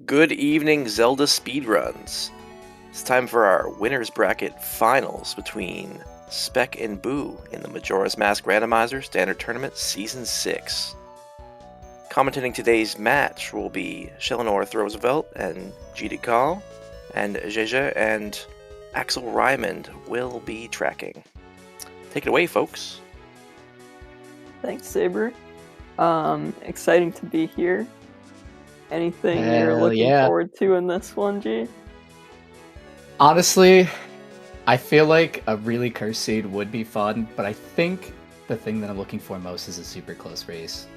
Good evening, Zelda Speedruns. It's time for our winners bracket finals between Spec and Boo in the Majora's Mask Randomizer Standard Tournament Season 6. Commentating today's match will be Shelinor Roosevelt and G.D. Call, and Jeje and Axel Rymond will be tracking. Take it away, folks. Thanks, Saber. Exciting to be here. Anything you're looking forward to in this one, G? Honestly, I feel like a really cursed seed would be fun, but I think the thing that I'm looking for most is a super close race.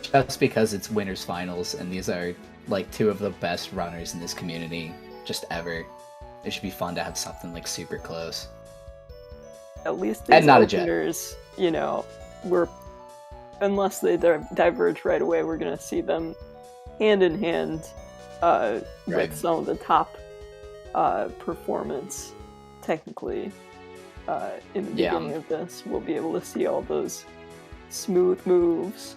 Just because it's winners finals, and these are like two of the best runners in this community just ever. It should be fun to have something like super close. At least these openers, you know, unless they diverge right away, we're gonna see them hand in hand with some of the top performance. Technically, in the beginning of this, we'll be able to see all those smooth moves.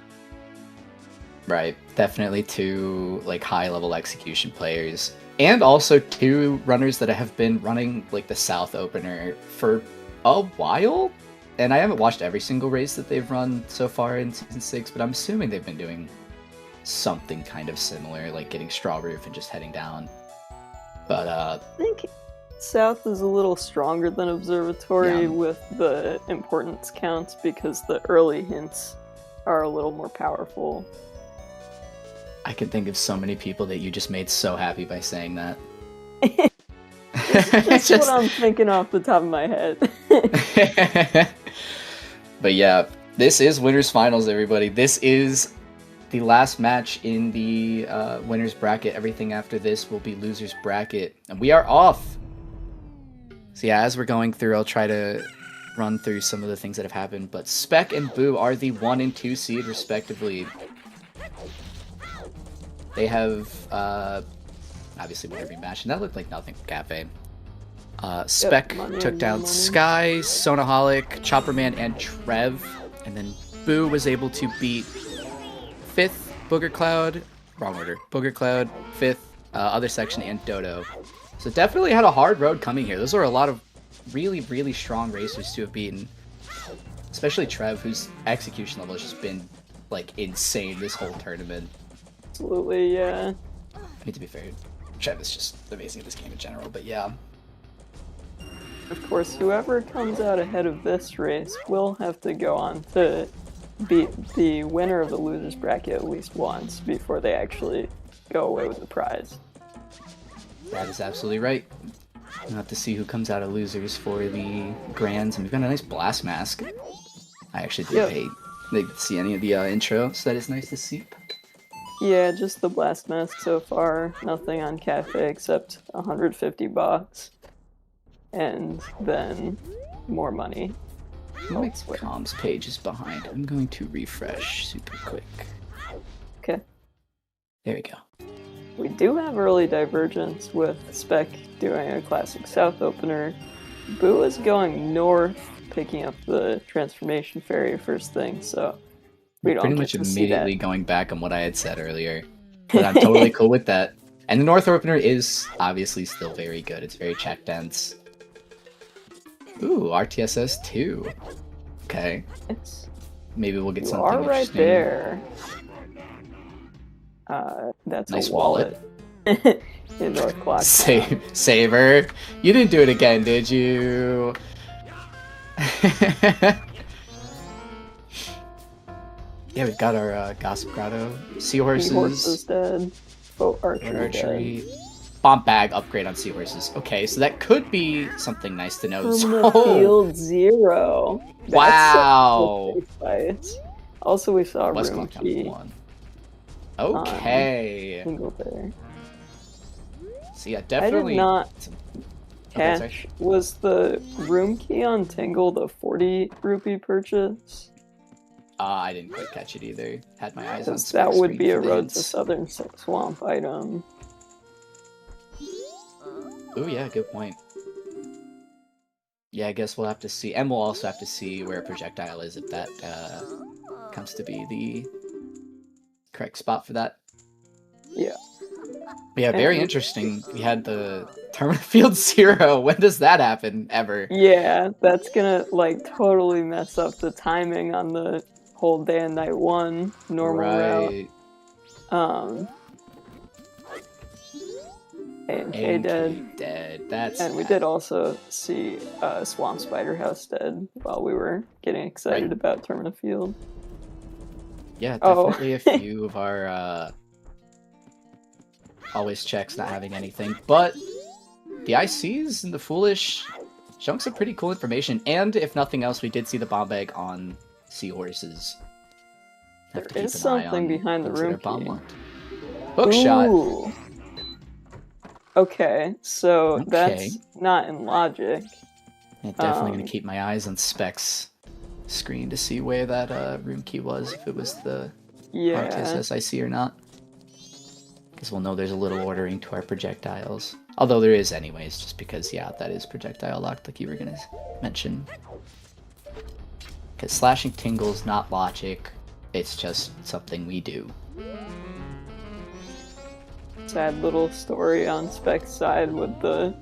Right, definitely two like high-level execution players, and also two runners that have been running like the South opener for a while. And I haven't watched every single race that they've run so far in Season 6, but I'm assuming they've been doing something kind of similar, like getting Straw Roof and just heading down. But I think South is a little stronger than Observatory with the importance counts because the early hints are a little more powerful. I can think of so many people that you just made so happy by saying that. That's what I'm thinking off the top of my head. But yeah, this is winners finals, everybody. This is the last match in the winners bracket. Everything after this will be losers bracket, and we are off. So yeah, as we're going through, I'll try to run through some of the things that have happened. But Spec and Boo are the 1 and 2 seed respectively. They have obviously won every match, and that looked like nothing for Cafe. Spec took down Sky, Sonaholic, Chopperman, and Trev, and then Boo was able to beat 5th, Booger Cloud, wrong order, Booger Cloud, 5th, Other Section, and Dodo. So definitely had a hard road coming here. Those are a lot of really, really strong racers to have beaten, especially Trev, whose execution level has just been like insane this whole tournament. Absolutely, yeah. I mean, to be fair, Trev is just amazing at this game in general, but yeah. Of course, whoever comes out ahead of this race will have to go on to beat the winner of the losers bracket at least once before they actually go away with the prize. That is absolutely right. We'll have to see who comes out of losers for the grands, and we've got a nice blast mask. I actually did pay. Didn't see any of the intro, so that is nice to see. Yeah, just the blast mask so far. Nothing on Cafe except $150. And then more money. My comms page is behind. I'm going to refresh super quick. Okay. There we go. We do have early divergence with Spec doing a classic South opener. Boo is going north, picking up the transformation fairy first thing, so we don't pretty much immediately going back on what I had said earlier. But I'm totally cool with that. And the north opener is obviously still very good. It's very check dense. Ooh, RTSS 2. Okay. Maybe we'll get something interesting. Right there. That's nice a wallet. In North Clock. Saber. You didn't do it again, did you? Yeah, we've got our Gossip Grotto. Seahorses. Seahorses dead. Oh, archery dead. Bomb bag upgrade on Seahorses. Okay, so that could be something nice to know. Field 0. Wow. That's also, we saw West room Clock key. 1. Okay. Single there. So yeah, definitely. I did not catch. Was the room key on Tingle the 40 rupee purchase? I didn't quite catch it either. Had my eyes on Spec. That would be a Road to Southern Swamp item. Oh yeah, good point. Yeah, I guess we'll have to see, and we'll also have to see where a projectile is if that comes to be the correct spot for that. Yeah. Yeah, very interesting. We had the Terminal Field 0. When does that happen, ever? Yeah, that's gonna, like, totally mess up the timing on the whole day and night 1 normal route. A&K dead. That's and we did also see Swamp Spider House dead while we were getting excited about Terminal Field. Yeah, definitely a few of our always checks not having anything, but the ICs and the Foolish showing some pretty cool information, and if nothing else, we did see the bomb bag on Seahorses. There is something behind the room key. Hookshot. Okay, so that's not in logic. Yeah, definitely gonna keep my eyes on Spec's screen to see where that room key was, if it was the RTS IC or not. Because we'll know there's a little ordering to our projectiles. Although there is anyways, just because, yeah, that is projectile locked, like you were gonna mention. Because slashing tingle's not logic, it's just something we do. Sad little story on Spec's side with the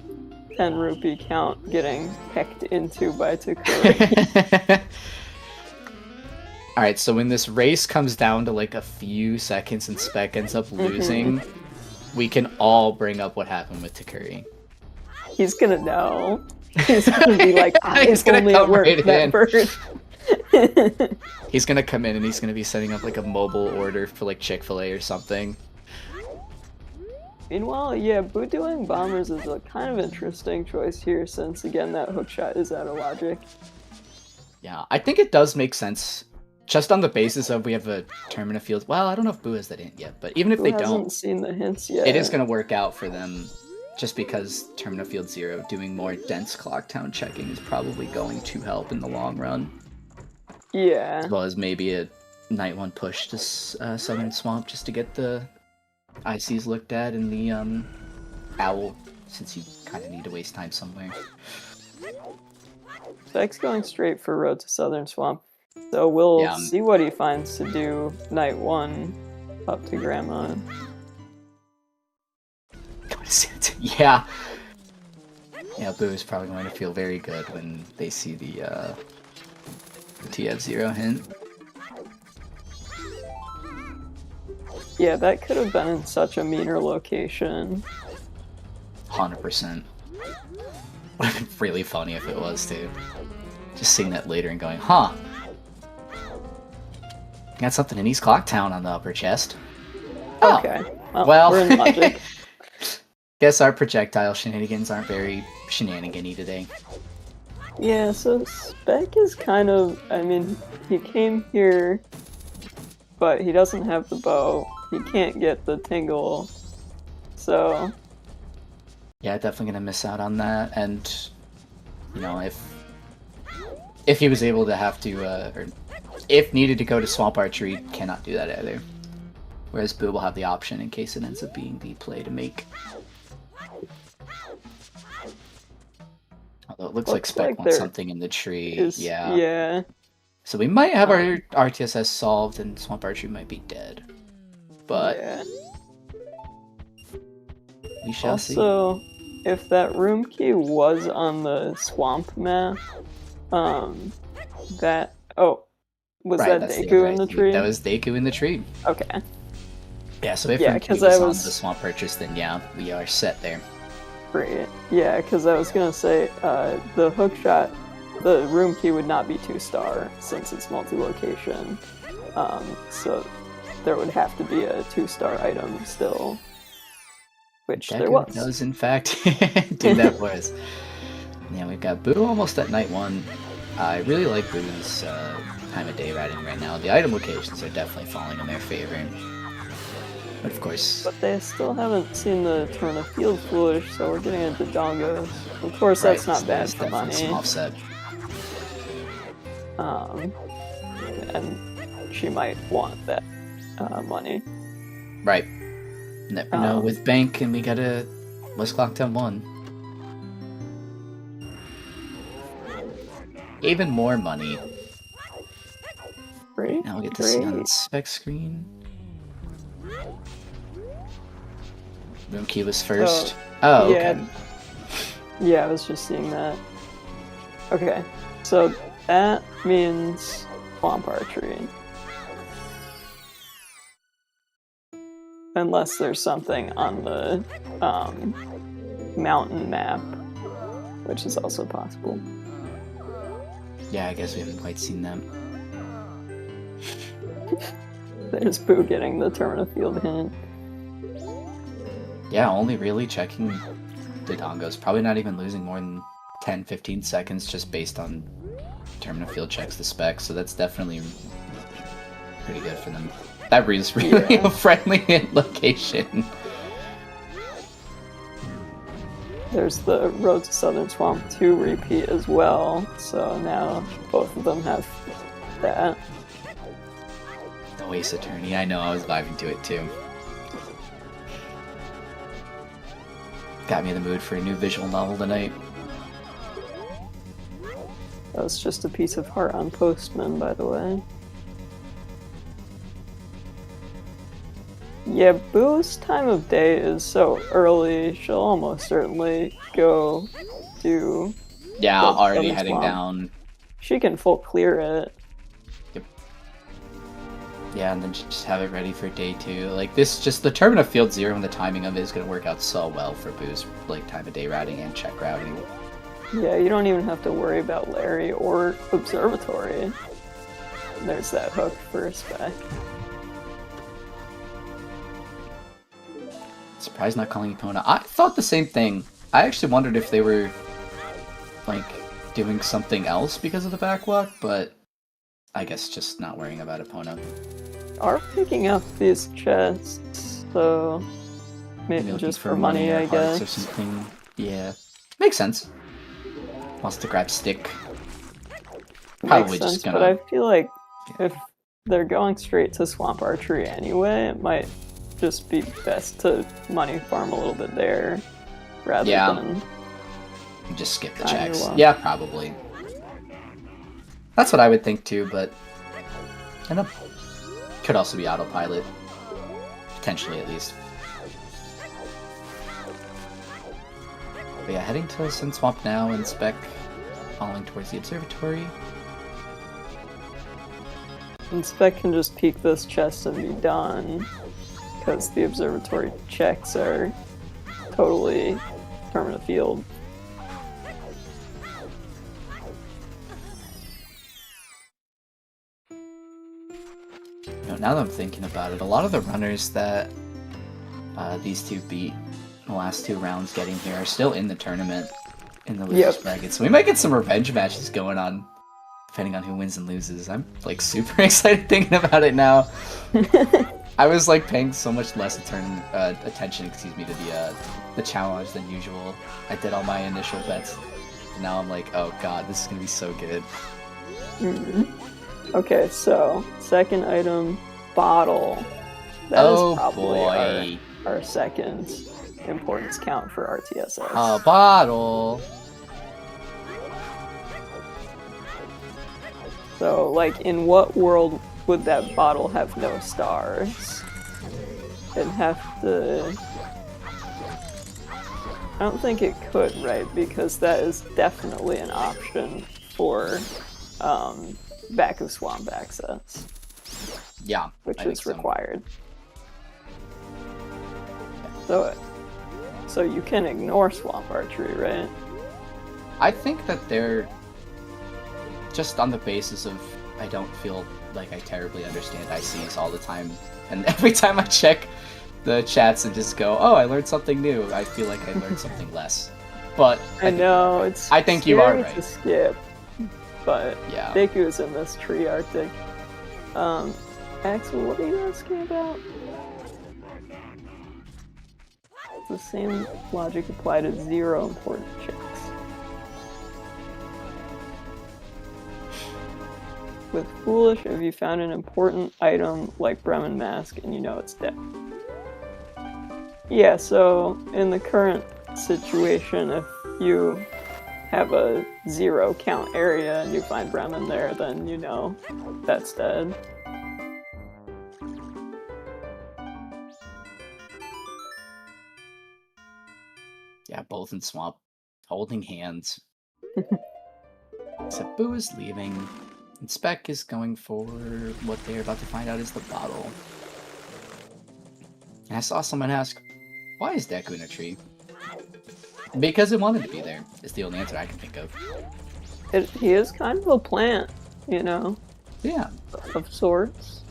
10 rupee count getting pecked into by Takuri. Alright, so when this race comes down to like a few seconds and Spec ends up losing, we can all bring up what happened with Takuri. He's gonna know. He's gonna be like, it's only at work, that bird. He's gonna come in and he's gonna be setting up like a mobile order for like Chick-fil-A or something. Meanwhile, yeah, Boo doing bombers is a kind of interesting choice here, since again that hookshot is out of logic. Yeah, I think it does make sense, just on the basis of we have a Termina Field. Well, I don't know if Boo has that hint yet, but even if they don't, seen the hints yet. It is gonna work out for them, just because Termina Field 0 doing more dense Clocktown checking is probably going to help in the long run. Yeah. As well as maybe a night 1 push to Southern Swamp just to get the ICs looked at and the owl, since you kind of need to waste time somewhere. Spec's going straight for Road to Southern Swamp, so we'll see what he finds to do night 1 up to Grandma. Yeah. Yeah, Boo is probably going to feel very good when they see the TF0 hint. Yeah, that could have been in such a meaner location. 100%. Would have been really funny if it was, too. Just seeing that later and going, huh. Got something in East Clocktown on the upper chest. Oh. Okay. Well, we're in logic. Guess our projectile shenanigans aren't very shenanigan-y today. Yeah, so Spec is kind of, I mean, he came here, but he doesn't have the bow. He can't get the tingle, so... Yeah, definitely gonna miss out on that, and, you know, if he was able to have to, or if needed to go to Swamp Archery, cannot do that either. Whereas Boo will have the option in case it ends up being the play to make. Although it looks like Spec wants something in the tree, Yeah. So we might have our RTSS solved and Swamp Archery might be dead. But we shall see. Also, if that room key was on the swamp map, was that Deku in the tree? That was Deku in the tree. Okay. Yeah, so if room key was on the Swamp Purchase, then yeah, we are set there. Great. Yeah, because I was gonna say, the hookshot, the room key would not be 2-star since it's multi-location. So there would have to be a 2-star item still, which Deku there was. does in fact do that for us. Yeah, we've got Boo almost at night 1. I really like Boo's time of day riding right now. The item locations are definitely falling in their favor. But of course... But they still haven't seen the turn of Field Foolish, so we're getting into Dongos. Of course, that's not bad for money. Some offset. And she might want that money. Right. Never know with Bank, and we got a West Clocktown 1. Even more money. Great. Now we get to see on the Spec screen. Moonki was first. Oh, okay. Yeah, I was just seeing that. Okay, so that means Swamp Archery. Unless there's something on the mountain map, which is also possible. Yeah, I guess we haven't quite seen them. There's Boo getting the Termina Field hint. Yeah, only really checking the Dongos. Probably not even losing more than 10-15 seconds just based on Termina Field checks the Spec, so that's definitely pretty good for them. That is really a friendly hit location. There's the Road to Southern Swamp 2 repeat as well, so now both of them have that. No Ace Attorney, I know, I was vibing to it too. Got me in the mood for a new visual novel tonight. That was just a piece of heart on Postman, by the way. Yeah, Boo's time of day is so early, she'll almost certainly go do... Yeah, already heading down. She can full clear it. Yep. Yeah, and then just have it ready for day 2. Like, this, just the Termina Field 0 and the timing of it is going to work out so well for Boo's, like, time of day routing and check routing. Yeah, you don't even have to worry about Larry or Observatory. There's that hook for a Spec. Surprised not calling Epona. I thought the same thing. I actually wondered if they were, like, doing something else because of the backwalk, but I guess just not worrying about Epona. Are picking up these chests, so maybe just for money, I guess. Or something. Yeah, makes sense. Wants to grab stick. Probably makes sense, just gonna. But I feel like if they're going straight to Swamp Archery anyway, it might just be best to money farm a little bit there rather than just skip the checks. Yeah, probably. That's what I would think too, but I know could also be autopilot, potentially at least. But yeah, heading to Sun Swamp now and Spec falling towards the observatory. And Spec can just peek this chest and be done. Because the observatory checks are totally Termina Field. Now that I'm thinking about it, a lot of the runners that these two beat in the last 2 rounds getting here are still in the tournament in the losers bracket. So we might get some revenge matches going on, depending on who wins and loses. I'm like super excited thinking about it now. I was like paying so much less attention, to the challenge than usual. I did all my initial bets. And now I'm like, oh god, this is gonna be so good. Okay, so second item, bottle. That is probably our second importance count for RTSS. A bottle. So, like, in what world would that bottle have no stars? It'd have to... I don't think it could, right? Because that is definitely an option for back of swamp access. Yeah. Which is required. So you can ignore swamp archery, right? I think that they're just on the basis of I don't feel like I terribly understand ICs all the time, and every time I check the chats and just go, oh, I learned something new, I feel like I learned something less. But I think you are right. To skip, but yeah. Deku's in this tree Arctic. Axel, what are you asking about? The same logic applied to 0 important checks. With Foolish, if you found an important item like Bremen Mask and you know it's dead. Yeah, so in the current situation, if you have a 0 count area and you find Bremen there, then you know that's dead. Yeah, both in swamp, holding hands. Except Boo is leaving, and Spec is going for what they're about to find out is the bottle. And I saw someone ask, why is Deku in a tree? Because it wanted to be there, is the only answer I can think of. He is kind of a plant, you know? Yeah. Of sorts.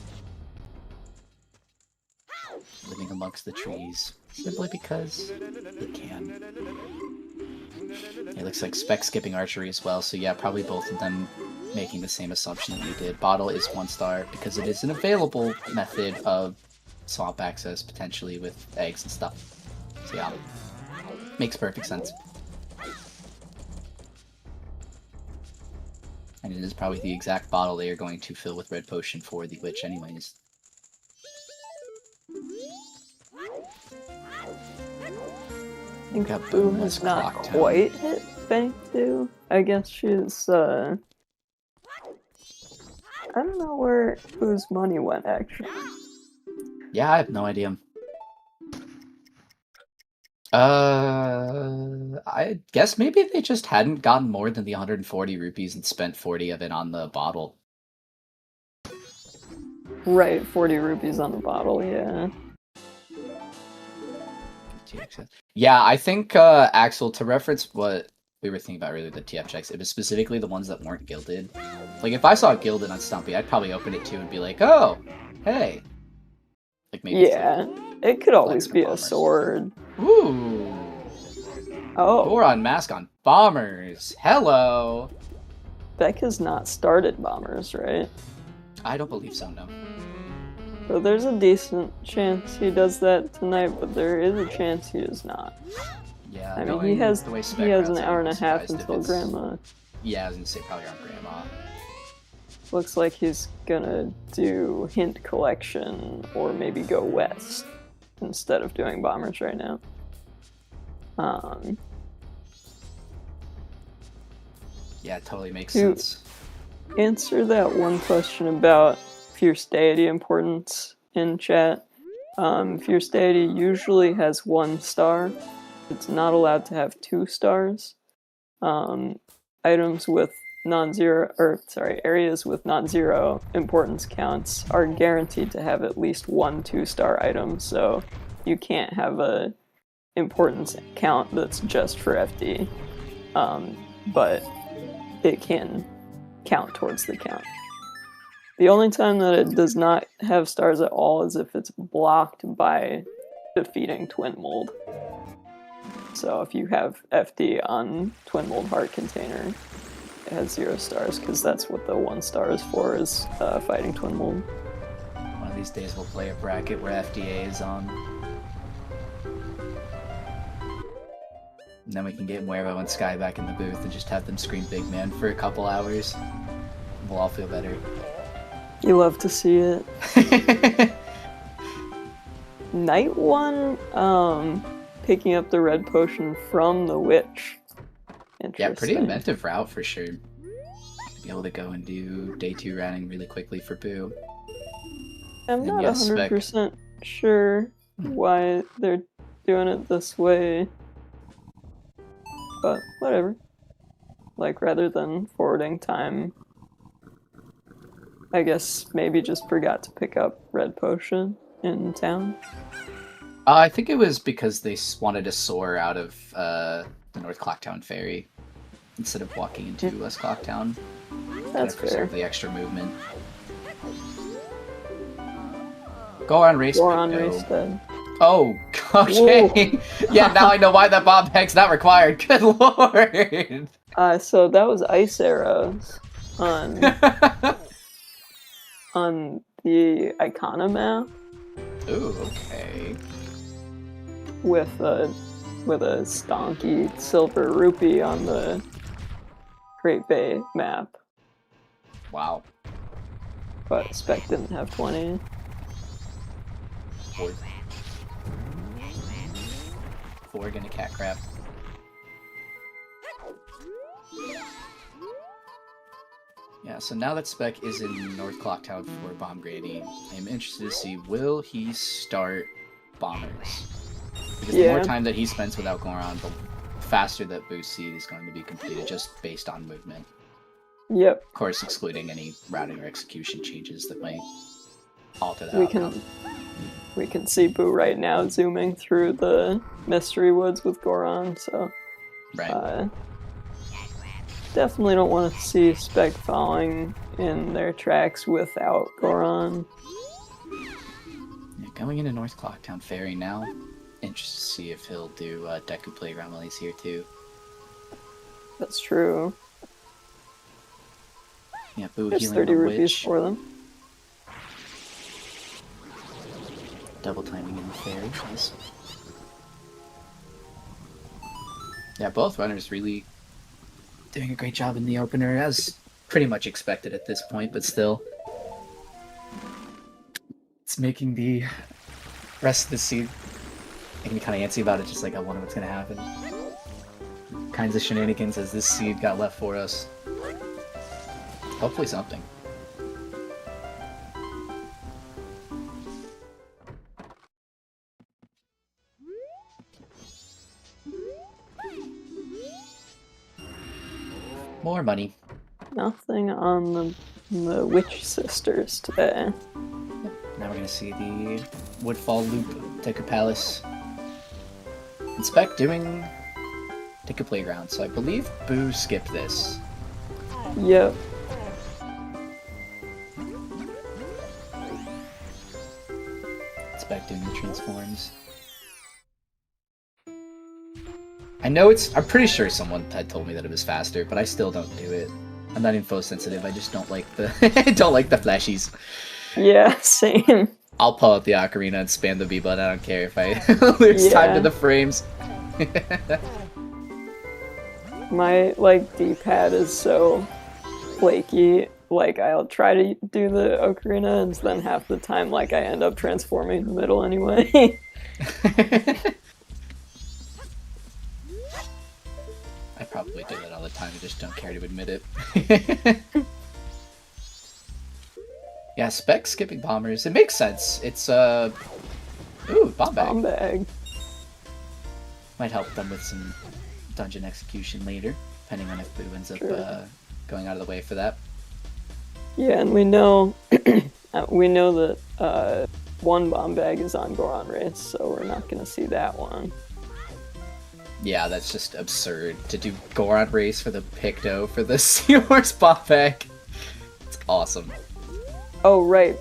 Living amongst the trees, simply because he can. It looks like Spec skipping archery as well, so yeah, probably both of them making the same assumption that you did. Bottle is 1 star because it is an available method of swamp access, potentially with eggs and stuff. So yeah, makes perfect sense. And it is probably the exact bottle they are going to fill with red potion for the witch anyways. I think Boo has not quite hit Bank 2. I guess she's, I don't know where Boo's money went, actually. Yeah, I have no idea. I guess maybe they just hadn't gotten more than the 140 rupees and spent 40 of it on the bottle. Right, 40 rupees on the bottle, yeah. Yeah, I think, Axel, to reference what we were thinking about earlier, the TF checks, it was specifically the ones that weren't gilded. Like, if I saw gilded on Stumpy, I'd probably open it too and be like, oh, hey. Like, maybe yeah, it could always be a sword. Ooh. Oh. Goron mask on bombers. Hello. Beck has not started bombers, right? I don't believe so, no. So there's a decent chance he does that tonight, but there is a chance he does not. Yeah, I mean, he has an hour and a half until Grandma. Yeah, I was gonna say probably around Grandma. Looks like he's gonna do hint collection or maybe go west instead of doing bombers right now. Yeah, it totally makes sense. Answer that one question about Fierce Deity importance in chat. Fierce Deity usually has 1 star. It's not allowed to have 2 stars. Items with areas with non-zero importance counts are guaranteed to have at least 1 2-star item, so you can't have a importance count that's just for FD. But it can count towards the count. The only time that it does not have stars at all is if it's blocked by defeating Twin Mold. So if you have FD on Twin Mold Heart Container, it has 0 stars, because that's what the 1 star is for, is fighting Twin Mold. One of these days we'll play a bracket where FDA is on. And then we can get Muervo and Sky back in the booth and just have them scream Big Man for a couple hours. We'll all feel better. You love to see it. Night 1, picking up the red potion from the witch. Yeah, pretty inventive route for sure. Be able to go and do day 2 rounding really quickly for Boo. I'm not 100% sure why they're doing it this way. But whatever. Like, rather than forwarding time, I guess maybe just forgot to pick up red potion in town. I think it was because they wanted to soar out of the North Clocktown ferry instead of walking into West Clocktown. That's fair. Preserve the extra movement. Go on race. Dead. Oh, okay. Yeah, now I know why that bomb heck's not required. Good lord. So that was ice arrows on on the Icona map. Ooh, okay. With a stonky silver rupee on the Great Bay map. Wow. But Spec didn't have 20. Four gonna cat crap. Yeah, so now that Spec is in North Clocktown for Bomb Grady, I'm interested to see, will he start bombers? Because the more time that he spends without Goron, the faster that boost seed is going to be completed just based on movement. Yep. Of course, excluding any routing or execution changes that might alter the outcome. We can see Boo right now zooming through the mystery woods with Goron, so Right. definitely don't want to see Spec following in their tracks without Goron. Yeah, going into North Clocktown Ferry now. Interested to see if he'll do Deku Playground while he's here too. That's true. Yeah, Boo There's healing 30 the rupees witch. for them. Double timing in the ferry. Nice. Yeah, both runners really doing a great job in the opener, as pretty much expected at this point, but still. It's making the rest of the seed making me kind of antsy about it, just like I wonder what's going to happen. Kinds of shenanigans as this seed got left for us. Hopefully something. More money. Nothing on the Witch Sisters today. Now we're going to see the Woodfall Loop, Deku Palace. And Spec doing Deku Playground, so I believe Boo skipped this. Yep. Spec doing the transforms. I know I'm pretty sure someone had told me that it was faster, but I still don't do it. I'm not info sensitive, I just don't like the don't like the flashies. Yeah, same. I'll pull out the ocarina and spam the B button, I don't care if I lose time to the frames. My, D-pad is so flaky. I'll try to do the ocarina, and then half the time, I end up transforming in the middle anyway. I probably do that all the time, I just don't care to admit it. Yeah, Spec skipping bombers. It makes sense. It's, ooh, bomb bag. Bomb bag. Might help them with some dungeon execution later, depending on if Boo ends up going out of the way for that. Yeah, and we know that one bomb bag is on Goron Race, so we're not gonna see that one. Yeah, that's just absurd to do Goron Race for the Picto for the Seahorse bomb bag. It's awesome. Oh, right.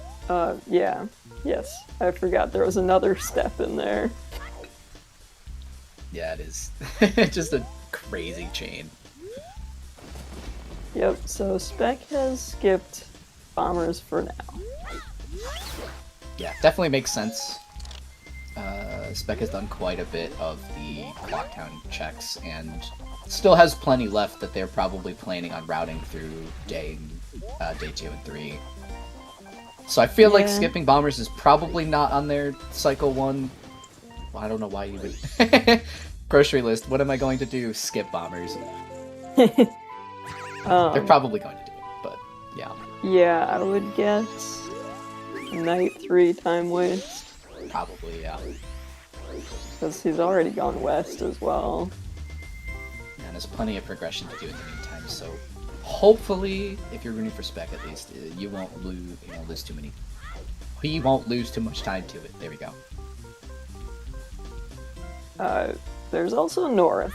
Yeah. Yes. I forgot there was another step in there. Yeah, it is. Just a crazy chain. Yep, so Spec has skipped bombers for now. Yeah, definitely makes sense. Spec has done quite a bit of the Clocktown checks, and still has plenty left that they're probably planning on routing through day 2 and 3. So I feel like skipping bombers is probably not on their cycle 1. Well, I don't know why you would. Grocery list, what am I going to do? Skip bombers. They're probably going to do it, but yeah. Yeah, I would guess night 3 time waste. Probably, yeah. Because he's already gone west as well. And there's plenty of progression to do in the meantime, so hopefully, if you're rooting for Spec at least, you won't lose too many. He won't lose too much time to it. There we go. There's also north.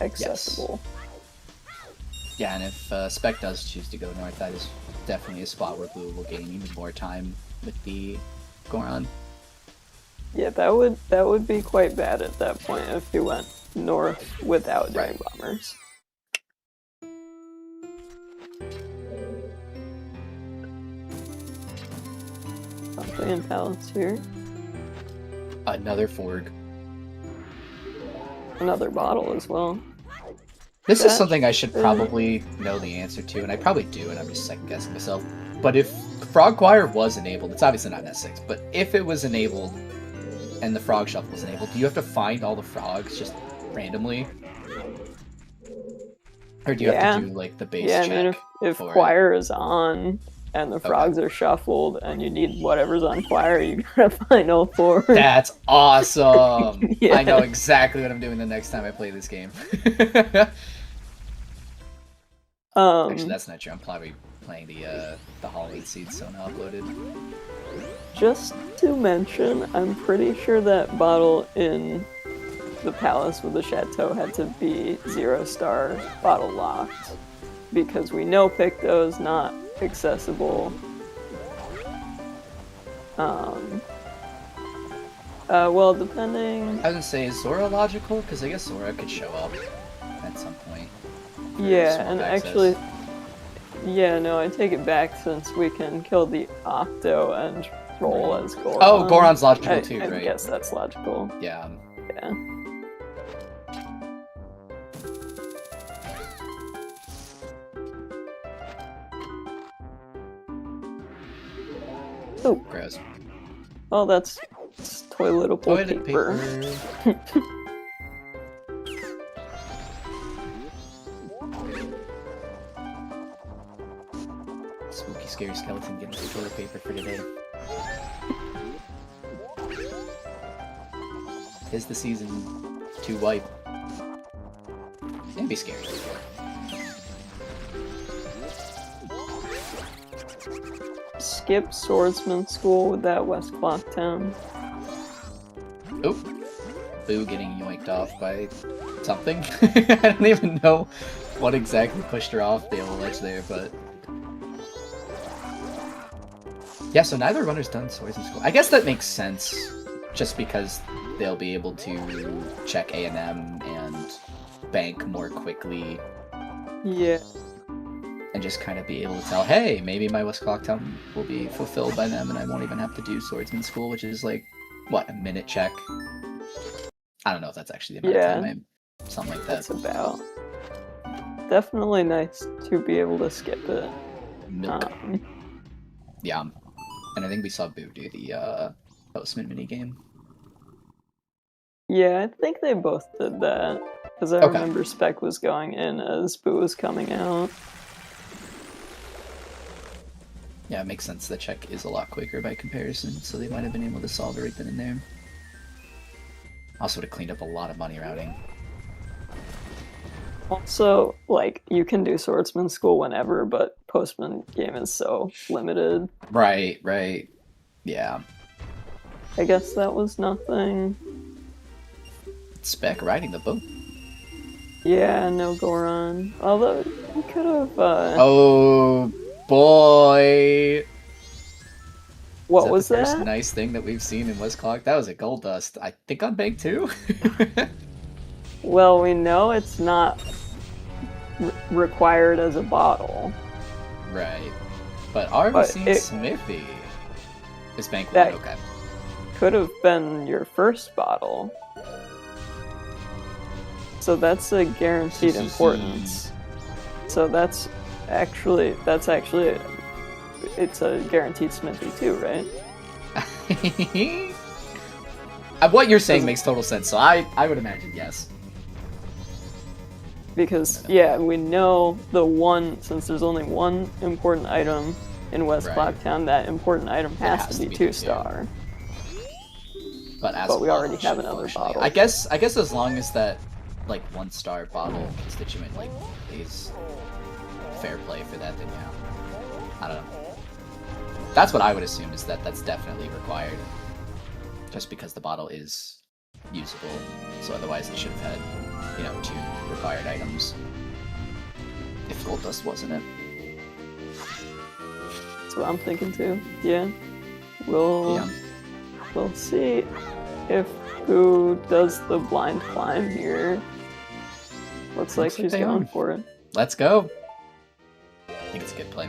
Accessible. Yes. Yeah, and if Spec does choose to go north, that is definitely a spot where Blue will gain even more time with the Goron. Yeah, that would be quite bad at that point if he went north without doing bombers. Playing pallets here. Another Forg. Another bottle as well. This is something I should probably know the answer to, and I probably do, and I'm just second guessing myself. But if Frog Choir was enabled, it's obviously not in S6, but if it was enabled and the Frog Shuffle was enabled, do you have to find all the frogs just randomly? Or do you have to do like the base check? I mean, if Choir is on, and the frogs are shuffled, and you need whatever's on fire, you gotta final four. That's awesome! Yeah. I know exactly what I'm doing the next time I play this game. Actually, that's not true. I'm probably playing the Halloween Seed Sona uploaded. Just to mention, I'm pretty sure that bottle in the palace with the chateau had to be 0-star bottle locked, because we know Picto's not accessible. Well, depending... I was gonna say, is Zora logical? Because I guess Zora could show up at some point. Yeah, and actually... Yeah, no, I take it back since we can kill the Octo and roll as Goron. Oh, Goron's logical too, right? I guess that's logical. Yeah. Yeah. Oh. Gross. Oh, that's toiletable paper. Spooky, scary skeleton getting some toilet paper for today. Is the season to wipe? It'd be scary. Skip swordsman school with that West Clocktown. Oh, Boo getting yoinked off by something. I don't even know what exactly pushed her off the old ledge there, but yeah. So neither runner's done swordsman school. I guess that makes sense, just because they'll be able to check A&M and bank more quickly. Yeah. And just kind of be able to tell, hey, maybe my West Clocktown will be fulfilled by them and I won't even have to do swordsman school, which is like, what, a minute check? I don't know if that's actually the amount of time something like that. That's about. Definitely nice to be able to skip it. Milk. Yeah. And I think we saw Boo do the Postman minigame. Yeah, I think they both did that. Because I remember Spec was going in as Boo was coming out. Yeah, it makes sense. The check is a lot quicker by comparison, so they might have been able to solve it right then and there. Also would have cleaned up a lot of money routing. Also, like, you can do swordsman school whenever, but postman game is so limited. Right. Yeah. I guess that was nothing. Spec riding the boat. Yeah, no Goron. Although, you could have, Oh, boy! What was the that? first nice thing that we've seen in West Clock? That was a gold dust. I think on Bank 2? Well, we know it's not required as a bottle. Right. But are we seeing Smithy? Is Bank 1 okay? Could have been your first bottle. So that's a guaranteed importance. So that's actually it's a guaranteed Smithy too, right? What you're saying makes total sense, so I would imagine yes. Because, yeah, we know since there's only one important item in West Clocktown, that important item has to be 2-star. But we already have another bottle. I guess as long as that, like, 1-star bottle constituent, like, is fair play for that, then yeah. I don't know. That's what I would assume, is that that's definitely required. Just because the bottle is usable, so otherwise it should have had, 2 required items. If Gold Dust wasn't it. That's what I'm thinking too. Yeah. We'll see if who does the blind climb here. Looks like she's going for it. Let's go. I think it's a good play.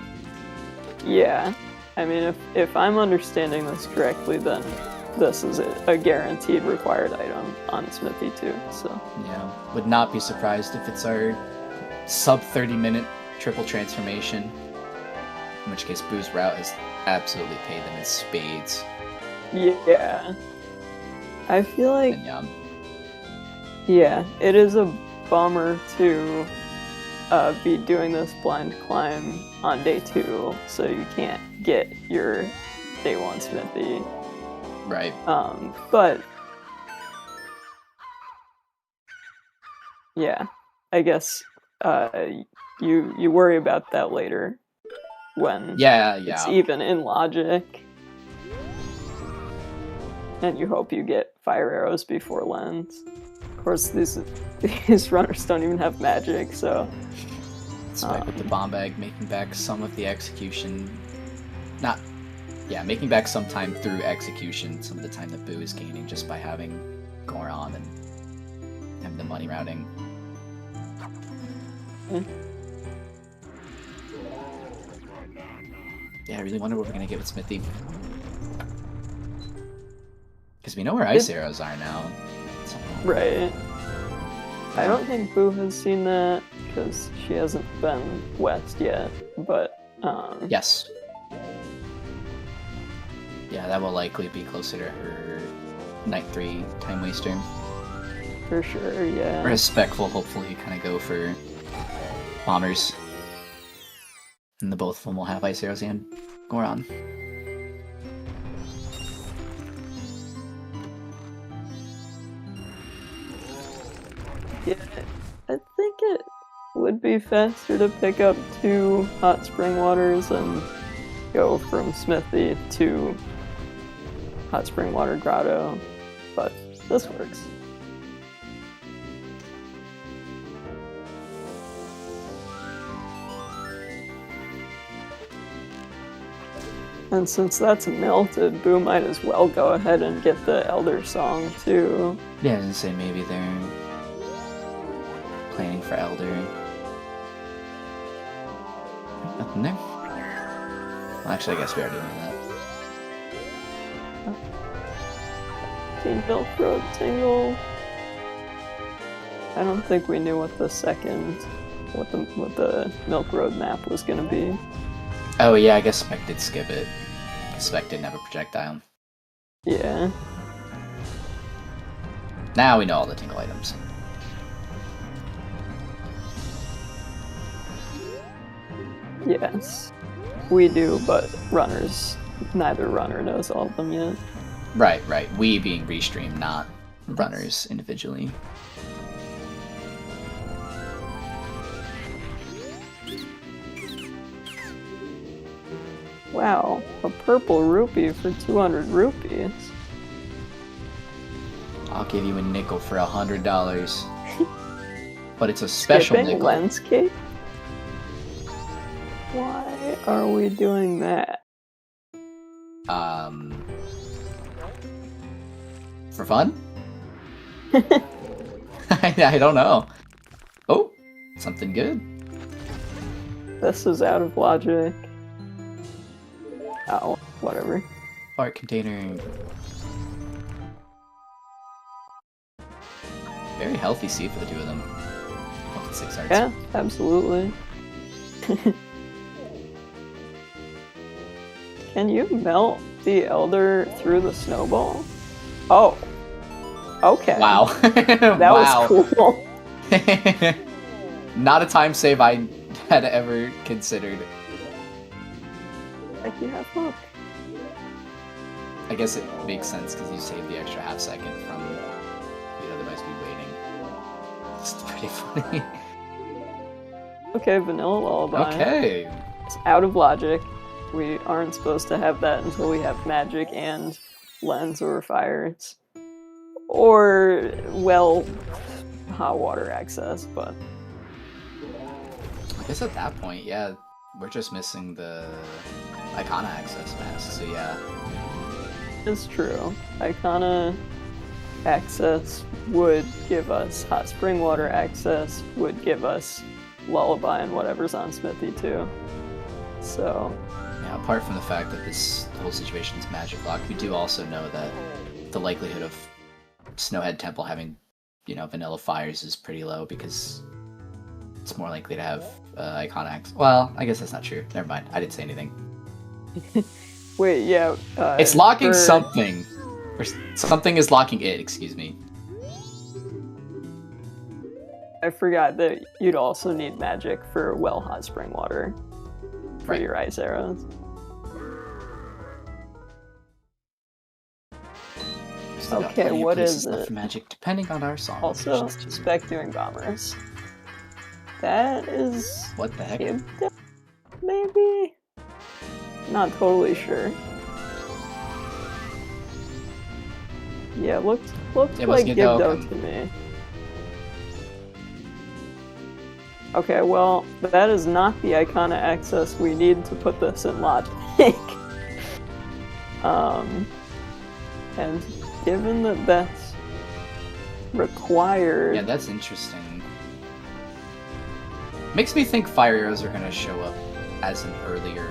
Yeah. I mean, if I'm understanding this correctly, then this is a guaranteed required item on Smithy too, so. Yeah, would not be surprised if it's our sub 30-minute triple transformation, in which case Boo's route has absolutely paid them in spades. Yeah. I feel like... And, yeah, it is a bummer to be doing this blind climb on day 2, so you can't get your day 1 smithy. Right. But yeah, I guess you worry about that later when it's even in logic. And you hope you get fire arrows before lens. Of course, these runners don't even have magic, so... Spec with the bomb bag, making back some of the execution. Making back some time through execution, some of the time that Boo is gaining just by having Goron and having the money routing. Yeah, I really wonder what we're gonna get with Smithy. Because we know where ice arrows are now. So. Right. I don't think Boo has seen that, because she hasn't been west yet, but... Yes. Yeah, that will likely be closer to her Night 3 time waster. For sure, yeah. Whereas Spec will hopefully kind of go for bombers. And the both of them will have ice arrows and Goron. Yeah, I think it would be faster to pick up 2 hot spring waters and go from Smithy to hot spring water grotto, but this works. And since that's melted, Boo might as well go ahead and get the Elder Song too. Yeah, I was gonna say maybe they're planning for Elder. Nothing there. Well, actually, I guess we already knew that. Team Milk Road Tingle. I don't think we knew what the Milk Road map was gonna be. Oh yeah, I guess Spec did skip it. Spec didn't have a projectile. Yeah. Now we know all the tingle items. Yes. We do, but neither runner knows all of them yet. Right. We being Restream, not runners individually. Wow, a purple rupee for 200 rupees. I'll give you a nickel for $100. But it's a special Skipping nickel. landscape? Why are we doing that? For fun? I don't know. Oh, something good. This is out of logic. Oh, whatever. Art container. Very healthy seed for the 2 of them. 6 hearts. Yeah, absolutely. Can you melt the Elder through the snowball? Oh. Okay. Wow. That was cool. Not a time save I had ever considered. Like you have luck. I guess it makes sense because you save the extra half second from you'd otherwise be waiting. It's pretty funny. Okay, Vanilla Lullaby. Okay. It's out of logic. We aren't supposed to have that until we have magic and lens or fires. Or, well, hot water access, but... I guess at that point, yeah, we're just missing the Icona access mask, so yeah. It's true. Icona access would give us hot spring water access, would give us Lullaby and whatever's on Smithy too. So... Yeah, apart from the fact that this whole situation is magic locked, we do also know that the likelihood of Snowhead Temple having, vanilla fires is pretty low because it's more likely to have Icona access. Well, I guess that's not true. Never mind. I didn't say anything. Wait, yeah. It's locking something. Or something is locking it, excuse me. I forgot that you'd also need magic for well hot spring water for your ice arrows. Okay, what is it? For magic, depending on our song. Also, Spec doing bombers. That is... What the heck? Maybe? Not totally sure. Yeah, looked like Gibdo to me. Okay, well, that is not the Icona access we need to put this in Logic. And given that that's required... Yeah, that's interesting. Makes me think fire arrows are going to show up as an earlier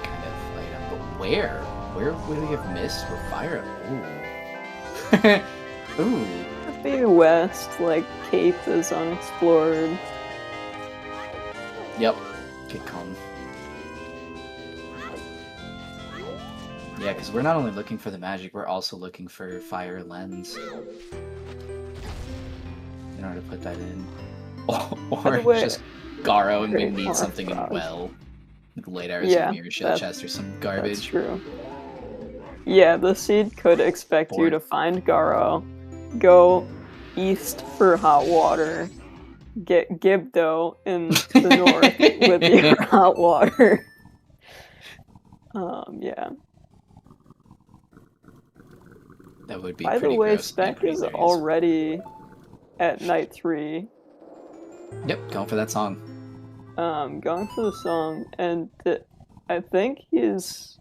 kind of item, but where? Where would we have missed for fire? Ooh. Ooh. Could be west, like Cape is unexplored. Yep. Good call. Yeah, because we're not only looking for the magic, we're also looking for fire lens. In order to put that in. Or just Garo and we need something in well. Like late arrows and mirror shield chest or some garbage. That's true. Yeah, the seed could expect you to find Garo, go east for hot water, get Gibdo in the north with your hot water. Yeah. That would be By the way, Spec is already at night 3. Yep, going for that song. Going for the song, and I think he's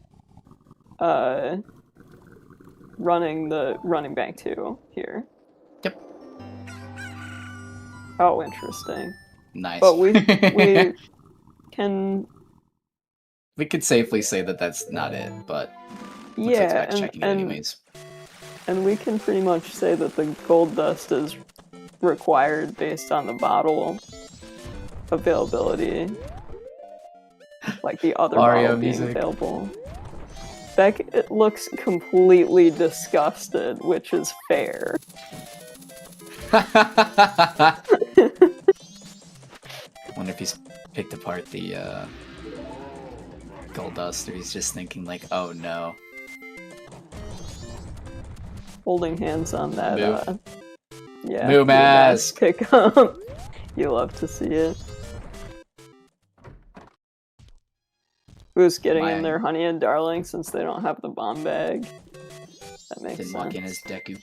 running bank 2 here. Yep. Oh, interesting. Nice. But we can... We could safely say that that's not it, but yeah, checking it anyways. And we can pretty much say that the gold dust is required based on the bottle availability. Like the other bottle being available. Spec, it looks completely disgusted, which is fair. I wonder if he's picked apart the gold dust, or he's just thinking like, oh no. Holding hands on that, yeah. Moo mask! Pick up. You love to see it. Who's getting in there, Honey and Darling, since they don't have the bomb bag? That makes sense. Walk in as Deku.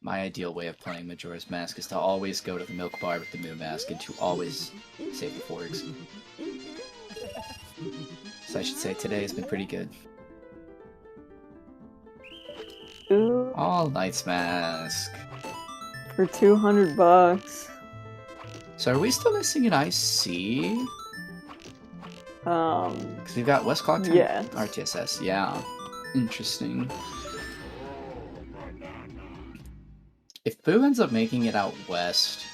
My ideal way of playing Majora's Mask is to always go to the milk bar with the Moo mask and to always save the forks. So I should say today has been pretty good. Ooh. All Knight's Mask. For $200. So are we still missing an IC? Because we've got West Clock Town, RTSS, yeah. Interesting. If Boo ends up making it out west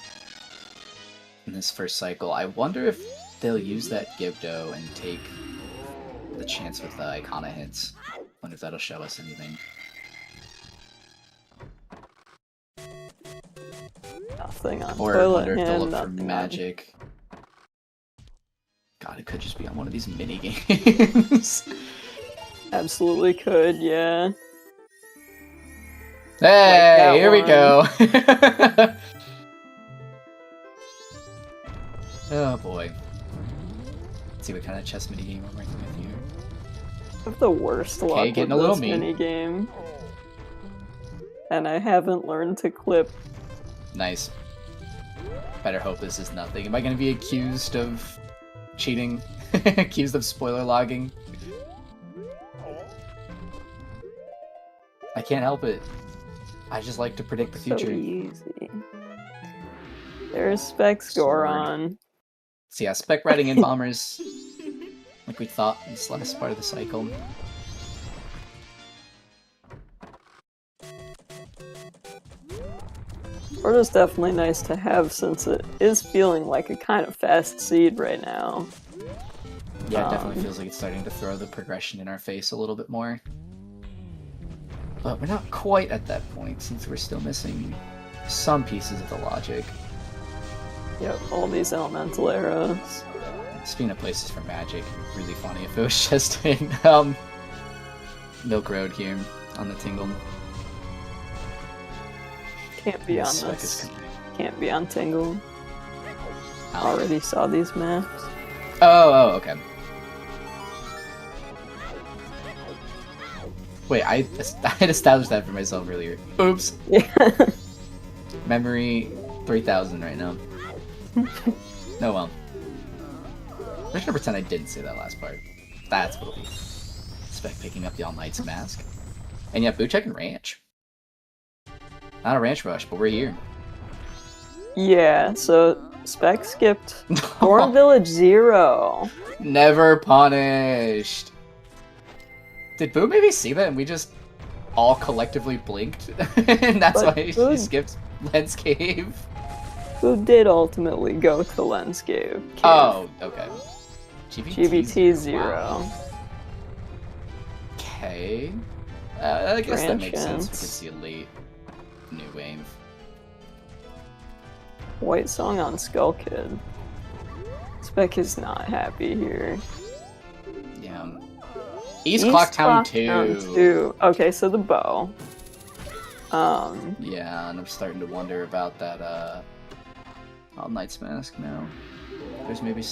in this first cycle, I wonder if they'll use that Gibdo and take the chance with the Icona hits. I wonder if that'll show us anything. Nothing on or toilet wonder if they'll hand, look for nothing magic. God, it could just be on one of these mini games. Absolutely could, yeah. Hey, like here we go. Oh boy. Let's see what kind of chess mini game I'm working with here. I have the worst luck with getting a little this mean. mini game, and I haven't learned to clip. Nice. Better hope this is nothing. Am I going to be accused of cheating? Accused of spoiler logging? I can't help it. I just like to predict the future. So easy. There's Spec's Goron. So yeah, Spec riding in bombers, like we thought in this last part of the cycle. Orta's definitely nice to have since it is feeling like a kind of fast seed right now. Yeah, it definitely feels like it's starting to throw the progression in our face a little bit more. But we're not quite at that point since we're still missing some pieces of the logic. Yep, all these elemental arrows. Speaking of places for magic, it'd be really funny if it was just in Milk Road here on the Tingle. Can't be on this. Can't be on Tingle. Already saw these maps. Oh, okay. Wait, I had established that for myself earlier. Oops. Yeah. Memory 3000 right now. No, well. I'm just gonna pretend I didn't say that last part. That's what'll be. Spec picking up the All Knight's mask. And yeah, boot check and ranch. Not a ranch rush, but we're here. Yeah, so Spec skipped Thorn Village 0. Never punished. Did Boo maybe see that and we just all collectively blinked? And that's why she skipped Lens Cave? Who did ultimately go to Lens Cave? Oh, okay. GBT 0. Wow. Okay. I guess that makes sense. We could see a late new wave. White Song on Skull Kid. Spec is not happy here. Yeah. East Clock Town 2. Okay, so the bow. Yeah, and I'm starting to wonder about that All Knight's Mask now. There's maybe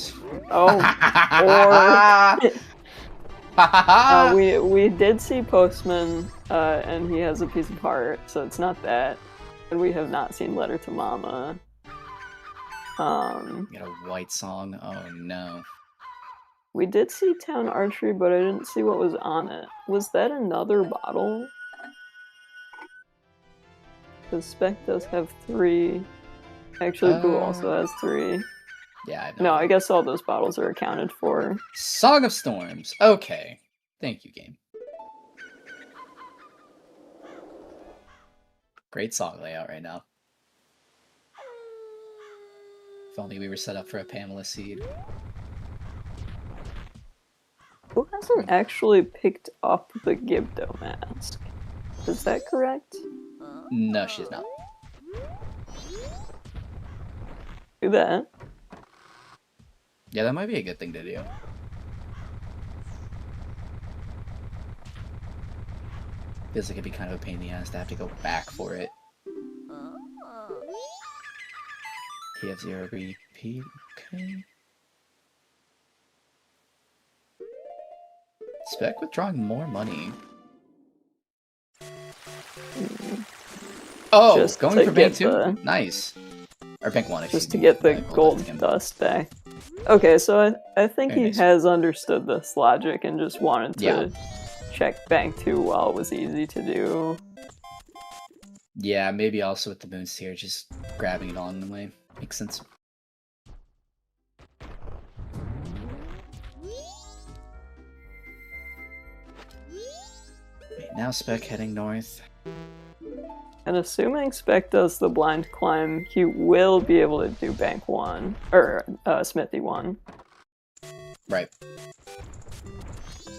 we did see Postman, and he has a piece of heart, so it's not that. And we have not seen Letter to Mama. Got a White Song. Oh no. We did see Town Archery, but I didn't see what was on it. Was that another bottle? Because Spec does have 3. Actually, Boo also has 3. Yeah, No, I guess all those bottles are accounted for. Song of Storms. Okay. Thank you, game. Great song layout right now. If only we were set up for a Pamela seed. Who hasn't actually picked up the Gibdo mask? Is that correct? No, she's not. Do that. Yeah, that might be a good thing to do. Feels like it'd be kind of a pain in the ass to have to go back for it. TF0 repeat, okay. Spec withdrawing more money. Oh, Just going for bank 2? the... Nice. Or bank 1, Just to get the gold dust back. Okay, so I think he has understood this logic and just wanted to check bank 2 while it was easy to do. Yeah, maybe also with the moon sphere, just grabbing it along the way. Makes sense. Wait, now Spec heading north. And assuming Spec does the blind climb, he will be able to do bank 1, or Smithy 1. Right.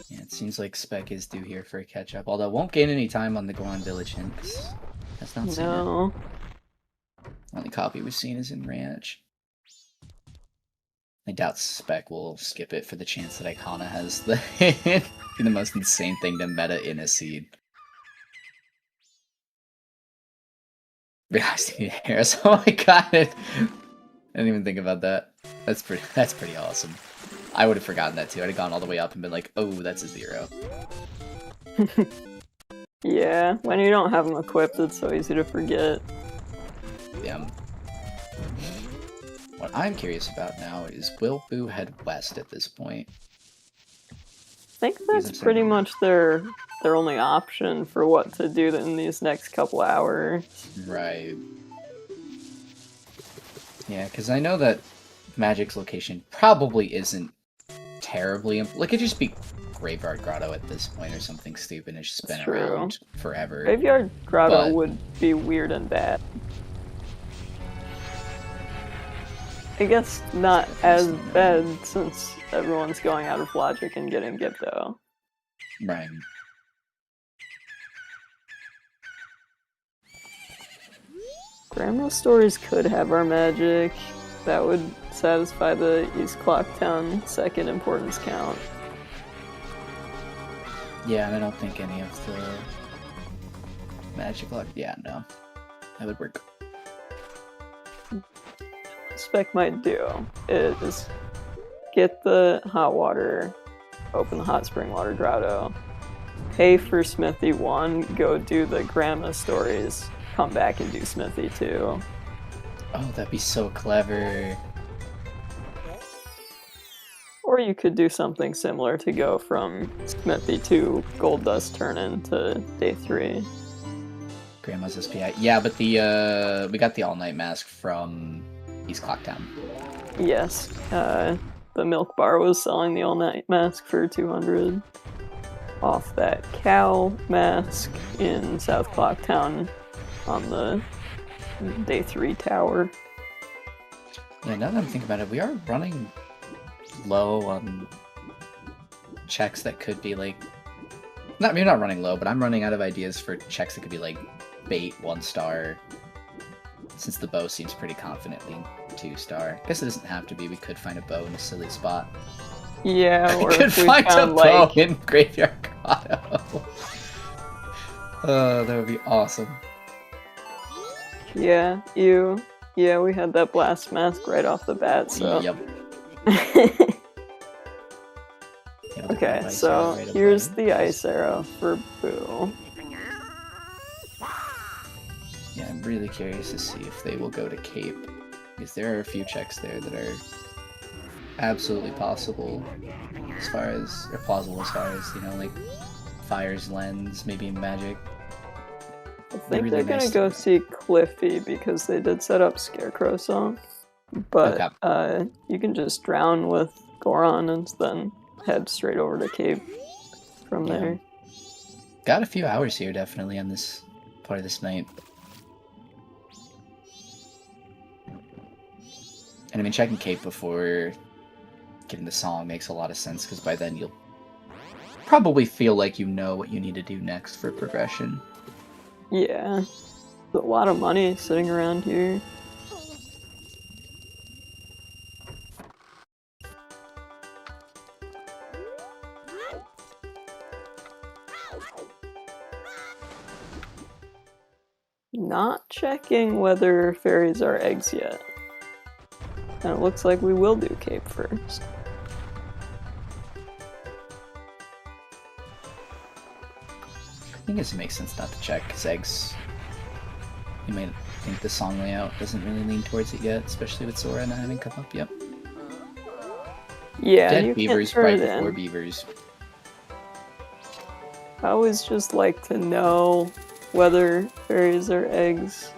Yeah, it seems like Spec is due here for a catch-up, although won't gain any time on the Goron Village hint. That's not seen it. Only copy we've seen is in Ranch. I doubt Spec will skip it for the chance that Icona has the be the most insane thing to meta in a seed. Realized he hairs. Oh my god! I didn't even think about that. That's pretty awesome. I would have forgotten that too. I'd have gone all the way up and been like, oh, that's a 0. Yeah, when you don't have them equipped, it's so easy to forget. Yeah. What I'm curious about now is, will Boo head west at this point? I think that's pretty much their only option for what to do in these next couple hours. Right. Yeah, because I know that Magic's location probably isn't terribly... Like, it could just be Graveyard Grotto at this point or something stupid. It's just been around forever. Graveyard Grotto would be weird and bad. I guess not as bad since everyone's going out of logic and getting Gibdo. Right. Grandma Stories could have our magic. That would satisfy the East Clocktown second importance count. Yeah, and I don't think any of the magic luck. Yeah, no, that would work. Spec might do is get the hot water, open the hot spring water grotto, pay for Smithy 1, go do the Grandma Stories, come back and do Smithy 2. Oh, that'd be so clever. Or you could do something similar to go from Smithy to Gold Dust Turn-In to day 3. Grandma's SPI. Yeah, but the we got the all-night mask from East Clocktown. Yes, the milk bar was selling the all-night mask for 200 off that cow mask in South Clocktown on the day 3 tower. Yeah, now that I'm thinking about it, we are running low on checks that could be like... Maybe not running low, but I'm running out of ideas for checks that could be like bait 1-star. Since the bow seems pretty confidently 2-star. I guess it doesn't have to be. We could find a bow in a silly spot. Yeah, or we could if we find a found bow like in Graveyard Grotto. Oh, that would be awesome. Yeah, we had that blast mask right off the bat, so... Yep. Okay, so here's the ice arrow for Boo. Yeah, I'm really curious to see if they will go to Cape, because there are a few checks there that are absolutely possible, as far as, or plausible as far as, you know, like Fire's Lens, maybe Magic. I think they're gonna go see Cliffy because they did set up Scarecrow Song, but you can just drown with Goron and then head straight over to Cape from there. Got a few hours here, definitely, on this part of this night. And I mean, checking Cape before getting the song makes a lot of sense, because by then you'll probably feel like you know what you need to do next for progression. Yeah. There's a lot of money sitting around here. Not checking whether fairies are eggs yet. And it looks like we will do Cape first. I guess it makes sense not to check, because eggs... You might think the song layout doesn't really lean towards it yet, especially with Sora not having come up yet. Yeah, Dead you beavers can't right turn it before in. beavers. I always just like to know whether fairies are eggs.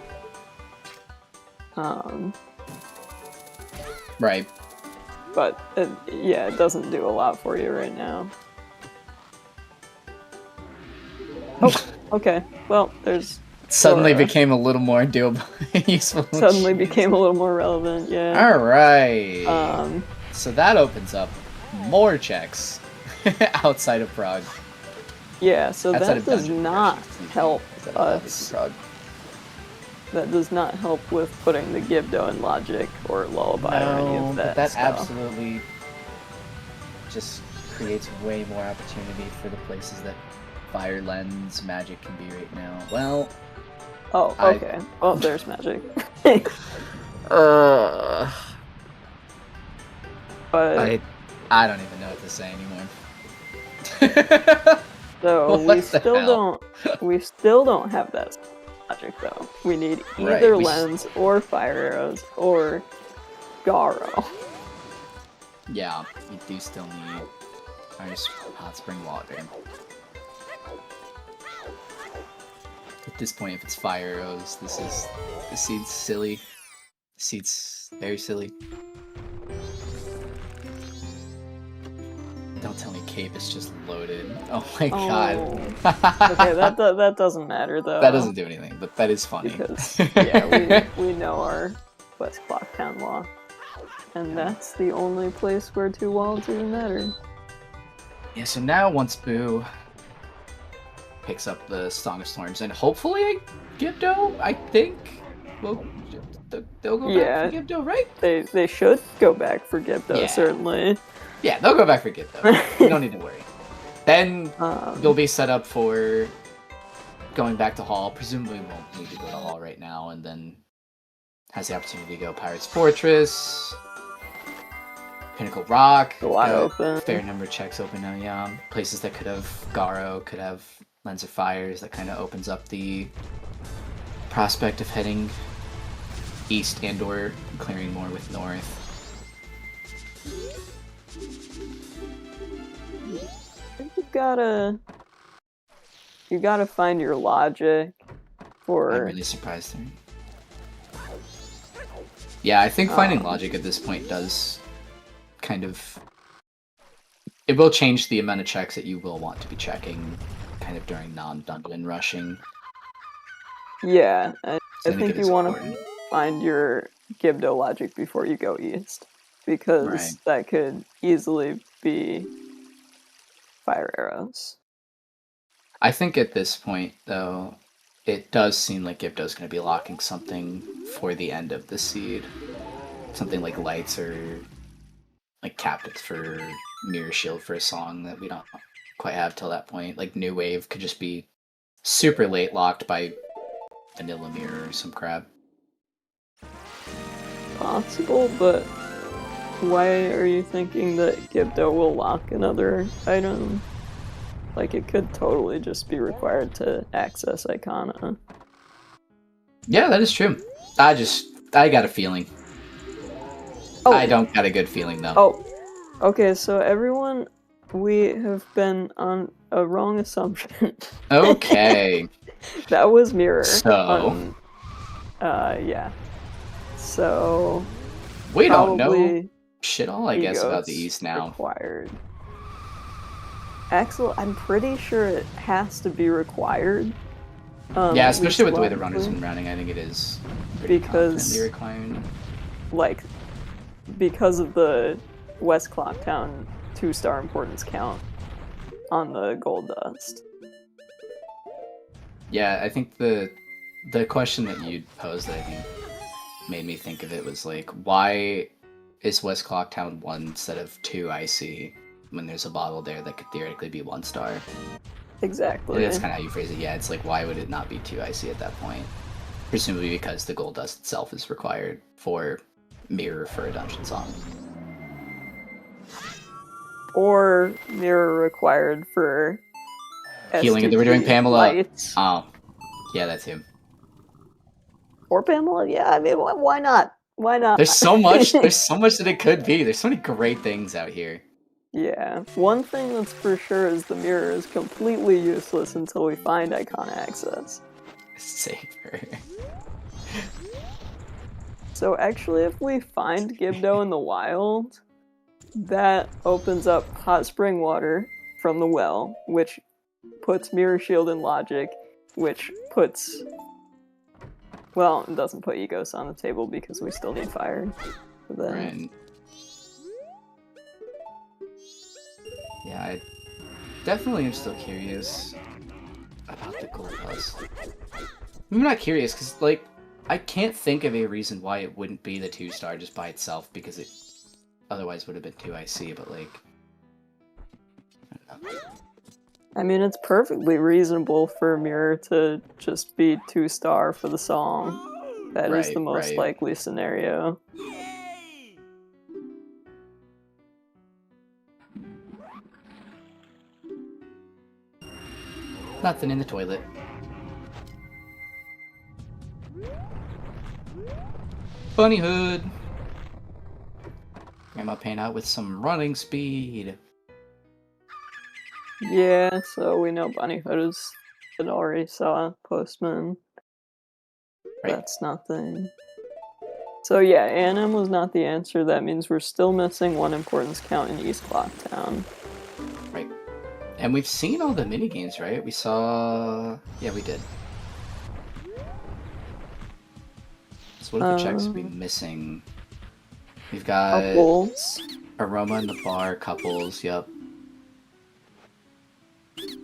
Right. But it doesn't do a lot for you right now. Oh, okay. Well, there's... Suddenly became a little more doable, useful. Suddenly became a little more relevant, yeah. Alright. So that opens up more checks outside of Prague. Yeah, so Outside that of does dungeon not progressions, help us. us. That does not help with putting the Gibdo in Logic or Lullaby or any of that but that stuff. absolutely just creates way more opportunity for the places that Fire Lens Magic can be right now. Well... Oh, okay. Oh, there's Magic. But I don't even know what to say anymore. So we still don't have that Magic though. We need either Lens or Fire Arrows or Garo. Yeah, we do still need our Hot Spring Water. At this point, if it's Fire Arrows, this seed's silly. This seed's very silly. Don't tell me Cape is just loaded. Oh my god. Okay, that doesn't matter though. That doesn't do anything, but that is funny. Because yeah, we know our West Clocktown law, and that's the only place where 2 walls even matter. Yeah. So now once Boo picks up the Song of Storms and hopefully a Gibdo, I think. Well, they'll go Yeah. back for Gibdo, right? They should go back for Gibdo, Yeah. certainly. Yeah, they'll go back for Gibdo. You don't need to worry. Then you'll be set up for going back to Hall. Presumably won't need to go to Hall right now, and then has the opportunity to go Pirate's Fortress, Pinnacle Rock. A lot open. Fair number of checks open now, yeah. Places that could have Garo, could have Lens of Fires, that kind of opens up the prospect of heading east and or clearing more with north. I think you gotta find your logic for... I'm really surprised there. Yeah, I think finding logic at this point does kind of... It will change the amount of checks that you will want to be checking kind of during non-dungeon rushing. Yeah, I think you want important. to find your Gibdo logic before you go east, because that could easily be fire arrows. I think at this point, though, it does seem like Gibdo's going to be locking something for the end of the seed. Something like lights or like captives for Mirror Shield for a song that we don't quite have till that point. Like New Wave could just be super late locked by Vanilla Mirror or some crap. Possible, but why are you thinking that Gibdo will lock another item? Like, it could totally just be required to access Icona. Yeah, that is true. I got a feeling. Oh. I don't got a good feeling, though. Oh, okay, so everyone, we have been on a wrong assumption. Okay. That was Mirror. So... yeah. So... We don't know shit all, I guess, about the East now. Required. Axel, I'm pretty sure it has to be required. Yeah, especially with the way the runner's been running, I think it is pretty confidently required. Like, because of the West Clocktown 2-star importance count on the gold dust. Yeah, I think the question that you posed that I think made me think of it was like, why is West Clocktown 1 instead of 2 IC when there's a bottle there that could theoretically be 1 star? Exactly. And that's kind of how you phrase it. Yeah, it's like, why would it not be 2 IC at that point? Presumably because the gold dust itself is required for Mirror for a dungeon song. Or Mirror required for Healing that we're doing Pamela. Lights. Oh, yeah, that's him. Or Pamela, yeah. I mean, why not? Why not? There's so much. There's so much that it could be. There's so many great things out here. Yeah. One thing that's for sure is the mirror is completely useless until we find Icona access. Saber. So actually, if we find Gibdo in the wild, that opens up hot spring water from the well, which puts Mirror Shield in logic, which puts... Well, it doesn't put Egos on the table because we still need fire for that. Right. Yeah, I definitely am still curious about the gold dust. I'm not curious, because, like, I can't think of a reason why it wouldn't be the 2-star just by itself, because it otherwise would have been 2 IC, but, like... I don't know. I mean, it's perfectly reasonable for Mirror to just be 2-star for the song. That is the most likely scenario. Nothing in the toilet. Bunny Hood! Grandma paint out with some running speed. Yeah, so we know Bunny Hood is... It already saw Postman. Right. That's nothing. So yeah, A&M was not the answer. That means we're still missing 1 importance count in East Clocktown. Right. And we've seen all the minigames, right? We saw... Yeah, we did. So what are the checks we missing? We've got... Couples. Aroma in the bar, couples, yep.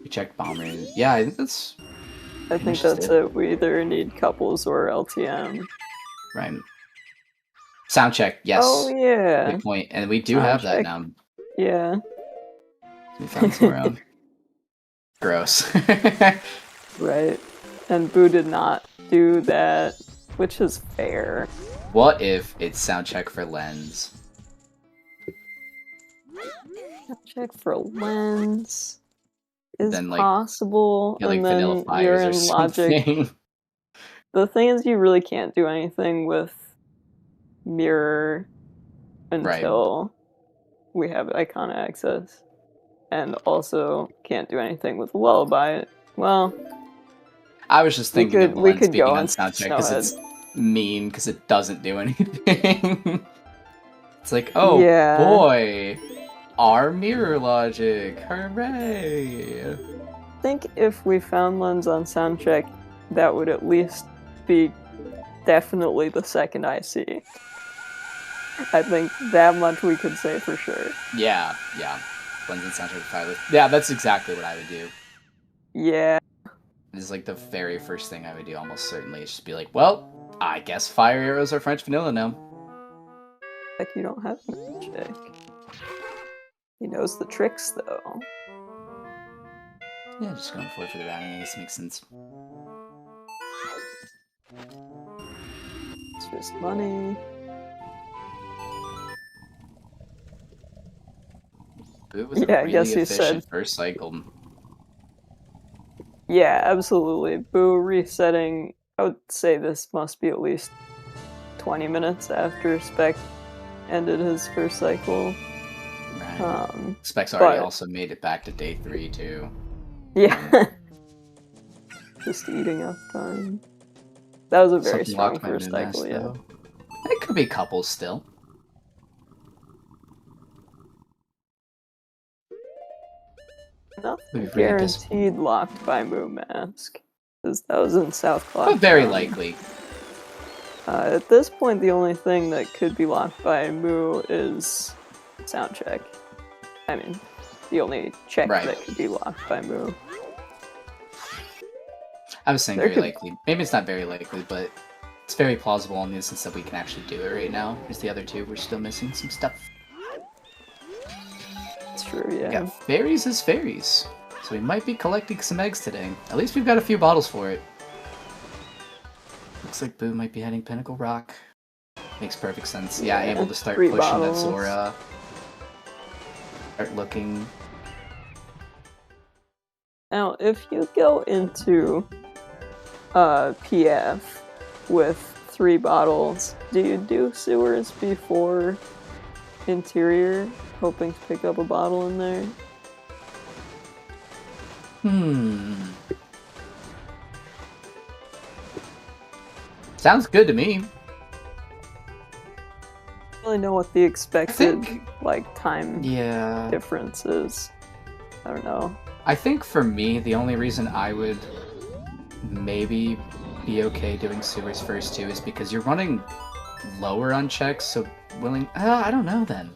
We checked bombers. Yeah, I think that's... I think that's it. We either need couples or LTM. Right. Sound check, yes. Oh yeah. Good point. And we do have that now. Yeah. We found Zora. Gross. Right. And Boo did not do that, which is fair. What if it's sound check for lens? Check for lens is then, like, possible, yeah, like and vanilla then you're fires in or logic. something. The thing is, you really can't do anything with mirror until we have icon access, and also can't do anything with lullaby. Well, I was just thinking of we lens could being go on on sound check because it's mean because it doesn't do anything. It's like, oh yeah. boy, our mirror logic, hooray! I think if we found lens on soundcheck, that would at least be definitely the second I see. I think that much we could say for sure. Yeah. Lens and soundcheck fire. Yeah, that's exactly what I would do. Yeah. It's like the very first thing I would do, almost certainly, is just be like, well, I guess fire arrows are French vanilla now. Like you don't have magic. He knows the tricks though. Yeah, just going for it for the rounding, I guess makes sense. It's just money. Boo was a really I guess you efficient said first cycle. Yeah, absolutely. Boo resetting, I would say this must be at least 20 minutes after Spec ended his first cycle. Right. Spec's already also made it back to day 3 too. Yeah. Just eating up time. That was a very strong first cycle, yeah. It could be couples still. Nothing guaranteed locked by Moo Mask. Because that was in South Clock. But very likely. At this point, the only thing that could be locked by Moo is sound check. I mean, the only check that could be locked by Moo. I was saying very likely. Maybe it's not very likely, but it's very plausible in the instance that we can actually do it right now. Because the other two, we're still missing some stuff. It's true, yeah. Yeah, fairies is fairies. So we might be collecting some eggs today. At least we've got a few bottles for it. Looks like Boo might be heading Pinnacle Rock. Makes perfect sense. Yeah, able to start pushing that Zora. Start looking. Now, if you go into PF with 3 bottles, do you do sewers before interior, hoping to pick up a bottle in there? Sounds good to me. I don't really know what the expected time difference is. I don't know. I think for me, the only reason I would maybe be okay doing sewers first too is because you're running lower on checks, so I don't know then.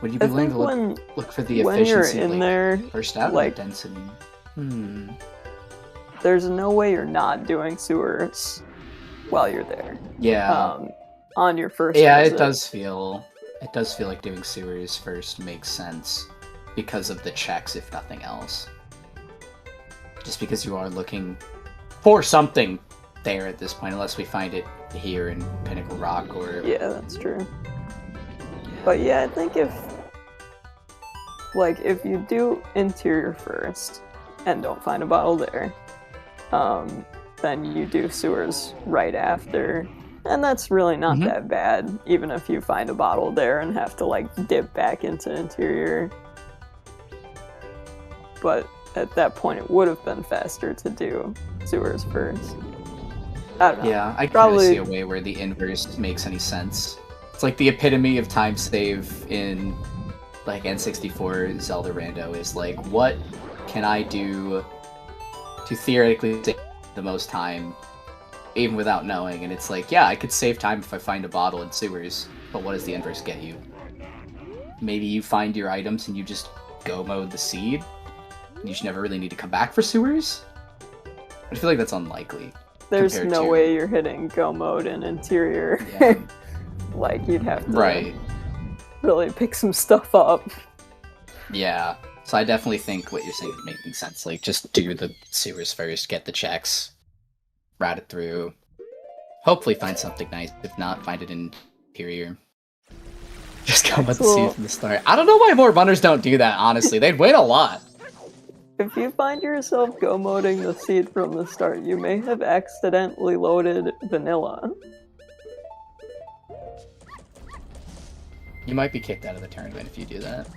Would you be willing to look for the efficiency when you're in there, first out density? There's no way you're not doing sewers while you're there. Yeah. On your first visit. It does feel like doing sewers first makes sense because of the checks, if nothing else. Just because you are looking for something there at this point, unless we find it here in Pinnacle Rock or... Yeah, that's true. But yeah, I think if you do interior first and don't find a bottle there, then you do sewers right after, and that's really not that bad, even if you find a bottle there and have to dip back into interior. But at that point, it would have been faster to do sewers first. I don't know. Yeah, I can't see a way where the inverse makes any sense. It's like the epitome of time save in N64 Zelda Rando is what can I do to theoretically save the most time, even without knowing? And it's yeah, I could save time if I find a bottle in sewers, but what does the inverse get you? Maybe you find your items and you just go mode the seed, and you should never really need to come back for sewers? I feel like that's unlikely. there's no way you're hitting go mode in interior. Yeah. Like, you'd have to really pick some stuff up. Yeah. So I definitely think what you're saying is making sense. Like, just do the sewers first, get the checks, route it through. Hopefully find something nice. If not, find it in interior. Just come with the seed from the start. I don't know why more runners don't do that, honestly. They'd win a lot. If you find yourself go-moding the seed from the start, you may have accidentally loaded vanilla. You might be kicked out of the tournament if you do that.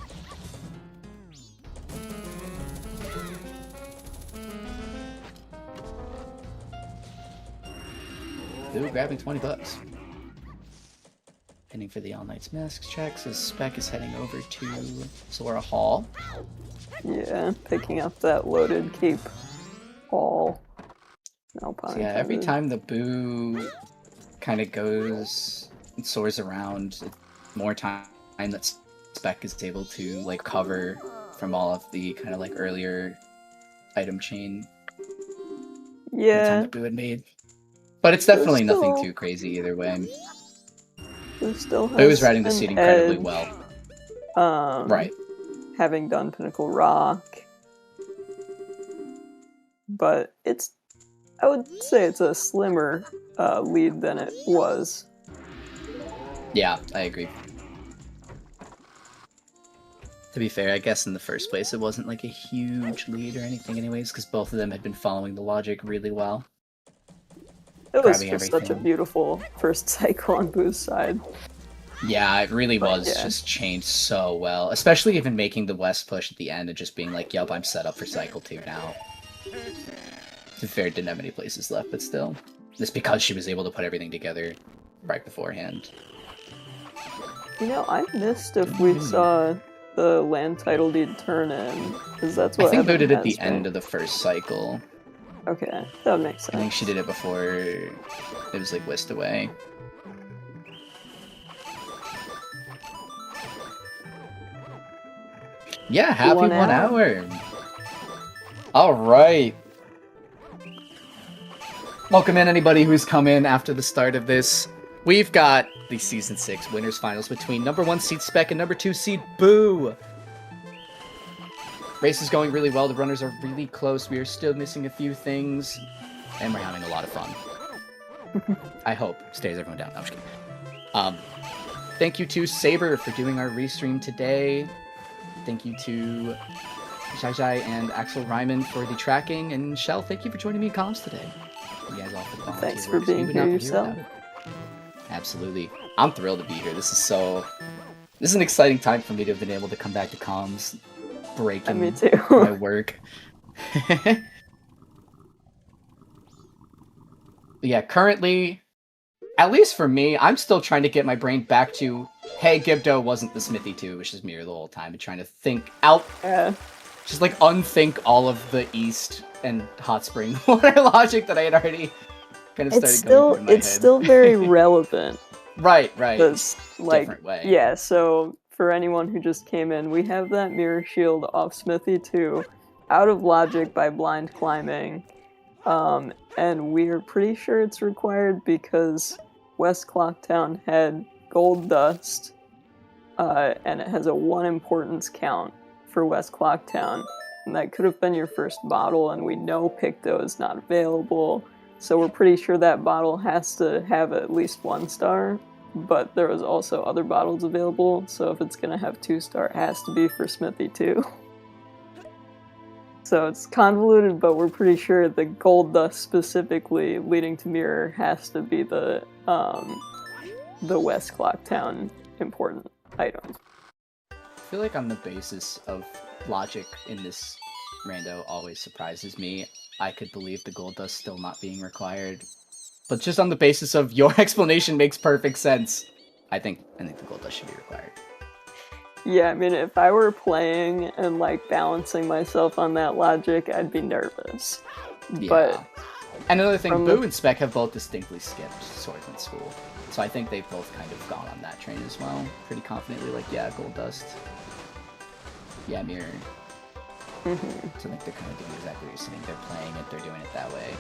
Ooh, grabbing 20 bucks. Heading for the All Knight's Masks checks as Spec is heading over to Zora Hall. Yeah, picking up that loaded cape hall. No pun intended. Yeah, every time the Boo kind of goes and soars around, more time that Spec is able to like cover from all of the kind of like earlier item chain. Yeah. The time that Boo had made. But it's definitely nothing too crazy either way. Still has Boo is riding the seed incredibly well. Right. Having done Pinnacle Rock. But I would say it's a slimmer lead than it was. Yeah, I agree. To be fair, I guess in the first place it wasn't like a huge lead or anything anyways, because both of them had been following the logic really well. It was just such a beautiful first cycle on Boo's side. Yeah, it really was just changed so well. Especially even making the West push at the end and just being like, yup, I'm set up for cycle 2 now. To be fair, didn't have any places left, but still. Just because she was able to put everything together right beforehand. You know, I missed if we saw the land title deed turn in, because that's what I think Boo did at the end of the first cycle. Okay, that makes sense. I think she did it before it was like whisked away. Yeah, happy 1 hour. Alright. Welcome in anybody who's come in after the start of this. We've got the Season 6 Winners Finals between number 1 seed Spec and number 2 seed Boo. Race is going really well. The runners are really close. We are still missing a few things. And we're having a lot of fun. I hope. Stays everyone down. No, I'm just kidding. Thank you to Saber for doing our restream today. Thank you to Jai Jai and Axel Ryman for the tracking. And Shell, thank you for joining me in comms today. You guys all for the volunteer Thanks for work. being here yourself. Absolutely. I'm thrilled to be here. This is an exciting time for me to have been able to come back to comms. Breaking me too. my work. Yeah, currently, at least for me, I'm still trying to get my brain back to, hey, Gibdo wasn't the Smithy 2, which is Mirror the whole time, and trying to think out, just like unthink all of the East and Hot Spring water logic that I had already kind of started going through in my head. It's still very relevant. Right. Like, different way. Yeah, so for anyone who just came in, we have that mirror shield off Smithy 2 out of logic by blind climbing. And we're pretty sure it's required because West Clocktown had gold dust, and it has a 1 importance count for West Clocktown. And that could have been your first bottle, and we know Picto is not available. So we're pretty sure that bottle has to have at least 1 star. But there was also other bottles available, so if it's going to have 2 star, it has to be for Smithy 2. So it's convoluted, but we're pretty sure the gold dust specifically leading to Mirror has to be the West Clocktown important item. I feel like on the basis of logic in this rando always surprises me. I could believe the gold dust still not being required. But just on the basis of your explanation makes perfect sense. I think the gold dust should be required. Yeah, I mean, if I were playing and, like, balancing myself on that logic, I'd be nervous. Yeah. But and another thing, Boo and Spec have both distinctly skipped Swordsman School. So I think they've both kind of gone on that train as well. Pretty confidently, like, yeah, gold dust. Yeah, Mirror. So I think they're kind of doing exactly what you're saying. They're playing it, they're doing it that way.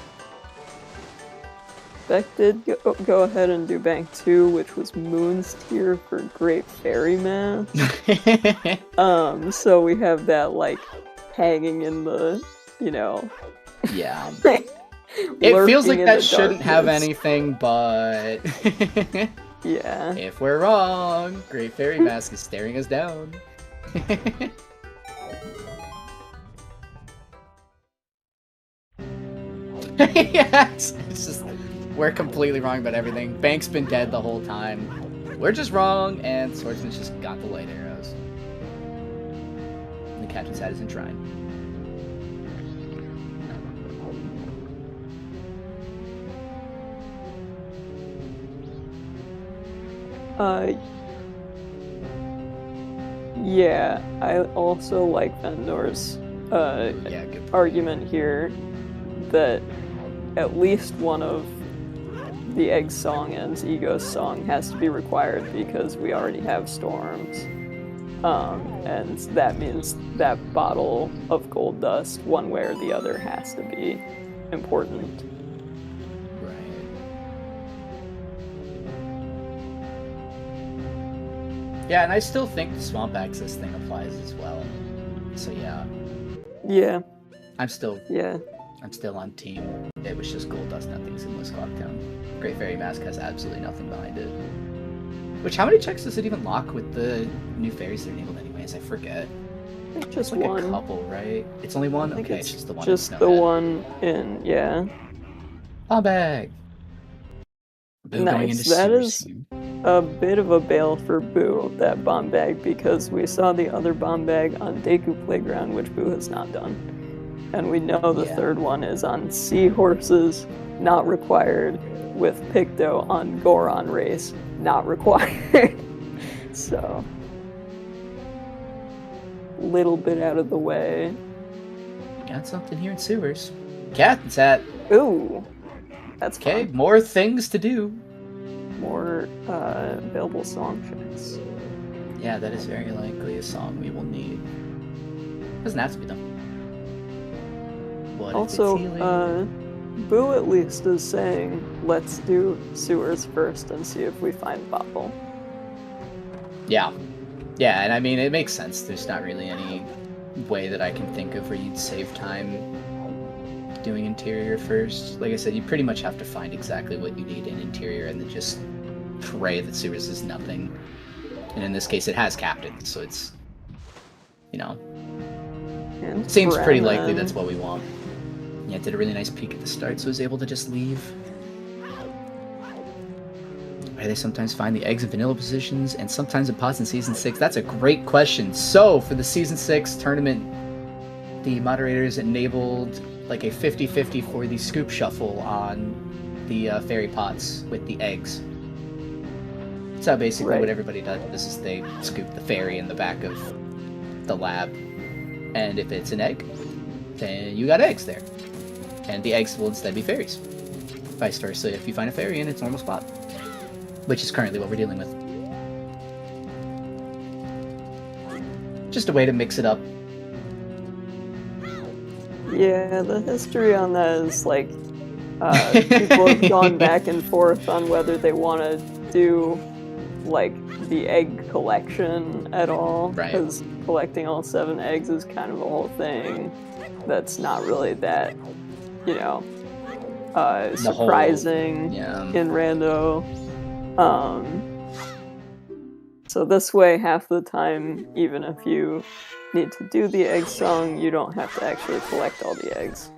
Spec did go ahead and do Bank 2, which was Moon's Tier for Great Fairy Mask. So we have that, like, hanging in the, you know... Yeah. It feels like that shouldn't have anything, but... Yeah. If we're wrong, Great Fairy Mask is staring us down. Yeah, it's just... We're completely wrong about everything. Bank's been dead the whole time. We're just wrong, and Swordsman's just got the light arrows. And the captain's hat is enshrined. Yeah, I also like Vendor's argument here that at least one of the Egg song and Ego's song has to be required because we already have Storms. And that means that bottle of gold dust, one way or the other, has to be important. Yeah, and I still think the Swamp Access thing applies as well. So yeah. Yeah. I'm still on team. It was just gold dust, nothing's in Wisclock Town. Great Fairy Mask has absolutely nothing behind it. Which, how many checks does it even lock with the new fairies that are enabled anyways? I forget. It's just like one. A couple, right? It's only one? I think okay, it's just the one. Just the one in, yeah. Bomb bag! Boo going into That sewers. is a bit of a bail for Boo, that bomb bag, because we saw the other bomb bag on Deku Playground, which Boo has not done. And we know the third one is on Seahorses, not required, with Picto on Goron Race, not required. So, little bit out of the way. Got something here in sewers. Captain's hat. Ooh, that's okay. Fun. More things to do. More available song checks. Yeah, that is very likely a song we will need. Doesn't have to be them. What also, Boo at least is saying, let's do sewers first and see if we find Bobble. Yeah. Yeah, and I mean, it makes sense. There's not really any way that I can think of where you'd save time doing interior first. Like I said, you pretty much have to find exactly what you need in interior and then just pray that sewers is nothing. And in this case, it has captains, so it's, you know, and seems pretty likely that's what we want. Yeah, did a really nice peek at the start, so I was able to just leave. They sometimes find the eggs in vanilla positions, and sometimes in pots in Season 6. That's a great question. So, for the Season 6 tournament, the moderators enabled like a 50-50 for the scoop shuffle on the fairy pots with the eggs. So basically what everybody does is they scoop the fairy in the back of the lab, and if it's an egg, then you got eggs there. And the eggs will instead be fairies. Vice versa if you find a fairy in its normal spot. Which is currently what we're dealing with. Just a way to mix it up. Yeah, the history on that is like people have gone back and forth on whether they want to do like the egg collection at all, because collecting all 7 eggs is kind of a whole thing that's not really that, you know, surprising in Rando. So this way, half the time, even if you need to do the egg song, you don't have to actually collect all the eggs.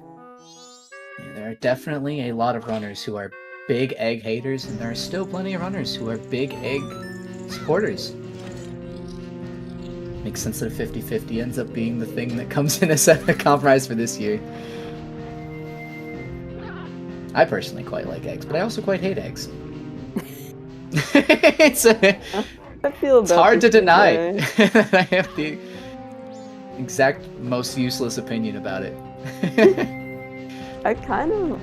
Yeah, there are definitely a lot of runners who are big egg haters, and there are still plenty of runners who are big egg supporters. Makes sense that a 50-50 ends up being the thing that comes in as a compromise for this year. I personally quite like eggs, but I also quite hate eggs. It's hard to deny that I have the exact most useless opinion about it. I kind of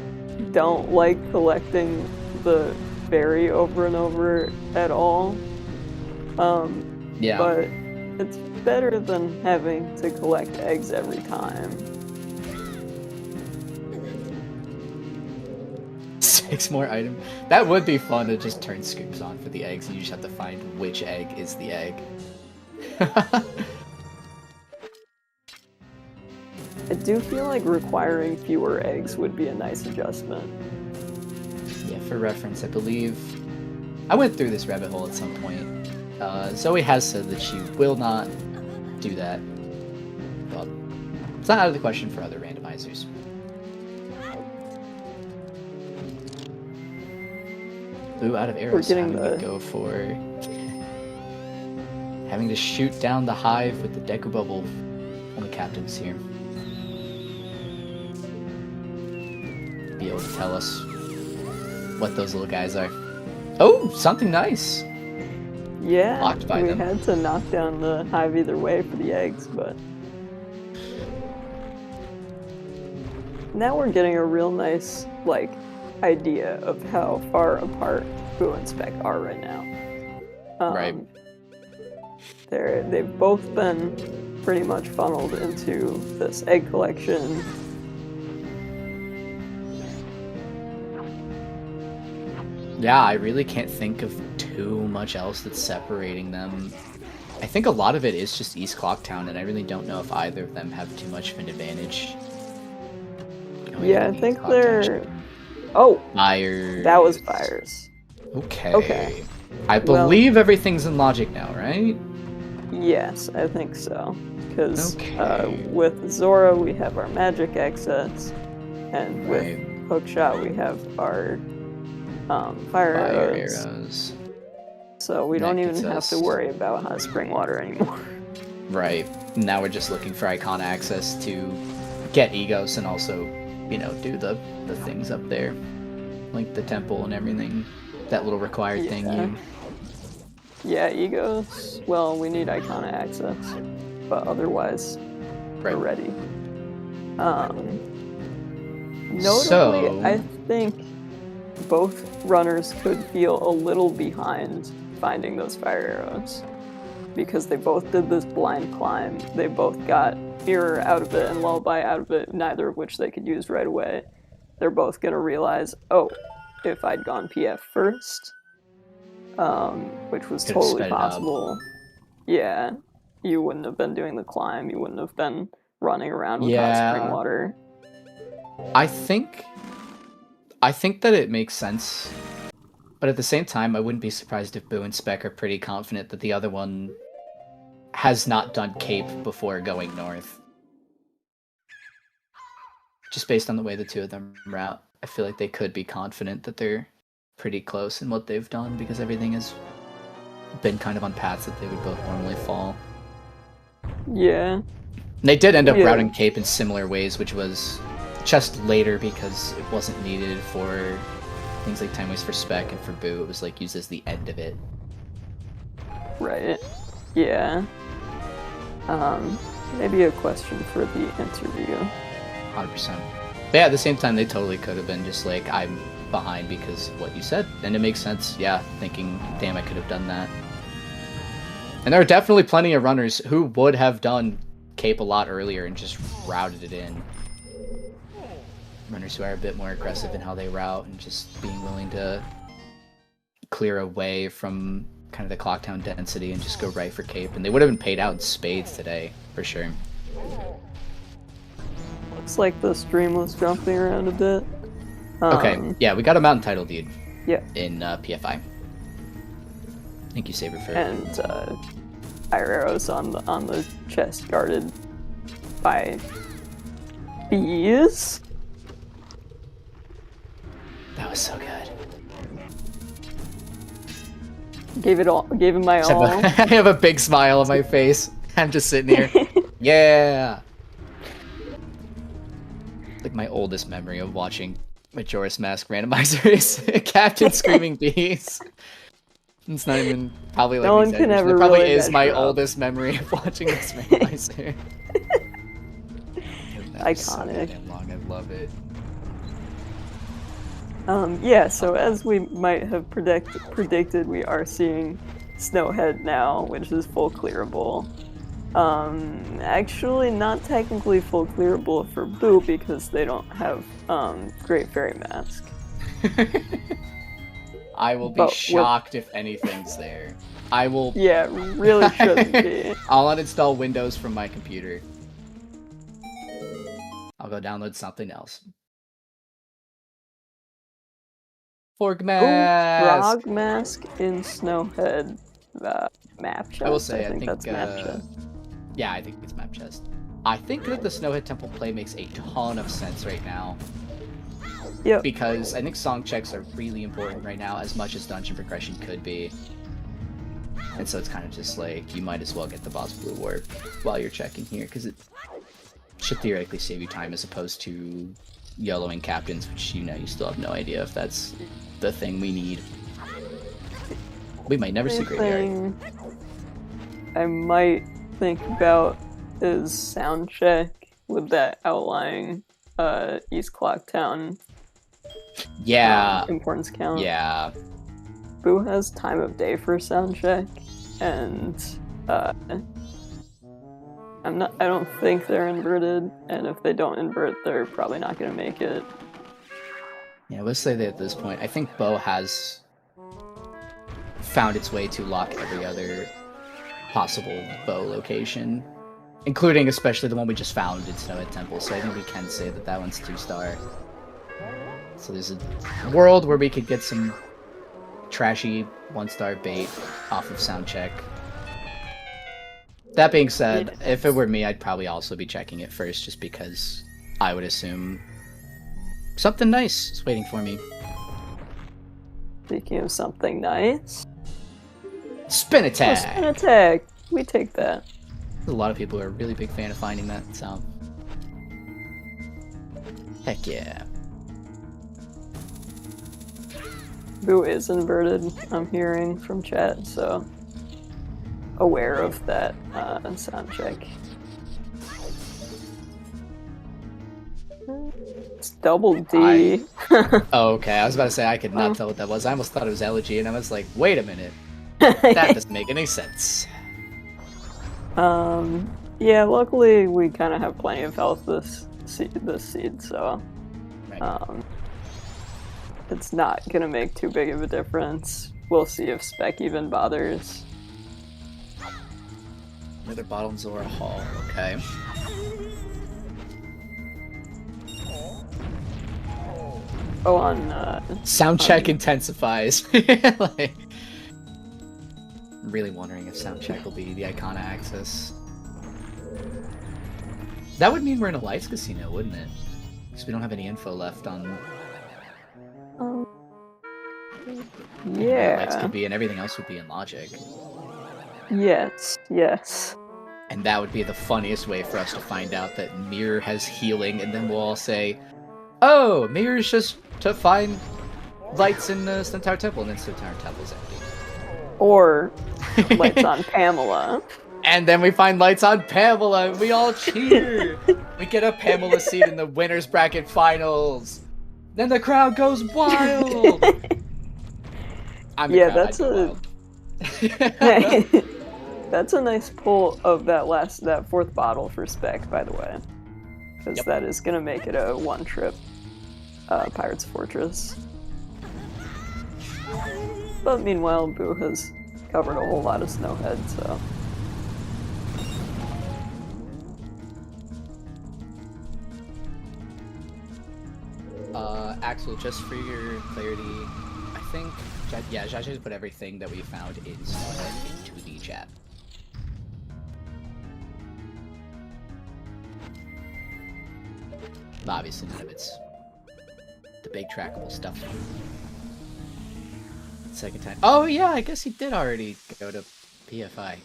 don't like collecting the fairy over and over at all. But it's better than having to collect eggs every time. 6 more items. That would be fun to just turn scoops on for the eggs, and you just have to find which egg is the egg. I do feel like requiring fewer eggs would be a nice adjustment. Yeah, for reference, I believe I went through this rabbit hole at some point. Zoe has said that she will not do that, but it's not out of the question for other randomizers. Ooh, out of arrows. We're getting How do we go for having to shoot down the hive with the Deku Bubble? Only captains here. Be able to tell us what those little guys are. Oh, something nice. Yeah, Blocked by we them. had to knock down the hive either way for the eggs, but now we're getting a real nice, like, idea of how far apart Boo and Spec are right now. Right. They've both been pretty much funneled into this egg collection. Yeah, I really can't think of too much else that's separating them. I think a lot of it is just East Clocktown, and I really don't know if either of them have too much of an advantage. Yeah, I think they're... Oh! Fires. That was fires. Okay. I believe everything's in logic now, right? Yes, I think so. Because with Zora, we have our magic exits, and with Hookshot, we have our fire arrows. So we don't even have to worry about hot spring water anymore. Right. Now we're just looking for icon access to get Egos and also, you know, do the things up there. Like the temple and everything. That little required thing. Yeah, Egos. Well, we need icon access. But otherwise, we're ready. Notably, I think both runners could feel a little behind finding those fire arrows. Because they both did this blind climb. They both got Mirror out of it and Lullaby out of it, neither of which they could use right away. They're both going to realize, oh, if I'd gone PF first, which was totally possible, yeah, you wouldn't have been doing the climb, you wouldn't have been running around with hot spring water. I think that it makes sense, but at the same time, I wouldn't be surprised if Boo and Spec are pretty confident that the other one has not done Cape before going north. Just based on the way the two of them route, I feel like they could be confident that they're pretty close in what they've done, because everything has been kind of on paths that they would both normally fall. Yeah. And they did end up routing Cape in similar ways, which was just later because it wasn't needed for things like Time Waste for Spec, and for Boo, it was like used as the end of it. Right. Yeah. Maybe a question for the interview. 100%. But yeah, at the same time, they totally could have been just like, I'm behind because of what you said. And it makes sense, yeah, thinking, damn, I could have done that. And there are definitely plenty of runners who would have done Cape a lot earlier and just routed it in. Runners who are a bit more aggressive in how they route and just being willing to clear away from kind of the Clocktown density and just go right for Cape. And they would have been paid out in spades today, for sure. Looks like the stream was jumping around a bit. Okay, yeah, we got a mountain title deed. Yeah. In PFI. Thank you, Saberfur. And fire arrows on the chest guarded by bees. That was so good. Gave him my all. I have a big smile on my face. I'm just sitting here. Yeah. Like my oldest memory of watching Majora's Mask Randomizer is Captain Screaming Bees. It's not even probably like no one can ever. It probably really is my up. Oldest memory of watching this Randomizer. Iconic. So goddamn long. I love it. Yeah, so as we might have predicted, we are seeing Snowhead now, which is full clearable. Actually not technically full clearable for Boo because they don't have Great Fairy Mask. I will be But shocked if anything's there. I will... Yeah, really shouldn't be. I'll uninstall Windows from my computer. I'll go download something else. Fork mask! Frog mask in Snowhead map chest. I will say, I think that's map chest. Yeah, I think it's map chest. I think that the Snowhead Temple play makes a ton of sense right now. Yep. Because I think song checks are really important right now, as much as dungeon progression could be. And so it's kind of just like, you might as well get the boss blue warp while you're checking here, because it should theoretically save you time as opposed to YOLOing captains, which you still have no idea if that's the thing we need. We might never see Graveyard. I might think about is sound check with that outlying East Clocktown importance count. Yeah. Boo has time of day for sound check, and I don't think they're inverted, and if they don't invert, they're probably not going to make it. Yeah, let's say that at this point, I think Bo has found its way to lock every other possible Bo location, including especially the one we just found in Snowhead Temple, so I think we can say that that one's 2-star. So there's a world where we could get some trashy 1-star bait off of soundcheck. That being said, if it were me, I'd probably also be checking it first, just because I would assume something nice is waiting for me. Speaking of something nice, spin attack! Oh, spin attack! We take that. There's a lot of people who are a really big fan of finding that, so... Heck yeah. Boo is inverted, I'm hearing from chat, so aware of that sound check. It's double D. Oh, okay, I was about to say I could not tell what that was. I almost thought it was Elegy, and I was like, wait a minute. That doesn't make any sense. Yeah, luckily we kind of have plenty of health this seed, so it's not gonna make too big of a difference. We'll see if Spec even bothers. Another bottom Zora Hall, okay. Oh, on soundcheck intensifies. Like, I'm really wondering if soundcheck will be the Icona Axis. That would mean we're in a Lights Casino, wouldn't it? Because we don't have any info left on... yeah. Lights could be, and everything else would be in Logic. Yes, yes. And that would be the funniest way for us to find out that Mirror has healing, and then we'll all say, oh, Mirror's just to find lights in the Stone Tower Temple, and then Stone Tower Temple's empty. Or lights on Pamela. And then we find lights on Pamela, and we all cheer! We get a Pamela seat in the winner's bracket finals! Then the crowd goes wild! That's that's a nice pull of that fourth bottle for Spec, by the way. Because that is going to make it a one-trip Pirate's Fortress. But meanwhile, Boo has covered a whole lot of Snowhead, so... Axel, just for your clarity, I think, Jaja's put everything that we found in Snowhead into the chat. Obviously, none of it's the big trackable stuff. Second time. Oh yeah, I guess he did already go to PFI.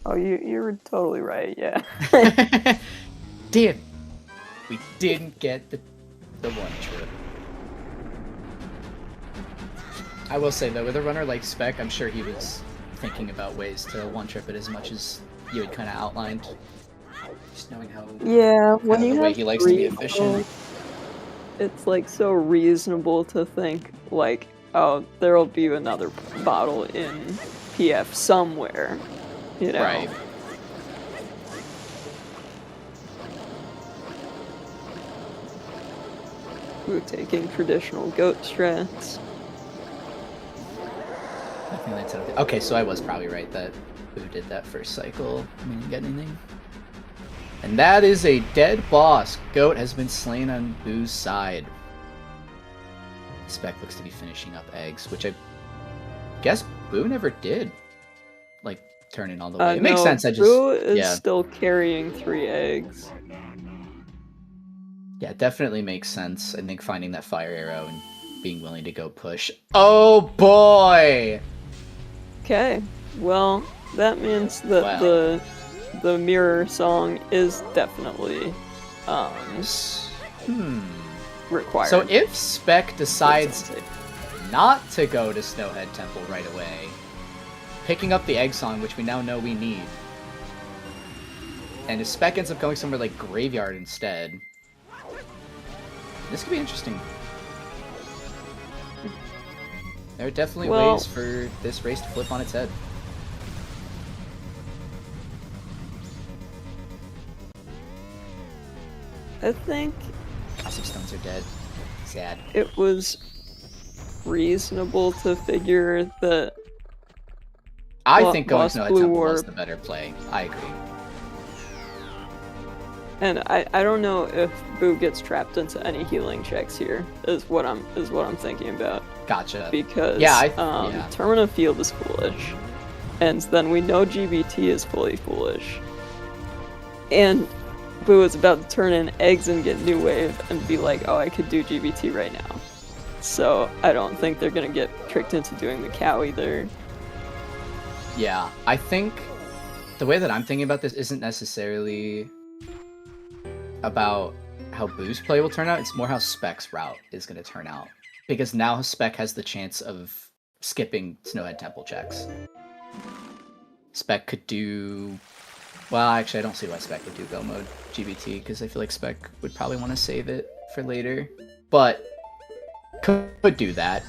Oh, you were totally right, yeah. Damn! We didn't get the one trip. I will say though, with a runner like Spec, I'm sure he was thinking about ways to one-trip it as much as you had kind of outlined. Just knowing how when you the way he likes to be efficient. It's like so reasonable to think like, oh, there'll be another bottle in PF somewhere, you know. Right. Boo taking traditional goat strats. Okay, so I was probably right that Boo did that first cycle. I didn't get anything. And that is a dead boss. Goat has been slain on Boo's side. Spec looks to be finishing up eggs, which I guess Boo never did. Like, turn in all the way. It makes sense. Boo is still carrying 3 eggs. Yeah, it definitely makes sense. I think finding that fire arrow and being willing to go push. Oh boy! Okay, well, that means that the mirror song is definitely required. So if Spec decides not to go to Snowhead Temple right away, picking up the egg song, which we now know we need, and if Spec ends up going somewhere like Graveyard instead, this could be interesting. There are definitely ways for this race to flip on its head. I think Gossip Stones are dead. Sad. It was reasonable to figure that I think going to Snowhead Temple was the better play. I agree. And I don't know if Boo gets trapped into any healing checks here, is what I'm thinking about. Gotcha. Because Termina Field is foolish. And then we know GBT is fully foolish. And Boo is about to turn in eggs and get New Wave and be like, oh, I could do GBT right now. So I don't think they're gonna get tricked into doing the cow either. Yeah, I think the way that I'm thinking about this isn't necessarily about how Boo's play will turn out, it's more how Spec's route is going to turn out. Because now Spec has the chance of skipping Snowhead Temple checks. Spec could do... Well, actually, I don't see why Spec would do Go Mode GBT, because I feel like Spec would probably want to save it for later. But could do that,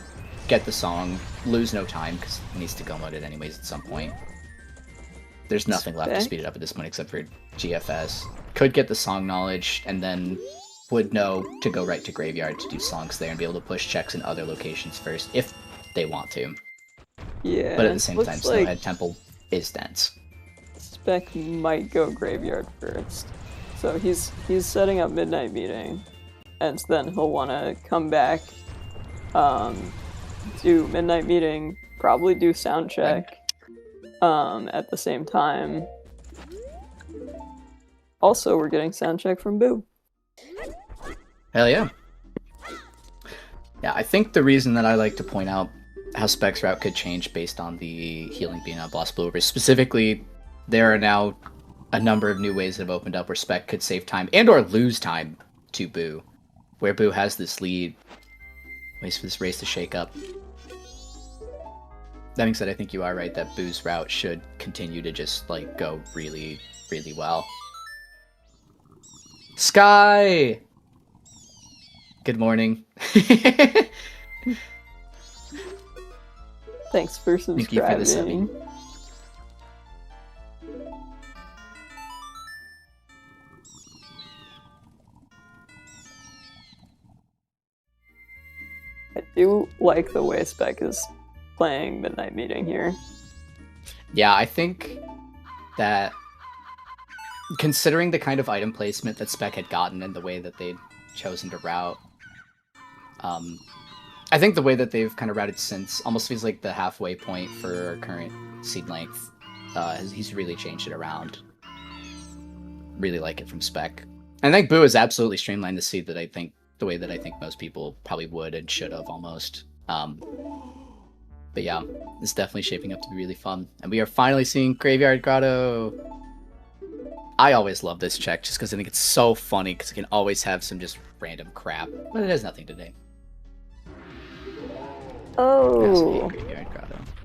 get the song, lose no time, because he needs to Go Mode it anyways at some point. There's nothing left to speed it up at this point except for GFS. Could get the song knowledge, and then would know to go right to Graveyard to do songs there and be able to push checks in other locations first, if they want to. Yeah. But at the same time, Snowhead Temple is dense. Spec might go Graveyard first. So he's setting up Midnight Meeting, and then he'll want to come back, do Midnight Meeting, probably do sound check at the same time. Also, we're getting sound check from Boo. Hell yeah. Yeah, I think the reason that I like to point out how Spec's route could change based on the healing being on Boss Blue, specifically, there are now a number of new ways that have opened up where Spec could save time and or lose time to Boo, where Boo has this lead. Waits for this race to shake up. That being said, I think you are right that Boo's route should continue to just like go really, really well. Sky! Good morning. Thanks for subscribing. Thank you for the subbing. I do like the way Spec is playing Midnight Meeting here. Yeah, I think that considering the kind of item placement that Spec had gotten and the way that they'd chosen to route, I think the way that they've kind of routed since almost feels like the halfway point for our current seed length. He's really changed it around. Really like it from Spec. I think Boo has absolutely streamlined the seed that I think the way that I think most people probably would and should have almost. But yeah, it's definitely shaping up to be really fun. And we are finally seeing Graveyard Grotto. I always love this check just because I think it's so funny because it can always have some just random crap. But it has nothing today. Oh,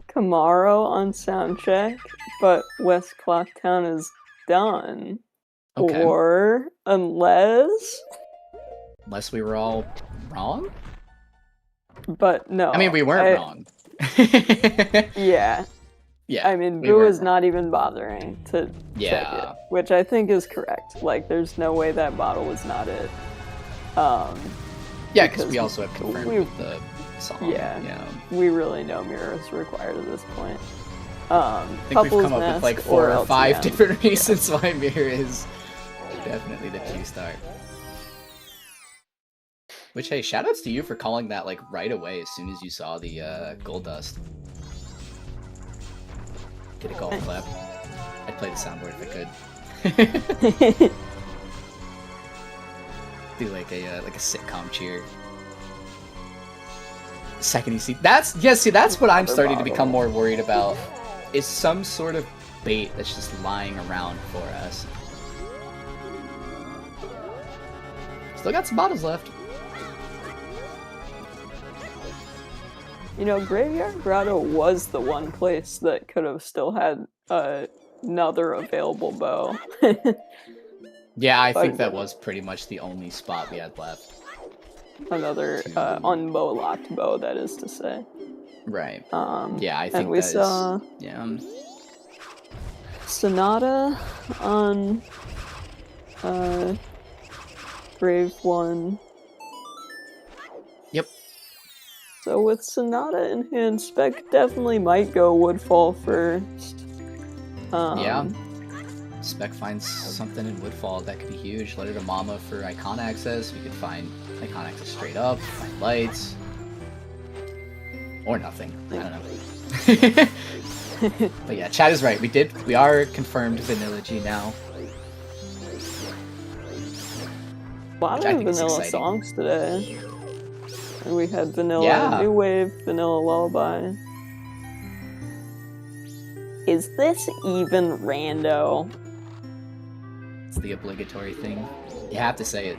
Kamaro on soundcheck, but West Clocktown is done. Okay. Or unless we were all wrong? But no. I mean, we weren't wrong. Yeah. Yeah. I mean, Boo is not even bothering to check it, which I think is correct. Like, there's no way that bottle was not it. Yeah, because we also have confirmed with the song. Yeah, we really know mirrors required at this point. I think we've come up with like 4 or 5 different reasons why mirror is definitely the 2-star. Which, hey, shoutouts to you for calling that like right away as soon as you saw the gold dust. Get a golf clap. I'd play the soundboard if I could. Do like a sitcom cheer. Second you see that's what I'm starting to become more worried about. Is some sort of bait that's just lying around for us. Still got some bottles left. You know, Graveyard Grotto was the one place that could have still had another available bow. Yeah, I think that was pretty much the only spot we had left. Another unbow-locked bow, that is to say. Right. Yeah, I think and we saw Sonata on Grave 1. Yep. So with Sonata in hand, Spec definitely might go Woodfall first. Yeah. Spec finds something in Woodfall that could be huge. Let it a mama for Icon Access. We could find Icon Access straight up, find lights. Or nothing. I don't know. But yeah, Chad is right. We are confirmed Vanilla G now. A lot of vanilla songs today. And we had Vanilla New Wave, Vanilla Lullaby. Is this even rando? It's the obligatory thing. You have to say it.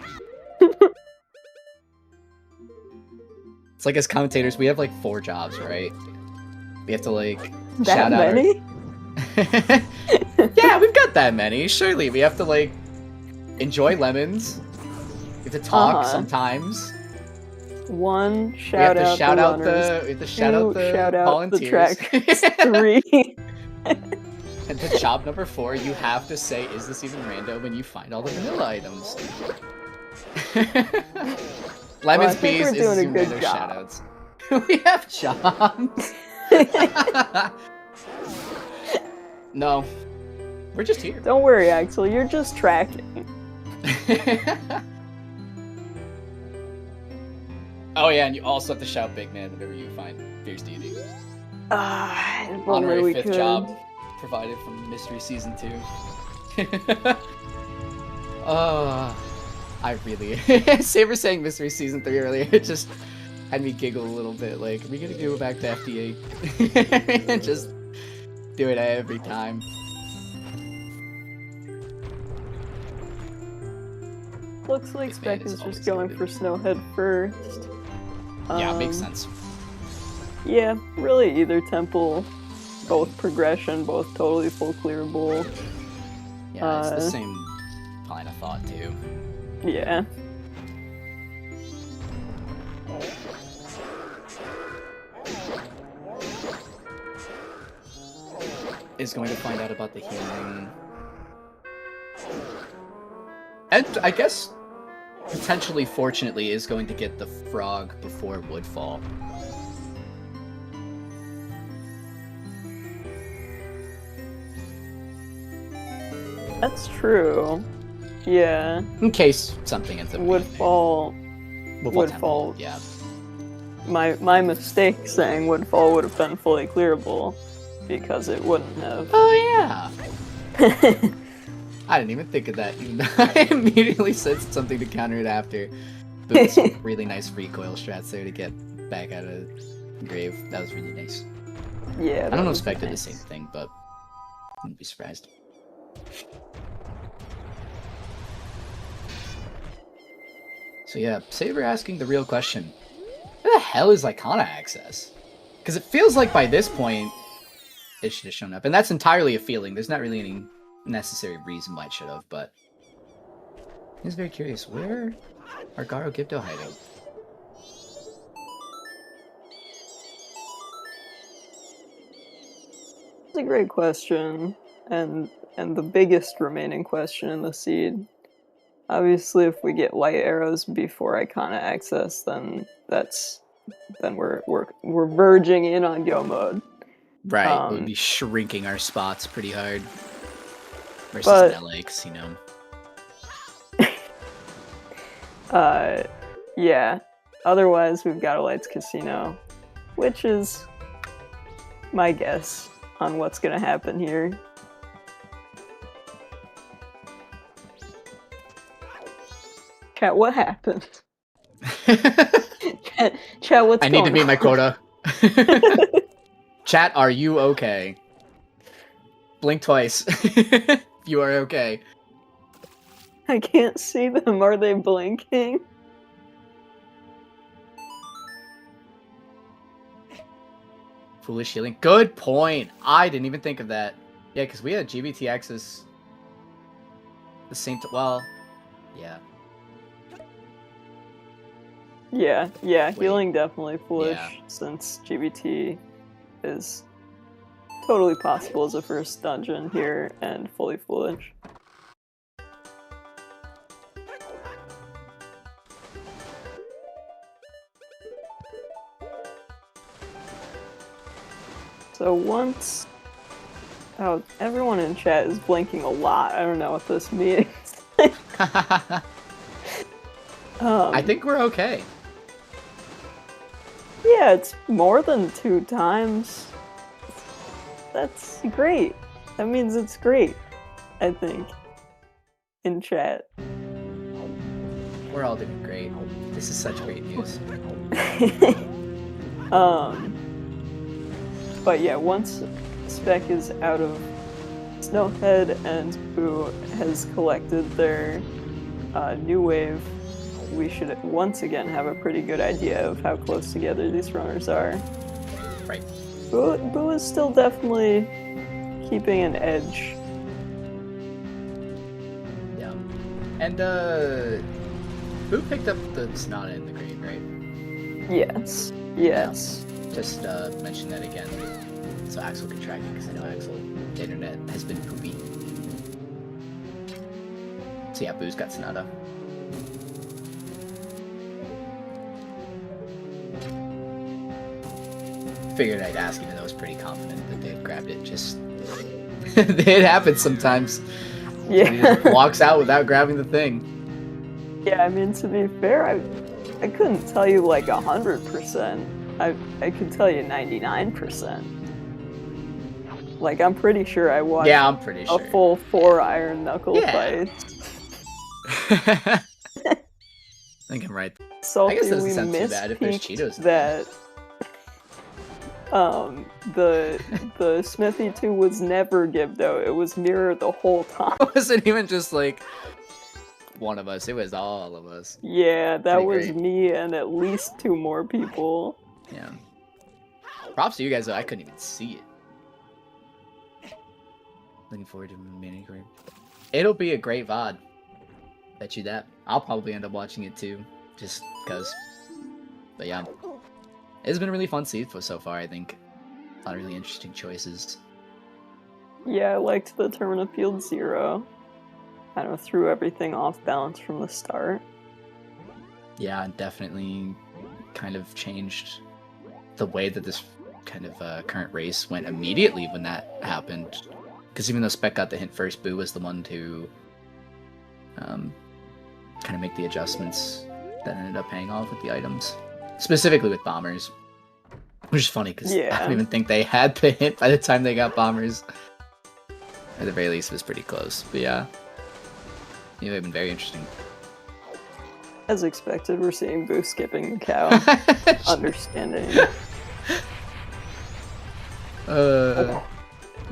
It's like as commentators, we have like 4 jobs, right? We have to like shout out. Many? Yeah, we've got that many. Surely we have to like enjoy lemons. We have to talk sometimes. 1, shout out the runners. We have to shout out the volunteers. The track 3. And to job number 4, you have to say, "Is this even rando?" when you find all the vanilla items. Lemons, bees, is doing a good job. Shoutouts. We have jobs. No, we're just here. Don't worry, Axel. You're just tracking. Oh yeah, and you also have to shout "Big Man" whenever you find Fierce Deity. Honorary 5th job provided from Mystery Season 2. I really... Saber saying Mystery Season 3 earlier, it just had me giggle a little bit, like, are we gonna go back to FD8? Just do it every time. Looks like Spec is just going for Snowhead first. Yeah, makes sense. Yeah, really either temple, both progression, both totally full clearable. Yeah, it's the same kind of thought too. Yeah. Is going to find out about the healing. And I guess, potentially, fortunately, is going to get the frog before Woodfall. That's true. Yeah. In case something ends up Woodfall. Temple, yeah. My mistake saying Woodfall would have been fully clearable, because it wouldn't have. Oh yeah. I didn't even think of that. Even though I immediately said something to counter it after. But some really nice recoil strats there to get back out of the grave. That was really nice. Yeah. I don't know if Spec did the same thing, but I wouldn't be surprised. So yeah, Saber asking the real question. Where the hell is Icona Access? Because it feels like by this point, it should have shown up. And that's entirely a feeling. There's not really any necessary reason why it should have, but... I was very curious. Where are Garo Gibdo hiding? It's a great question. And the biggest remaining question in the seed. Obviously, if we get light arrows before Icona access, then we're verging in on go mode. Right, we'll be shrinking our spots pretty hard. Versus an LA casino. Yeah. Otherwise, we've got a lights casino, which is my guess on what's gonna happen here. Chat, what happened? Chat, what's going on? I need to meet my quota. Chat, are you okay? Blink twice. If you are okay. I can't see them. Are they blinking? Foolish healing. Good point. I didn't even think of that. Yeah, because we had GBT access the same well, yeah. Yeah, healing definitely foolish, since GBT is totally possible as a first dungeon here and fully foolish. So once... Oh, everyone in chat is blinking a lot. I don't know what this means. I think we're okay. Yeah, it's more than 2 times. That's great. That means it's great, I think, in chat. We're all doing great. This is such great news. But yeah, once Spec is out of Snowhead and Boo has collected their new wave, we should once again have a pretty good idea of how close together these runners are. Right. Boo is still definitely keeping an edge. Yeah. And, Boo picked up the Sonata in the green, right? Yes. Yes. Yeah. Just, mention that again. So Axel can track it, because I know Axel, the internet, has been poopy. So yeah, Boo's got Sonata. Figured I'd ask, even though I was pretty confident that they had grabbed it. Just it happens sometimes. Yeah. He just walks out without grabbing the thing. Yeah, I mean, to be fair, I couldn't tell you like 100%. I could tell you 99%. Like, I'm pretty sure I watched a full 4 Iron Knuckle fights. I think I'm right. Salty, I guess it doesn't we sound too bad if there's Cheetos in that the Smithy 2 was never Gibdo. It was Mirror the whole time. It wasn't even just like one of us, it was all of us. Yeah, that Pretty was great. me and at least 2 more people. Yeah. Props to you guys though, I couldn't even see it. Looking forward to mini group. It'll be a great VOD. Bet you that. I'll probably end up watching it too, just because. But yeah, it's been a really fun season so far. I think a lot of really interesting choices. Yeah, I liked the Termina Field 0. Kind of threw everything off balance from the start. Yeah, and definitely kind of changed the way that this kind of current race went immediately when that happened. Because even though Spec got the hint first, Boo was the one to kind of make the adjustments that ended up paying off with the items. Specifically with bombers. Which is funny, because I don't even think they had the hint by the time they got bombers. At the very least, it was pretty close. But yeah. It would have been very interesting. As expected, we're seeing Boo skipping the cow. Understanding.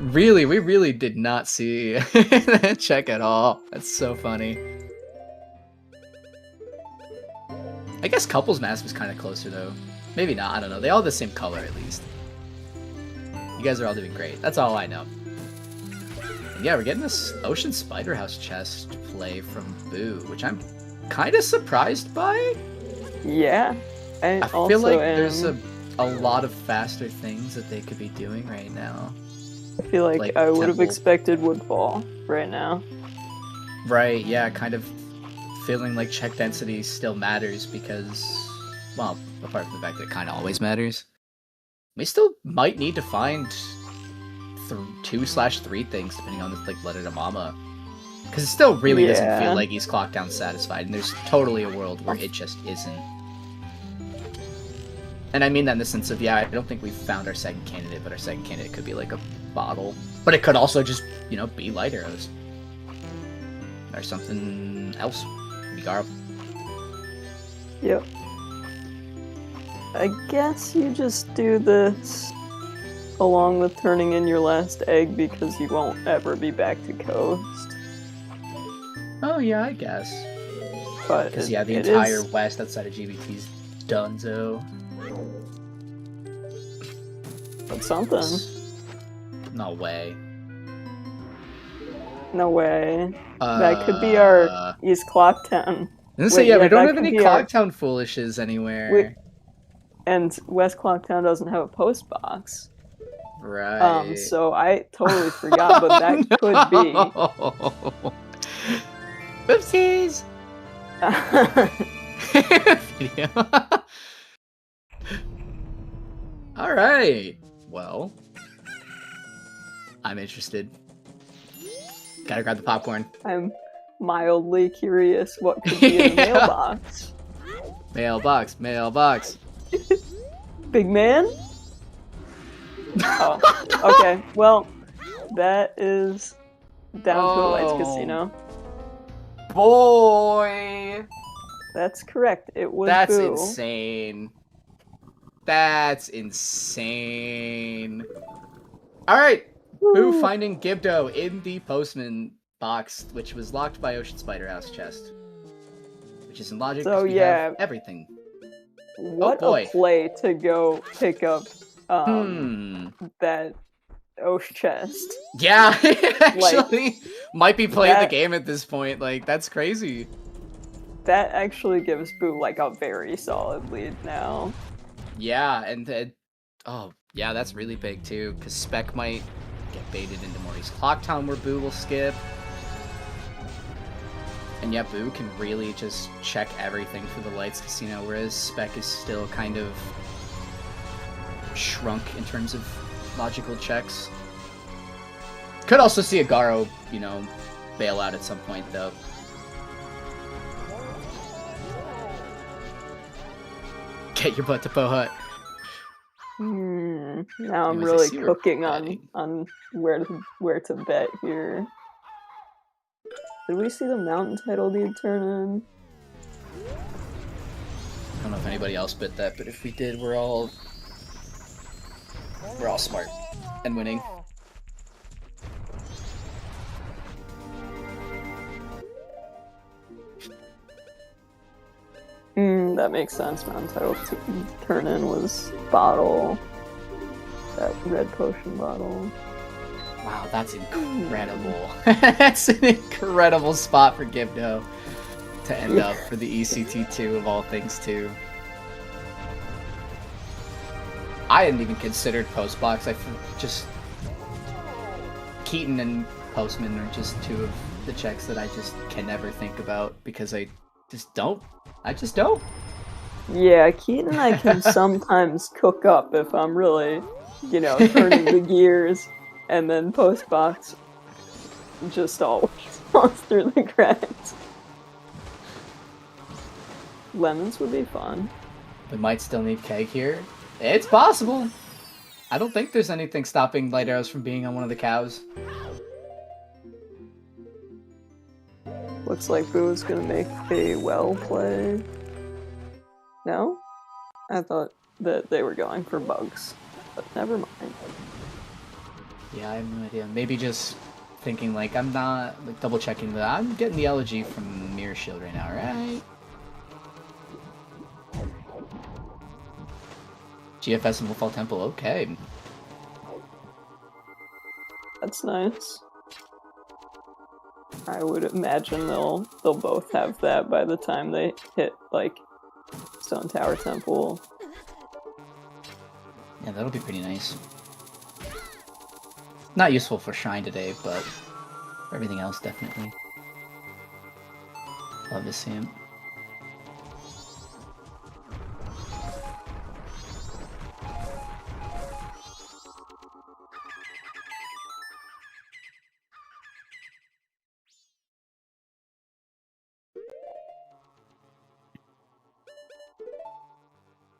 Really, we really did not see that check at all. That's so funny. I guess Couples Mask was kind of closer though. Maybe not, I don't know. They all have the same color at least. You guys are all doing great. That's all I know. And yeah, we're getting this Ocean Spider House chest play from Boo, which I'm kind of surprised by. Yeah. I feel like there's a lot of faster things that they could be doing right now. I feel like I would have expected Woodfall right now. Right, yeah, kind of feeling like check density still matters because, well, apart from the fact that it kind of always matters, we still might need to find 2/3 things depending on the letter to Mama. Because it still really doesn't feel like he's clocked down satisfied, and there's totally a world where it just isn't. And I mean that in the sense of, I don't think we've found our second candidate, but our second candidate could be like a bottle. But it could also just, be light arrows. Or something else. Maybe Garo. Yep. I guess you just do this along with turning in your last egg because you won't ever be back to Coast. Oh yeah, I guess. But because the entire west outside of GBT's donezo. That's something. No way. No way. That could be our East Clocktown. We don't have any Clocktown foolishes anywhere. And West Clocktown doesn't have a post box. Right. So I totally forgot, but that could be. Whoopsies! Alright. Well, I'm interested. Gotta grab the popcorn. I'm mildly curious what could be in the mailbox. Mailbox. Big man? Oh, okay. Well, that is down to the Lights Casino. Boy! That's correct. It was That's Boo. insane. That's insane. Alright. Boo finding Gibdo in the postman box, which was locked by Ocean Spider House chest. Which isn't logic, because we have everything. What a play to go pick up that Osh chest. Yeah, actually, might be playing the game at this point. That's crazy. That actually gives Boo, a very solid lead now. Yeah, and that's really big, too, because Spec might get baited into Maury's Clocktown where Boo will skip. And yeah, Boo can really just check everything for the Lights Casino, whereas Spec is still kind of shrunk in terms of logical checks. Could also see a Garo, bail out at some point, though. Get your butt to Po Hut. Now I'm really cooking on where to bet here. Did we see the mountain title lead turn in? I don't know if anybody else bet that, but if we did, we're all smart and winning. That makes sense. Mountain title turn in was bottle. That red potion bottle. Wow, that's incredible. That's an incredible spot for Gibdo to end up for the ECT2 of all things, too. I hadn't even considered Postbox. Just Keaton and Postman are just two of the checks that I just can never think about because I just don't. Yeah, Keaton and I can sometimes cook up if I'm really, turning the gears. And then Postbox just always falls through the cracks. Lemons would be fun. We might still need Keg here. It's possible. I don't think there's anything stopping Light Arrows from being on one of the cows. Looks like Boo is going to make a well play. No? I thought that they were going for bugs. But never mind. Yeah, I have no idea. Maybe just thinking I'm not double checking that I'm getting the elegy from Mirror Shield right now, right? GFS and Wolfall Temple, okay. That's nice. I would imagine they'll both have that by the time they hit Stone Tower Temple. Yeah, that'll be pretty nice. Not useful for Shrine today, but for everything else, definitely. Love to see him.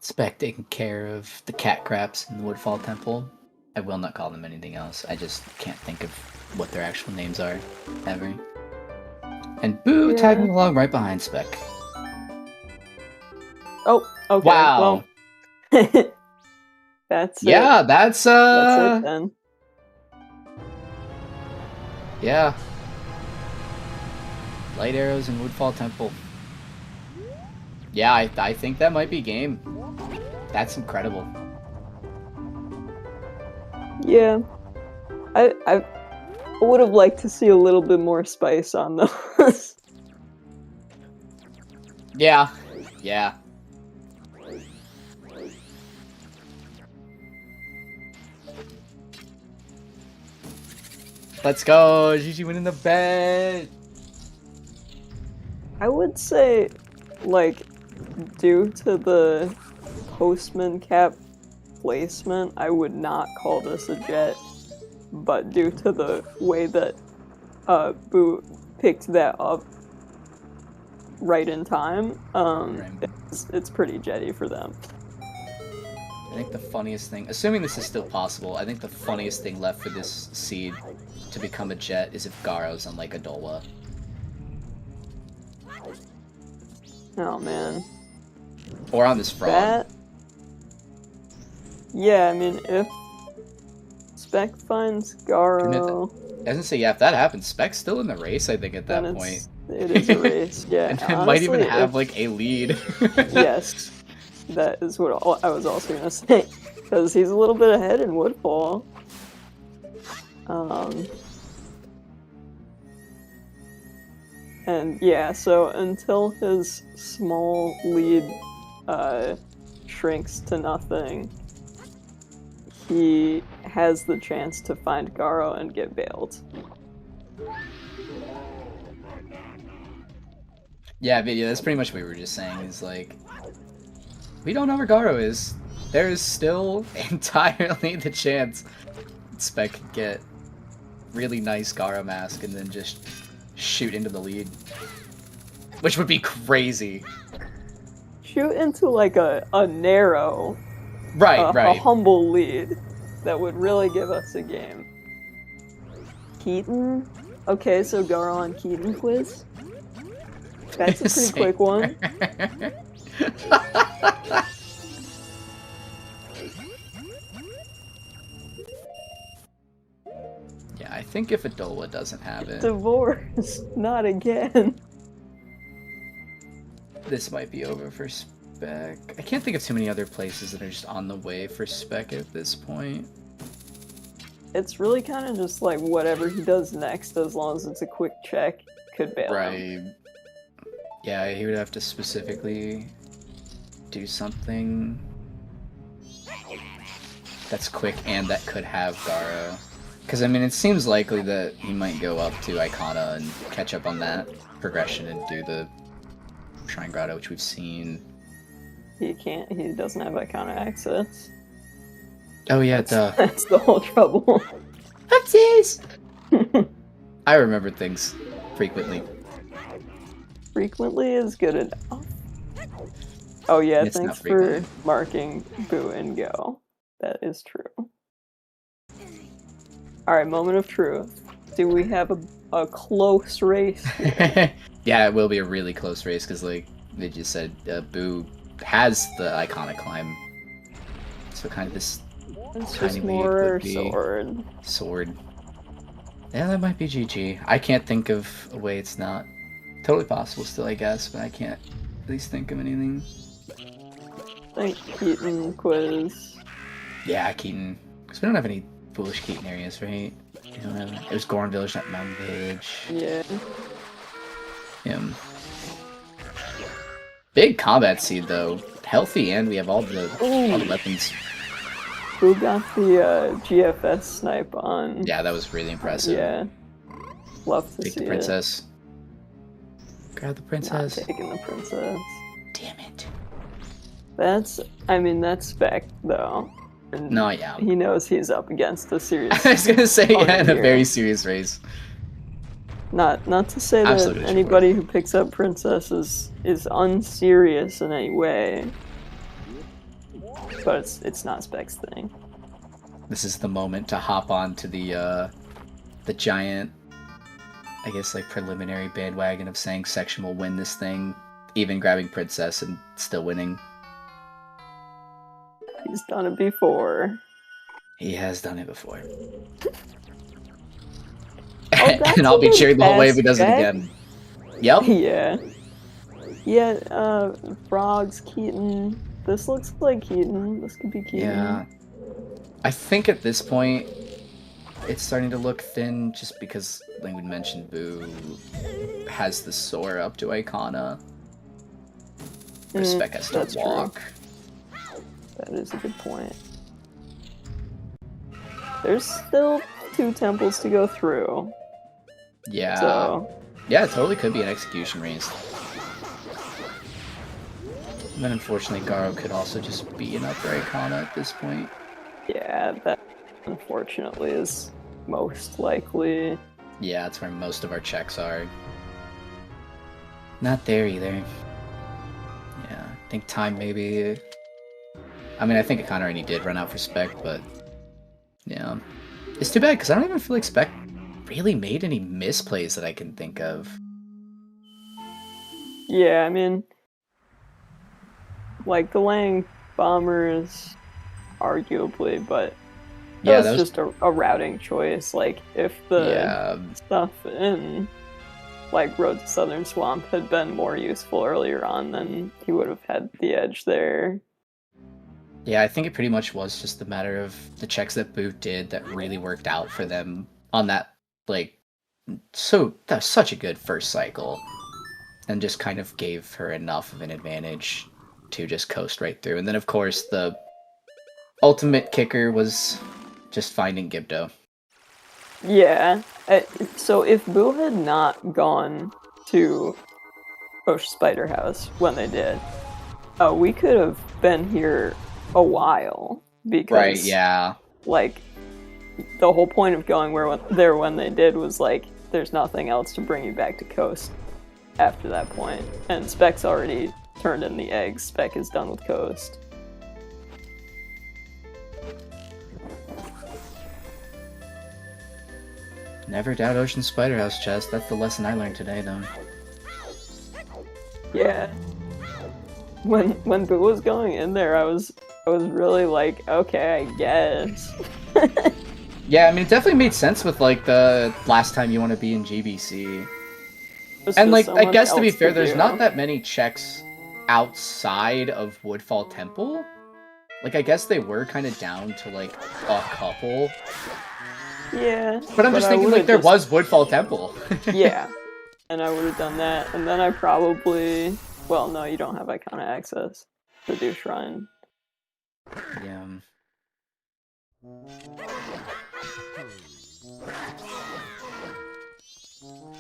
Spec taking care of the cat craps in the Woodfall Temple. I will not call them anything else. I just can't think of what their actual names are, ever. And Boo tagging along right behind Spec. Oh, okay. Wow. Well, that's yeah, it. that's it then. Yeah. Light arrows in Woodfall Temple. Yeah, I think that might be game. That's incredible. Yeah. I would have liked to see a little bit more spice on those. Yeah. Yeah. Let's go! Gigi winning the bet! I would say, like, due to the postman cap placement, I would not call this a jet. But due to the way that Boo picked that up right in time, it's pretty jetty for them. I think the funniest thing, assuming this is still possible, I think the funniest thing left for this seed to become a jet is if Garo's on like a Dola. Oh man. Or on this frog. Yeah, I mean, if Spec finds Garo... I was gonna say, yeah, if that happens, Spec's still in the race, I think, at that point. It is a race, yeah. And it might even have, like, a lead. Yes. That is what I was also gonna say. Because he's a little bit ahead in Woodfall. And yeah, so until his small lead shrinks to nothing, he has the chance to find Garo and get bailed. Yeah, but yeah, that's pretty much what we were just saying, is like, we don't know where Garo is. There is still entirely the chance Spec could get really nice Garo mask and then just shoot into the lead. Which would be crazy. Shoot into like a narrow, right. a humble lead that would really give us a game. Keaton? Okay, so Garo on Keaton quiz? That's a pretty quick one. Yeah, I think if Adola doesn't have it... Divorce! Not again! This might be over for Spec. I can't think of too many other places that are just on the way for Spec at this point. It's really kind of just like whatever he does next, as long as it's a quick check, could bail him. Yeah, he would have to specifically do something that's quick and that could have Garo. Because, I mean, it seems likely that he might go up to Icona and catch up on that progression and do the Shrine Grotto, which we've seen. He doesn't have Icona access. Oh yeah, that's the whole trouble. Oopsies! I remember things frequently. Frequently is good enough. Oh yeah, it's thanks for marking Boo and Go. That is true. Alright, moment of truth. Do we have a close race? Yeah, it will be a really close race, because like they just said, Boo has the iconic climb. So kind of this tiny more would be sword. Yeah, that might be GG. I can't think of a way it's not. Totally possible still, I guess, but I can't at least think of anything. I think Keaton quiz. Yeah, Keaton. Because we don't have any foolish Keaton areas, right? We don't have... It was Goron Village, not Mountain Village. Yeah. Him. Big combat seed, though. Healthy, and we have all the weapons. Who got the GFS snipe on? Yeah, that was really impressive. Yeah. Love to Take see the princess. Grab the Not princess. taking the princess. Damn it. That's Spec, though. And No, yeah. he knows he's up against a serious I was gonna say, yeah, in a here. very serious race. Not to say that Absolutely anybody who picks up princess is unserious in any way. But it's not Spec's thing. This is the moment to hop onto the giant, I guess, like, preliminary bandwagon of saying Section will win this thing, even grabbing princess and still winning. He's done it before. He has done it before. Oh, And I'll be cheering the whole way if he does it Spec. again. Yep. Yeah. Yeah, Frogs, Keaton. This looks like Keaton. This could be Keaton. Yeah. I think at this point, it's starting to look thin just because, like we mentioned, Boo has the soar up to Icona. Or Spec has to walk. True. That is a good point. There's still 2 temples to go through. Yeah. So, yeah, it totally could be an execution race. And then unfortunately, Garo could also just be an upper Icona at this point. yeah, that unfortunately is most likely. Yeah, that's where most of our checks are. Not there either. Yeah, I think time maybe... I mean, I think it kind of already did run out for Spec, but... yeah. It's too bad, because I don't even feel like Spec really made any misplays that I can think of. Yeah, I mean, like, delaying bombers, arguably, but Yeah, that was just a routing choice. Like, if the stuff in, like, Road to Southern Swamp had been more useful earlier on, then he would have had the edge there. Yeah, I think it pretty much was just a matter of the checks that Boot did that really worked out for them on that, like, that's such a good first cycle. And just kind of gave her enough of an advantage to just coast right through. And then, of course, the ultimate kicker was just finding Gibdo. Yeah. So if Boo had not gone to Osh Spider House when they did, we could have been here a while. Because, right, yeah. like, the whole point of going there when they did was, like, there's nothing else to bring you back to coast after that point. And Spec's already turned in the eggs. Spec is done with coast. Never doubt Ocean Spider House, Chest. That's the lesson I learned today, though. Yeah. When Boo was going in there, I was really like, okay, I guess. Yeah, I mean, it definitely made sense with, like, the last time you want to be in GBC. And, like, I guess to be fair, there's not that many checks outside of Woodfall Temple. Like, I guess they were kind of down to, like, a couple. Yeah. But I'm just thinking, like, there was Woodfall Temple. Yeah. And I would have done that. And then I probably... Well, no, you don't have Icona access to do Shrine. Yeah.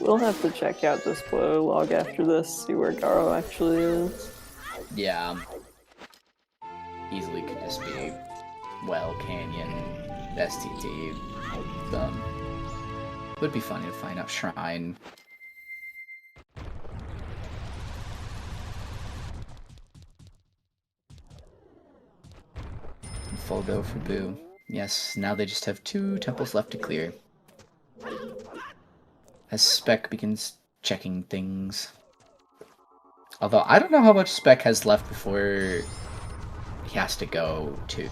We'll have to check out the spoiler log after this, see where Garo actually is. Yeah. Easily could just be, well, Canyon, STT. Would be funny to find out Shrine. Full go for Boo. Yes, now they just have 2 temples left to clear. As Spec begins checking things. Although, I don't know how much Spec has left before he has to go to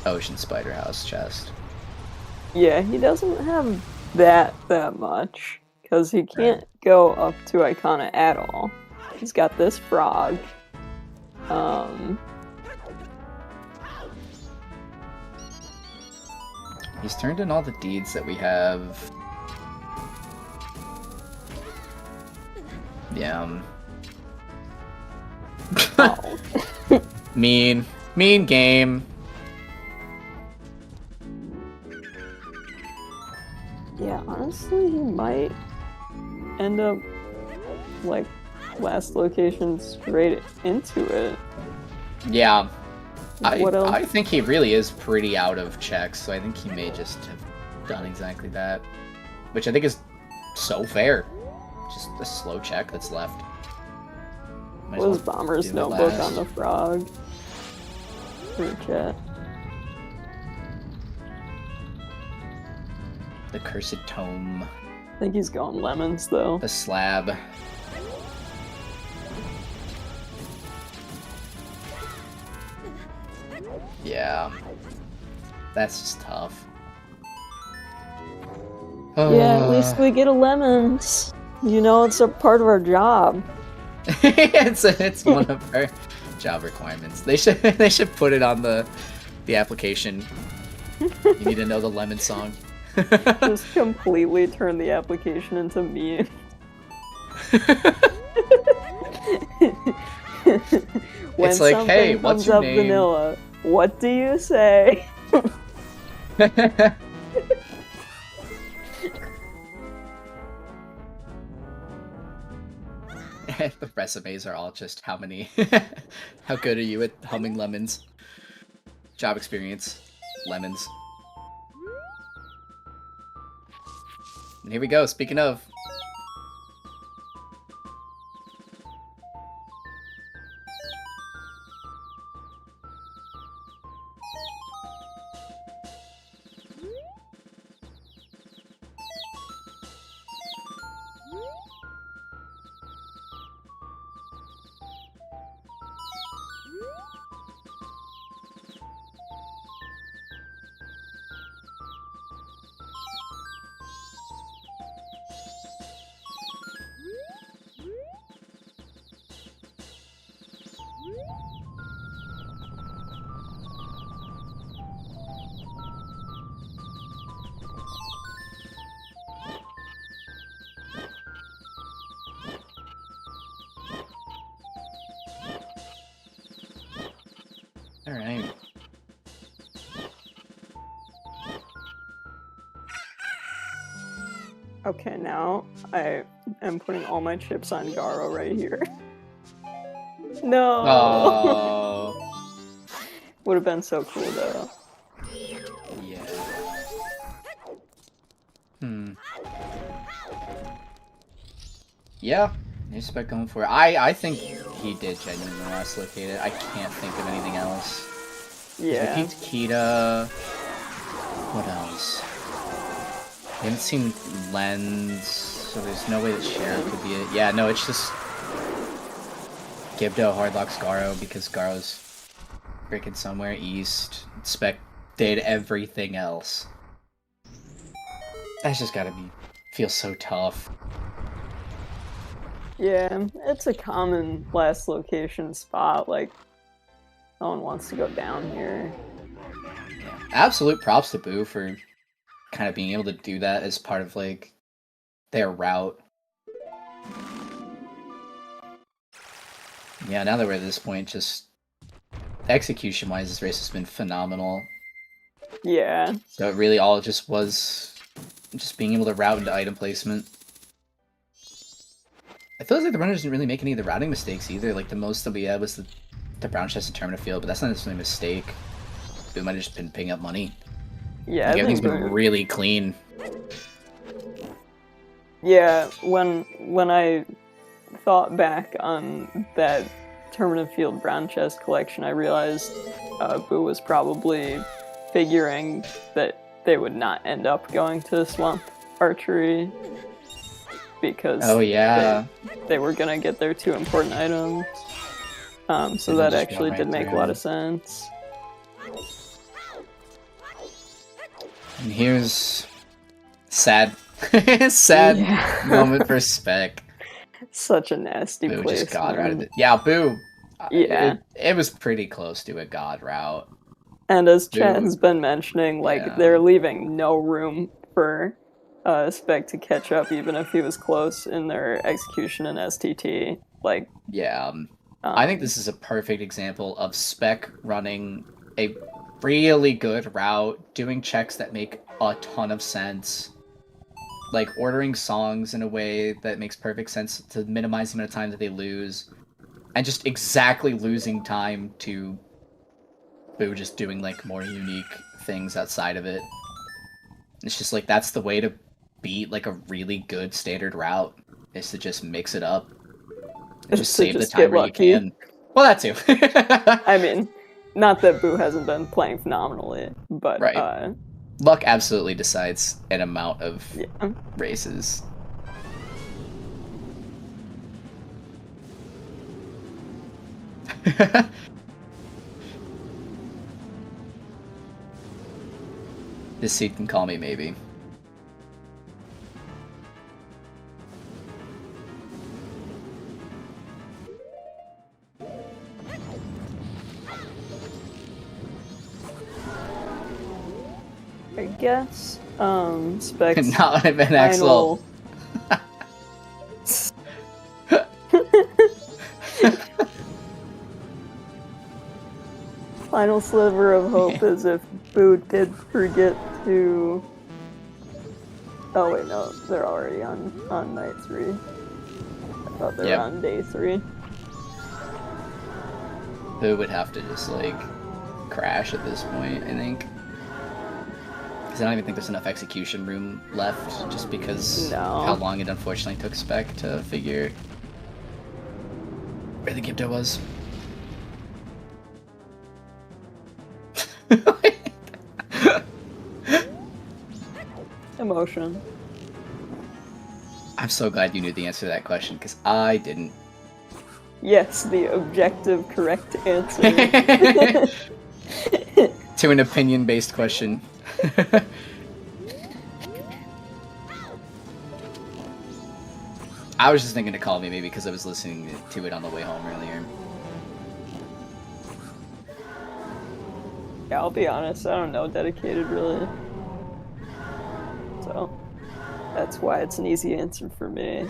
Ocean Spider House Chest. Yeah, he doesn't have that much, because he can't go up to Icona at all. He's got this frog. He's turned in all the deeds that we have. Yeah. Oh. Mean game. Yeah, honestly, he might end up like last location straight into it. Yeah. What else? I think he really is pretty out of checks, so I think he may just have done exactly that. Which I think is so fair. Just a slow check that's left. What was Bomber's notebook on the frog? For chat. The Cursed Tome. I think he's going lemons, though. The slab. Yeah. That's just tough. Yeah, at least we get a lemons. You know, it's a part of our job. it's one of our job requirements. They should put it on the application. You need to know the lemon song. Just completely turn the application into me. When it's like, hey, what's your name? Vanilla, what do you say? The resumes are all just how good are you at humming lemons? Job experience, lemons. And here we go, speaking of. Alright. Okay, now I am putting all my chips on Garo right here. No! Oh. Would have been so cool, though. Yeah. Yeah, here's Spec going for it. I think he did genuinely last locate it. I can't think of anything else. Yeah. We peeked Kita. What else? We haven't seen Lens, so there's no way that Sheriff could be it. Yeah, no, it's just Gibdo hardlocks Garo because Garo's freaking somewhere east. Spec did everything else. That's just gotta feel so tough. Yeah, it's a common last location spot, like, no one wants to go down here. Yeah. Absolute props to Boo for kind of being able to do that as part of, like, their route. Yeah, now that we're at this point, just execution-wise, this race has been phenomenal. Yeah. So it really all just was just being able to route into item placement. I feel like the runners didn't really make any of the routing mistakes either. Like, the most that we had was the brown chest and terminal field, but that's not necessarily a mistake. We might have just been picking up money. Yeah, like, everything's been really clean. Yeah, when I thought back on that terminal field brown chest collection, I realized Boo was probably figuring that they would not end up going to Swamp Archery because they were gonna get their 2 important items. So that actually did make a lot of sense. And here's sad moment for Spec. Such a nasty Boo place. Just god routed it. Yeah, Boo. Yeah. It was pretty close to a god route. And as Chad has been mentioning, like, they're leaving no room for Spec to catch up, even if he was close in their execution and STT. Like, yeah, I think this is a perfect example of Spec running a really good route, doing checks that make a ton of sense, like ordering songs in a way that makes perfect sense to minimize the amount of time that they lose, and just exactly losing time to Boo just doing like more unique things outside of it. It's just like that's the way to beat like a really good standard route, is to just mix it up and just save the time where you can. Well, that too. I mean, not that Boo hasn't been playing phenomenally, but right. Luck absolutely decides an amount of races. This seat can call me maybe. I guess, Spec's not even Axel. Final sliver of hope is if Boo did forget to... Oh wait, no, they're already on night 3. I thought they were on day 3. Boo would have to just, like, crash at this point, I think. Because I don't even think there's enough execution room left, just because how long it unfortunately took Spec to figure where the Gibdo was. Emotion. I'm so glad you knew the answer to that question, because I didn't. Yes, the objective correct answer. To an opinion-based question. I was just thinking to call me maybe because I was listening to it on the way home earlier. Yeah, I'll be honest, I don't know Dedicated really. So, that's why it's an easy answer for me.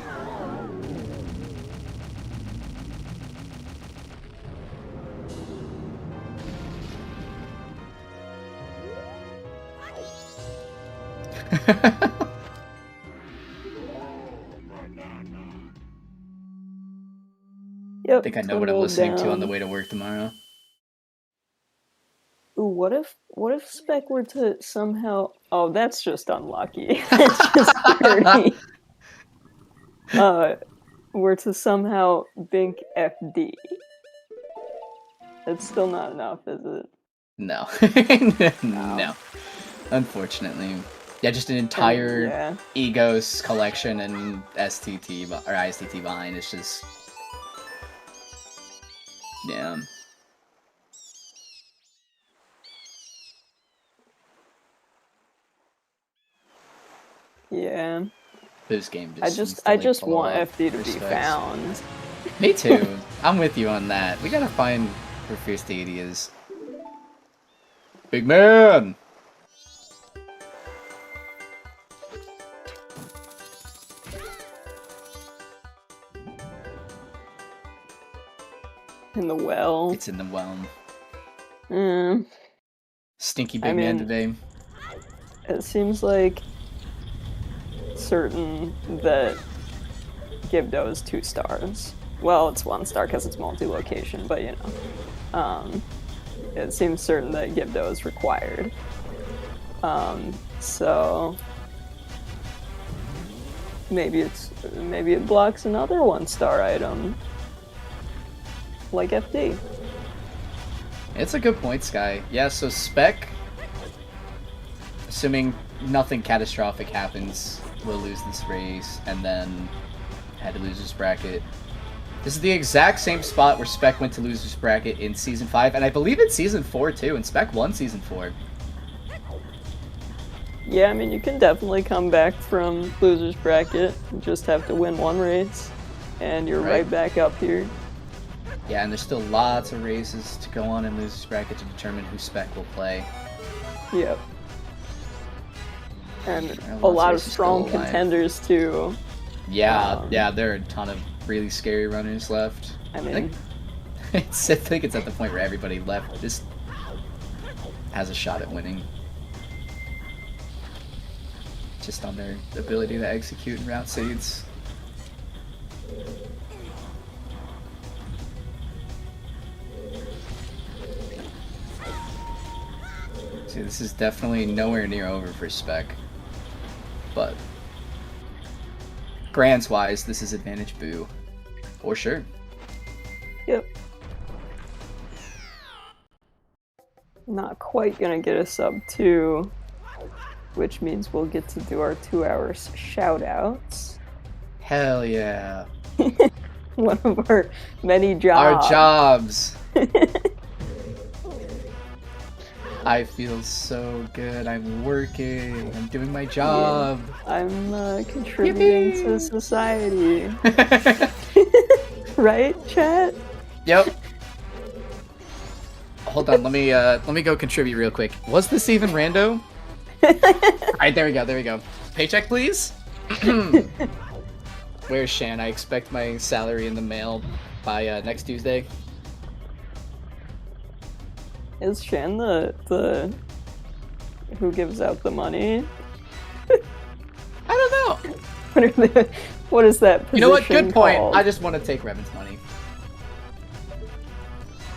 Yep, I think I know what I'm listening to on the way to work tomorrow. Ooh, what if Spec were to somehow... Oh, that's just unlucky. That's just dirty. Were to somehow bink FD. That's still not enough, is it? No. No. Unfortunately. Yeah, just an entire Egos collection and STT, or ISTT behind. It's just... Yeah. Yeah. This game I just want FD to be found. Me too. I'm with you on that. We gotta find where Fierce Deity is. Big man! In the well. It's in the well. Stinky big man today. It seems like certain that Gibdo is 2 stars. Well, it's 1 star because it's multi-location, but you know. It seems certain that Gibdo is required. So maybe it blocks another 1-star item. Like FD. It's a good point, Sky. Yeah, so Spec, assuming nothing catastrophic happens, will lose this race, and then head to Losers Bracket. This is the exact same spot where Spec went to Losers Bracket in Season 5, and I believe in Season 4 too, and Spec won Season 4. Yeah, I mean, you can definitely come back from Losers Bracket. You just have to win 1 race, and you're right back up here. Yeah, and there's still lots of races to go on in Losers Bracket to determine who Spec will play. Yep. And a lot of strong contenders, too. Yeah, yeah, there are a ton of really scary runners left. I mean... I think it's at the point where everybody left just has a shot at winning. just on their ability to execute and route seeds. See, this is definitely nowhere near over for Spec, but grands wise, this is advantage Boo, for sure. Yep. Not quite gonna get a sub 2, which means we'll get to do our 2 hours shout-outs. Hell yeah. One of our many jobs. Our jobs. I feel so good. I'm working. I'm doing my job. Yeah. I'm contributing to society. Right, chat? Yep. Hold on, let me go contribute real quick. Was this even rando? Alright, there we go. Paycheck, please? Where's Shan? I expect my salary in the mail by next Tuesday. Is Shan the who gives out the money? I don't know. What is that position? You know what? Good point. called? I just want to take Revan's money.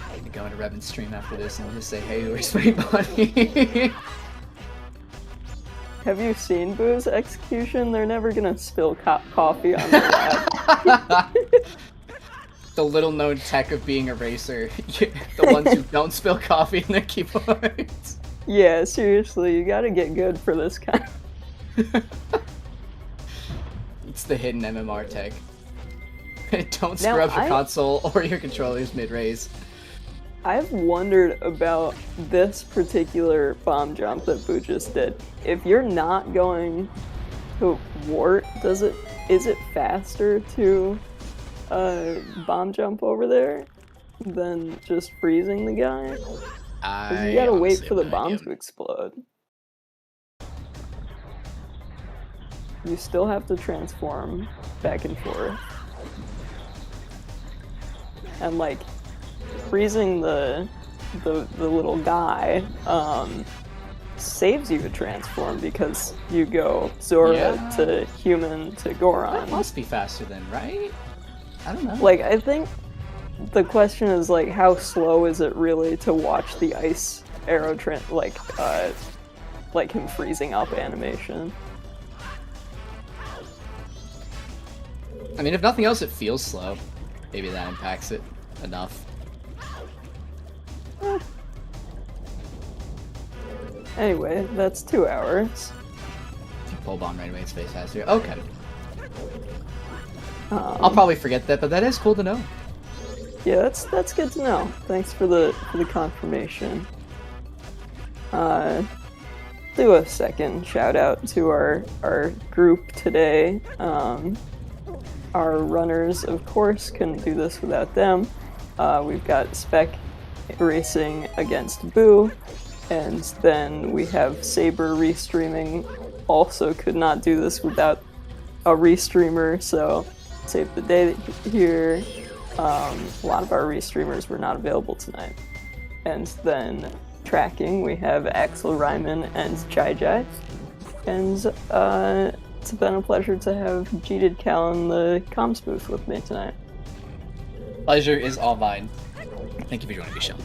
I need to go into Revan's stream after this and just say, hey, where's my money? Have you seen Boo's execution? They're never gonna spill coffee on their lap. The little known tech of being a racer. The ones who don't spill coffee in their keyboards. Yeah, seriously, you gotta get good for this kind. It's the hidden MMR tech. Don't screw up your console or your controllers mid-raise. I've wondered about this particular bomb jump that Boo just did. If you're not going to wart, is it faster to bomb jump over there than just freezing the guy? Because you gotta wait for the bomb to explode. You still have to transform back and forth. And like freezing the little guy saves you a transform because you go Zora to human to Goron. That must be faster then, right? I don't know. Like, I think the question is like, how slow is it really to watch the ice arrow like him freezing up animation? I mean, if nothing else, it feels slow. Maybe that impacts it enough. Anyway, that's 2 hours. Pole bomb right away, it's face faster. Okay. I'll probably forget that, but that is cool to know. Yeah, that's good to know. Thanks for the confirmation. Do a second shout out to our group today. Our runners, of course, couldn't do this without them. We've got Spec racing against Boo, and then we have Saber restreaming. Also could not do this without a restreamer, so save the day here. A lot of our restreamers were not available tonight. And then tracking, we have Axel Ryman and Jai Jai. And it's been a pleasure to have Jeeted Cal in the comms booth with me tonight. Pleasure is all mine. Thank you for joining the show.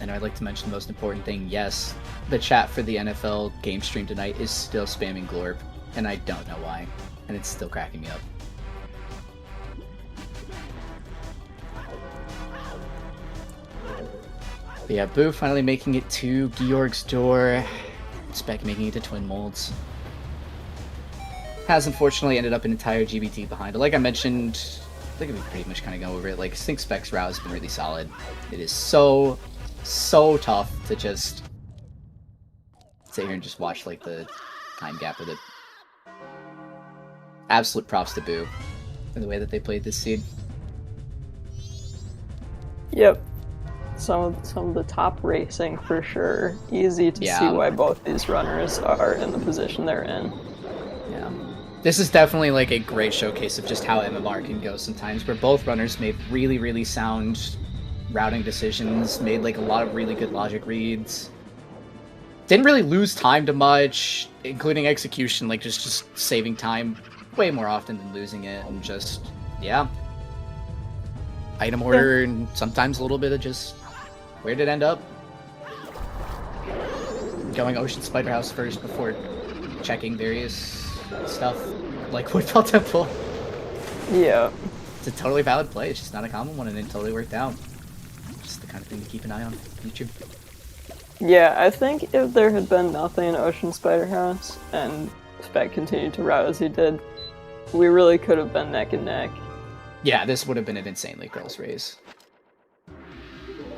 And I'd like to mention the most important thing. Yes, the chat for the NFL game stream tonight is still spamming Glorp, and I don't know why, and it's still cracking me up. But yeah, Boo finally making it to Georg's door. Spec making it to Twin Molds. Has unfortunately ended up an entire GBT behind. Like I mentioned, I think we pretty much kind of go over it. Like, I think Spec's route has been really solid. It is so tough to just sit here and just watch like the time gap with it. Absolute props to Boo for the way that they played this seed. Yep. Some of the top racing for sure. Easy to see why both these runners are in the position they're in. Yeah. This is definitely like a great showcase of just how MMR can go sometimes, where both runners made really, really sound routing decisions, made like a lot of really good logic reads. Didn't really lose time to much, including execution, like just saving time way more often than losing it, and just, yeah. Item order, and sometimes a little bit of just, where did it end up? Going Ocean Spider House first before checking various stuff, like Woodfall Temple. Yeah. It's a totally valid play, it's just not a common one, and it totally worked out. Just the kind of thing to keep an eye on in the future. Yeah, I think if there had been nothing in Ocean Spider House, and Spec continued to route as he did, we really could have been neck and neck. Yeah, this would have been an insanely close race.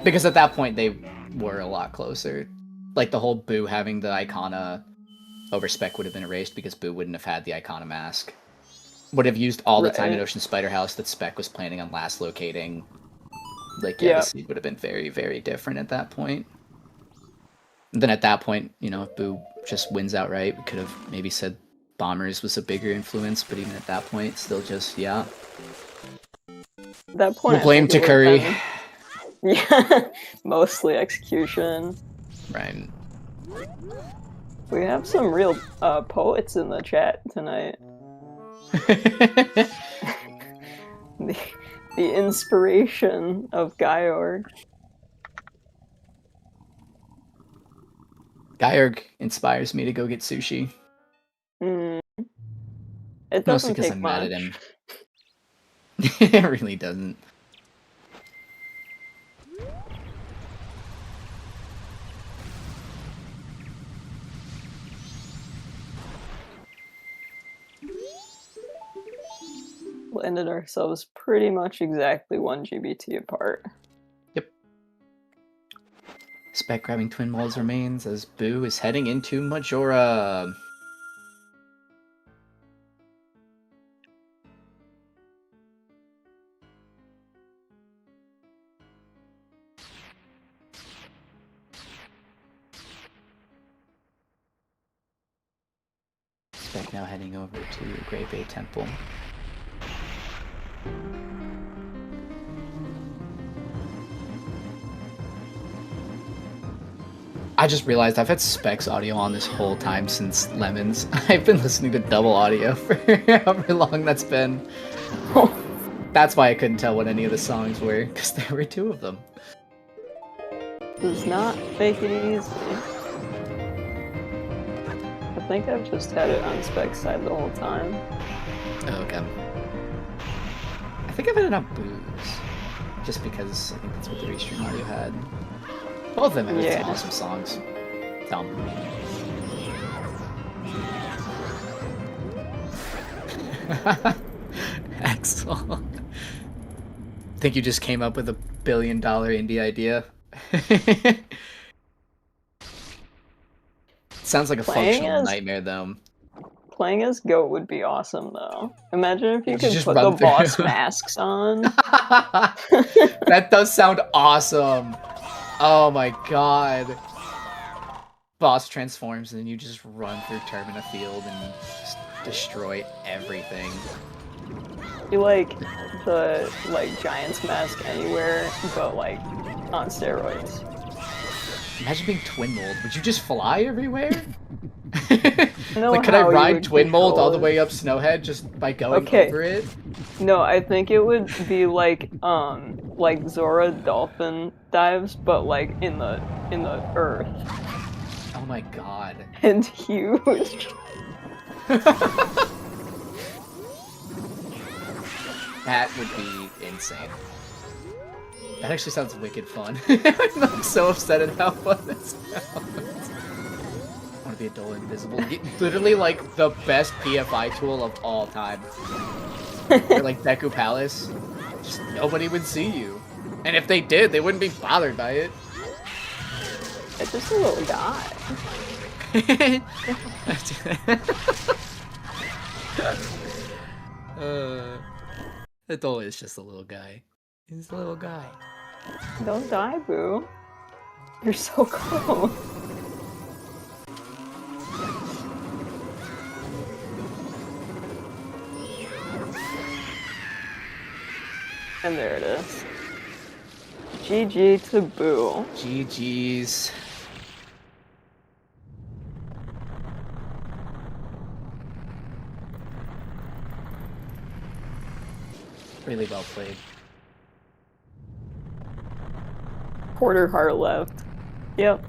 Because at that point, they were a lot closer. Like, the whole Boo having the Icona over Spec would have been erased because Boo wouldn't have had the Icona mask. Would have used all the time in Ocean Spider House that Spec was planning on last locating. Like, yeah, the seed would have been very, very different at that point. And then at that point, you know, if Boo just wins outright, we could have maybe said Bombers was a bigger influence, but even at that point, still just, yeah. That point, we'll blame Takuri. Yeah, mostly execution. Right. We have some real poets in the chat tonight. the inspiration of Georg. Georg inspires me to go get sushi. It doesn't take I'm much. mad at him. It really doesn't. Landed ourselves pretty much exactly 1 GBT apart. Yep. Spec grabbing Twin Mold's remains as Boo is heading into Majora. Spec now heading over to Great Bay Temple. I just realized I've had Spec's audio on this whole time since Lemons. I've been listening to double audio for however long that's been. That's why I couldn't tell what any of the songs were, because there were 2 of them. Does not make it easy. I think I've just had it on Spec's side the whole time. Oh, okay. I think I've had it on Boo's, just because I think that's what the restream audio had. Both of them have some awesome songs. Dumb. Axel. Think you just came up with $1 billion indie idea? Sounds like a functional nightmare, though. Playing as Goat would be awesome, though. Imagine if you could put the boss masks on. That does sound awesome. Oh my god. Boss transforms and then you just run through Termina Field and just destroy everything. You like the Giant's Mask Anywhere, but on steroids. Imagine being Twin Mold. Would you just fly everywhere? No, could I ride Twin Mold all the way up Snowhead just by going over it? No, I think it would be like Zora dolphin dives, but in the earth. Oh my god. And huge. That would be insane. That actually sounds wicked fun. I'm so upset at how fun it sounds. I want to be a Dole Invisible. Literally the best PFI tool of all time. Or Deku Palace. Just nobody would see you. And if they did, they wouldn't be bothered by it. It's just a little guy. Dole is just a little guy. He's a little guy. Don't die, Boo. You're so close. And there it is. GG to Boo. GG's. Really well played. Quarter heart left. Yep.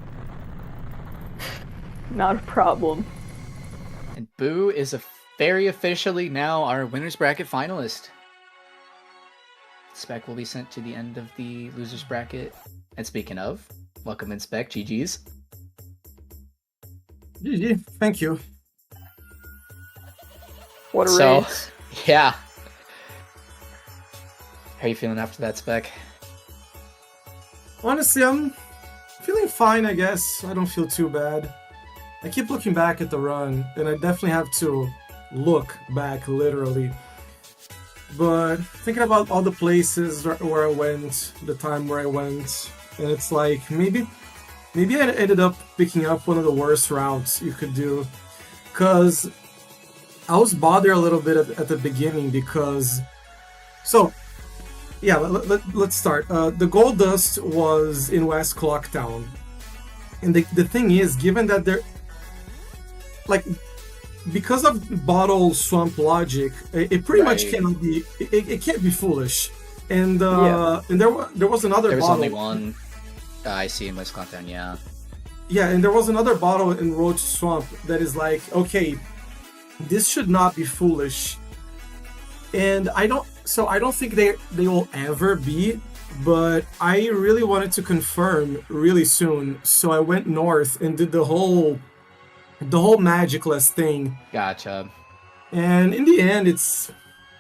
Not a problem. And Boo is very officially now our winner's bracket finalist. Spec will be sent to the end of the loser's bracket. And speaking of, welcome in Spec, GG's. GG, thank you. What a race. Yeah. How are you feeling after that, Spec? Honestly, I'm feeling fine, I guess. I don't feel too bad. I keep looking back at the run, and I definitely have to look back, literally. But thinking about all the places where I went, the time where I went, and it's like, maybe I ended up picking up one of the worst routes you could do. Because I was bothered a little bit at the beginning because... So, yeah, let's start. The Gold Dust was in West Clocktown. And the thing is, given that there... Like, because of bottle swamp logic, it pretty much cannot be... It can't be foolish. And and there was another There was bottle... only one I see in West Clocktown, yeah. Yeah, and there was another bottle in Roach Swamp that is like, okay, this should not be foolish. And I don't think they will ever be, but I really wanted to confirm really soon, so I went north and did the whole magicless thing. Gotcha. And in the end,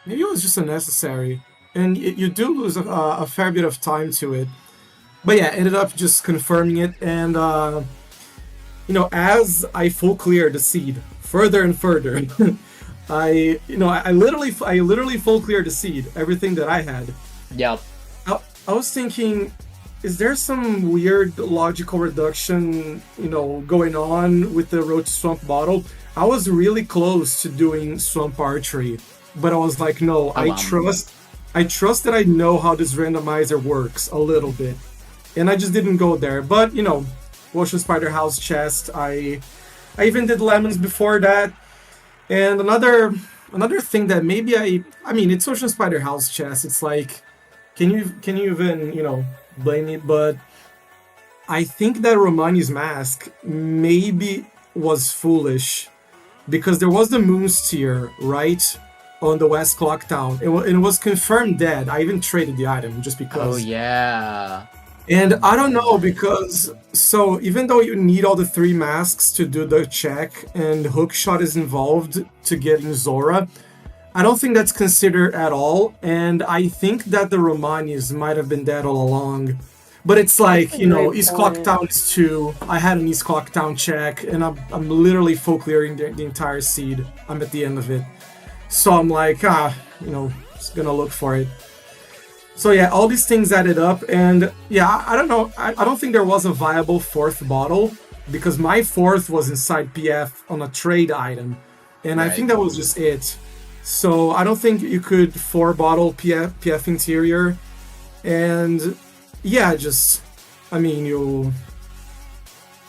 maybe it was just unnecessary, and you do lose a fair bit of time to it. But yeah, ended up just confirming it, and as I full clear the seed further and further, I literally full cleared the seed, everything that I had. Yep. I was thinking, is there some weird logical reduction, going on with the Roach Swamp bottle? I was really close to doing Swamp Archery, but I was like, no, I trust that I know how this randomizer works a little bit. And I just didn't go there. But, Ocean Spider House chest, I even did lemons before that. And another thing that maybe it's Ocean Spider House chest. It's like, can you even, blame me? But I think that Romani's mask maybe was foolish because there was the Moon Steer, right, on the West Clocktown. It was confirmed dead. I even traded the item just because. Oh, yeah. And I don't know, because, so even though you need all the 3 masks to do the check and Hookshot is involved to getting Zora, I don't think that's considered at all, and I think that the Romanis might have been dead all along. But it's like, East Clocktown is 2, I had an East Clocktown check, and I'm literally full clearing the entire seed. I'm at the end of it. So I'm like, just gonna look for it. So yeah, all these things added up, and yeah, I don't know, I don't think there was a viable 4th bottle, because my 4th was inside PF on a trade item, and right. I think that was just it. So I don't think you could 4-bottle PF interior, and yeah, you'll,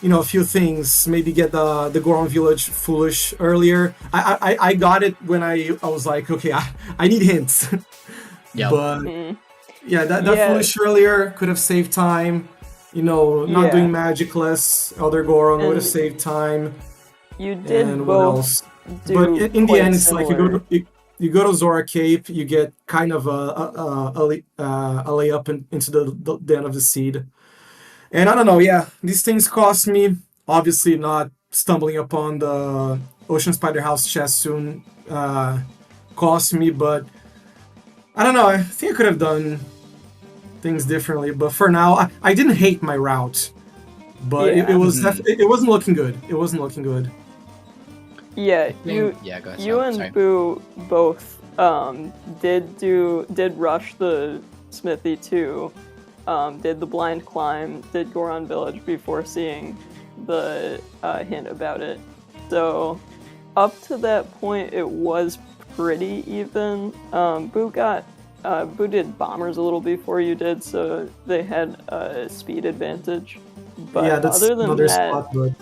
a few things, maybe get the Goron Village foolish earlier. I got it when I was like, okay, I need hints. Yep. But... Yeah, that foolish earlier could have saved time. Not doing magicless, Elder Goron would have saved time. You did and both. What else? But in the end, it's like you go to Zora Cape, you get kind of a layup into the end of the seed. And I don't know, yeah, these things cost me. Obviously, not stumbling upon the Ocean Spider House chest soon cost me, but I don't know. I think I could have done things differently, but for now, I didn't hate my route, but it wasn't looking good. It wasn't looking good. Yeah, go ahead. You and Boo both did rush the Smithy too, did the blind climb, did Goron Village before seeing the hint about it. So up to that point, it was pretty even. Boo got Boo did bombers a little before you did, so they had a speed advantage. But yeah, that's other than another that, spot, but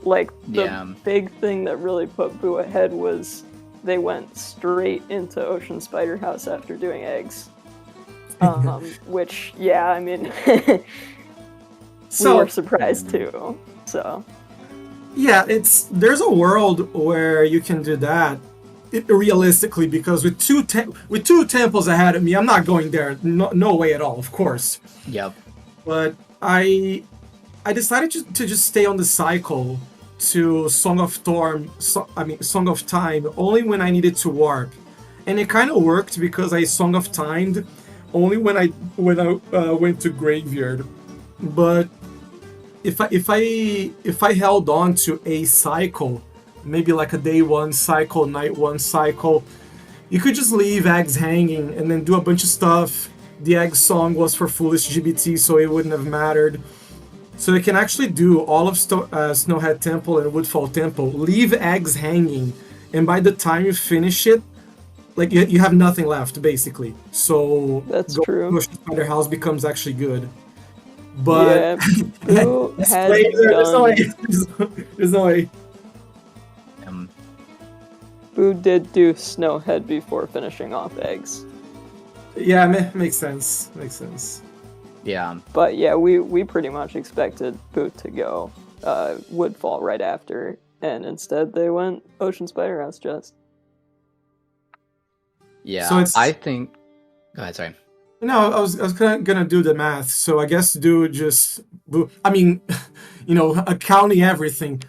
like the Yeah. big thing that really put Boo ahead was they went straight into Ocean Spider House after doing eggs. Which, yeah, I mean, we were surprised too. So yeah, there's a world where you can do that realistically, because with two temples ahead of me, I'm not going there. No way at all, of course. Yep. But I decided to just stay on the cycle to Song of Time only when I needed to warp, and it kind of worked because I Song of Timed only when I went to Graveyard. But if I held on to a cycle, maybe like a day 1 cycle, night 1 cycle, you could just leave eggs hanging and then do a bunch of stuff. The egg song was for Foolish GBT, so it wouldn't have mattered. So you can actually do all of Snowhead Temple and Woodfall Temple, leave eggs hanging, and by the time you finish it, like you have nothing left basically. So that's true. Spider House becomes actually good. But yeah, Boo there's no way. Boo did do Snowhead before finishing off eggs. Yeah, makes sense. Makes sense. Yeah. But yeah, we pretty much expected Boo to go Woodfall right after, and instead they went Ocean Spider House just. Yeah, so I think... Go ahead, sorry. No, I was gonna do the math, so I guess do just... I mean, accounting everything.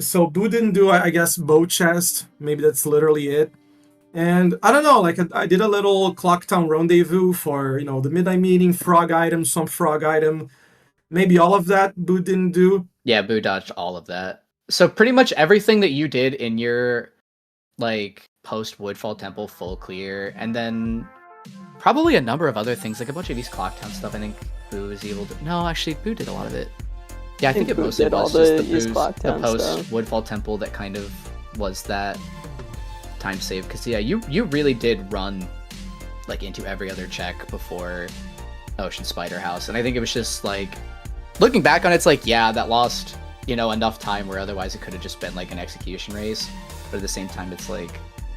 So Boo didn't do, I guess, Bow Chest. Maybe that's literally it. And I don't know, like I did a little Clocktown Rendezvous for, the Midnight Meeting, Frog item, some Frog item. Maybe all of that Boo didn't do. Yeah, Boo dodged all of that. So pretty much everything that you did in your, post Woodfall Temple full clear, and then probably a number of other things, like a bunch of East Clocktown stuff, I think Boo was able to... No, actually, Boo did a lot of it. Yeah, I think it mostly was just the post Woodfall Temple that kind of was that time save. Because, yeah, you really did run, into every other check before Ocean Spider House. And I think it was just, looking back on it, it's yeah, that lost, enough time where otherwise it could have just been, an execution race. But at the same time, it's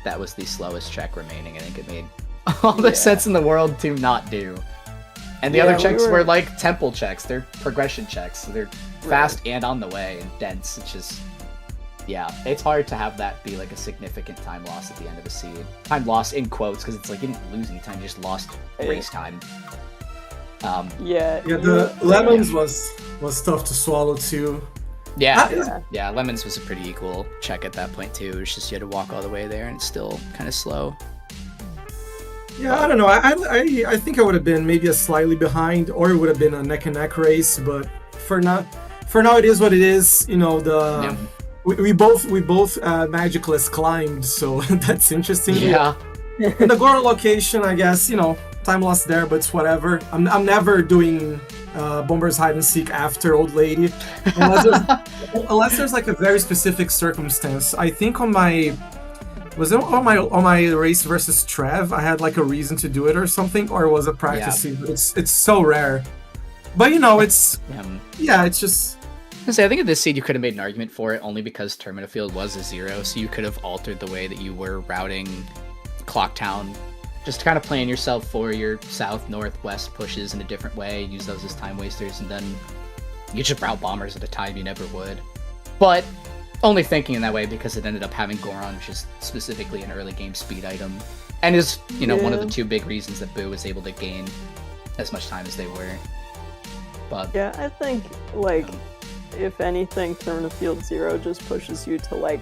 that was the slowest check remaining. I think it made all the sense in the world to not do. And the other checks were temple checks. They're progression checks. So they're fast and on the way and dense. It's just, yeah, it's hard to have that be a significant time loss at the end of a seed. Time loss in quotes, because it's you didn't lose any time, you just lost race time. The Lemons was tough to swallow too. Yeah, Lemons was a pretty equal check at that point too. It was just you had to walk all the way there and it's still kind of slow. Yeah, I don't know. I think I would have been maybe a slightly behind, or it would have been a neck and neck race. But for now, it is what it is. We both magicless climbed, so that's interesting. Yeah. In the Goro location, I guess time lost there, but it's whatever. I'm never doing Bomber's hide and seek after Old Lady, unless there's a very specific circumstance. I think on my race versus Trev, I had a reason to do it or something, or was it practicing? Yeah. It's so rare, but it's it's just. I think at this seed you could have made an argument for it only because Terminafield was a 0, so you could have altered the way that you were routing Clocktown, just kind of plan yourself for your south, north, west pushes in a different way, use those as time wasters, and then you just route bombers at a time you never would. But only thinking in that way because it ended up having Goron, which is specifically an early game speed item, and is, one of the two big reasons that Boo was able to gain as much time as they were. But yeah, I think, if anything, Terminafield 0 just pushes you to,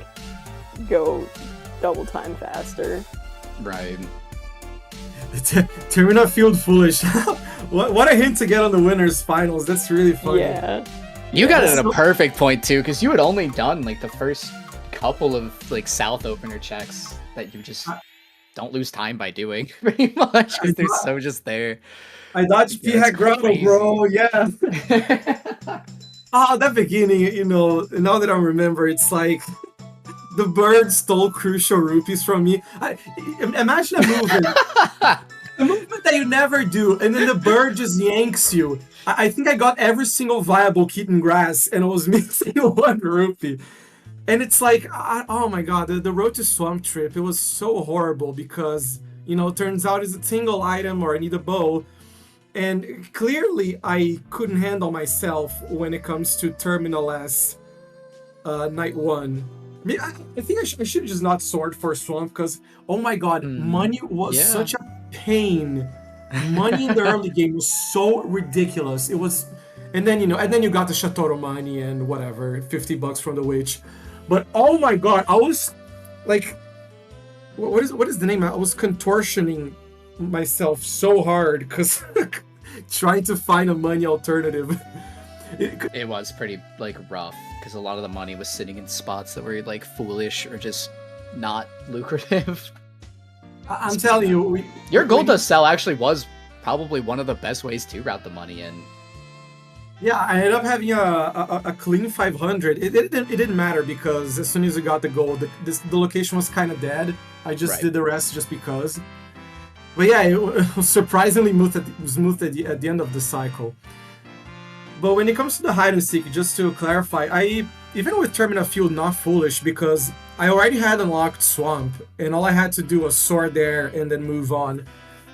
go double time faster. Right. Terminafield Foolish. What a hint to get on the winners finals. That's really funny. Yeah. You got it at a perfect point too, because you had only done the first couple of south opener checks that you just don't lose time by doing, pretty much, because they're so just there. I dodged P-Hack Grotto, bro. Yeah. That beginning, now that I remember, it's the bird stole crucial rupees from me. Imagine a movement. A movement that you never do, and then the bird just yanks you. I think I got every single viable Keaton grass, and it was missing 1 rupee. And it's like, oh my god, the road to Swamp Trip, it was so horrible because, you know, it turns out it's a single item or I need a bow. And clearly I couldn't handle myself when it comes to Terminal S Night 1. I mean, I think I should have just not soared for Swamp because, oh my god, money was such a pain. Money in the early game was so ridiculous. It was, and then you got the Shatoro money and whatever, $50 from the witch. But oh my god, I was like, what is the name? I was contortioning myself so hard because trying to find a money alternative. It was pretty like rough because a lot of the money was sitting in spots that were like foolish or just not lucrative. I'm telling you, your gold dust cell actually was probably one of the best ways to route the money in. Yeah, I ended up having a clean 500. It didn't matter because as soon as we got the gold, the location was kind of dead. I just did the rest just because. But yeah, it was surprisingly smooth at the end of the cycle. But when it comes to the hide and seek, just to clarify, even with Terminal Field, not foolish because I already had unlocked Swamp, and all I had to do was soar there and then move on.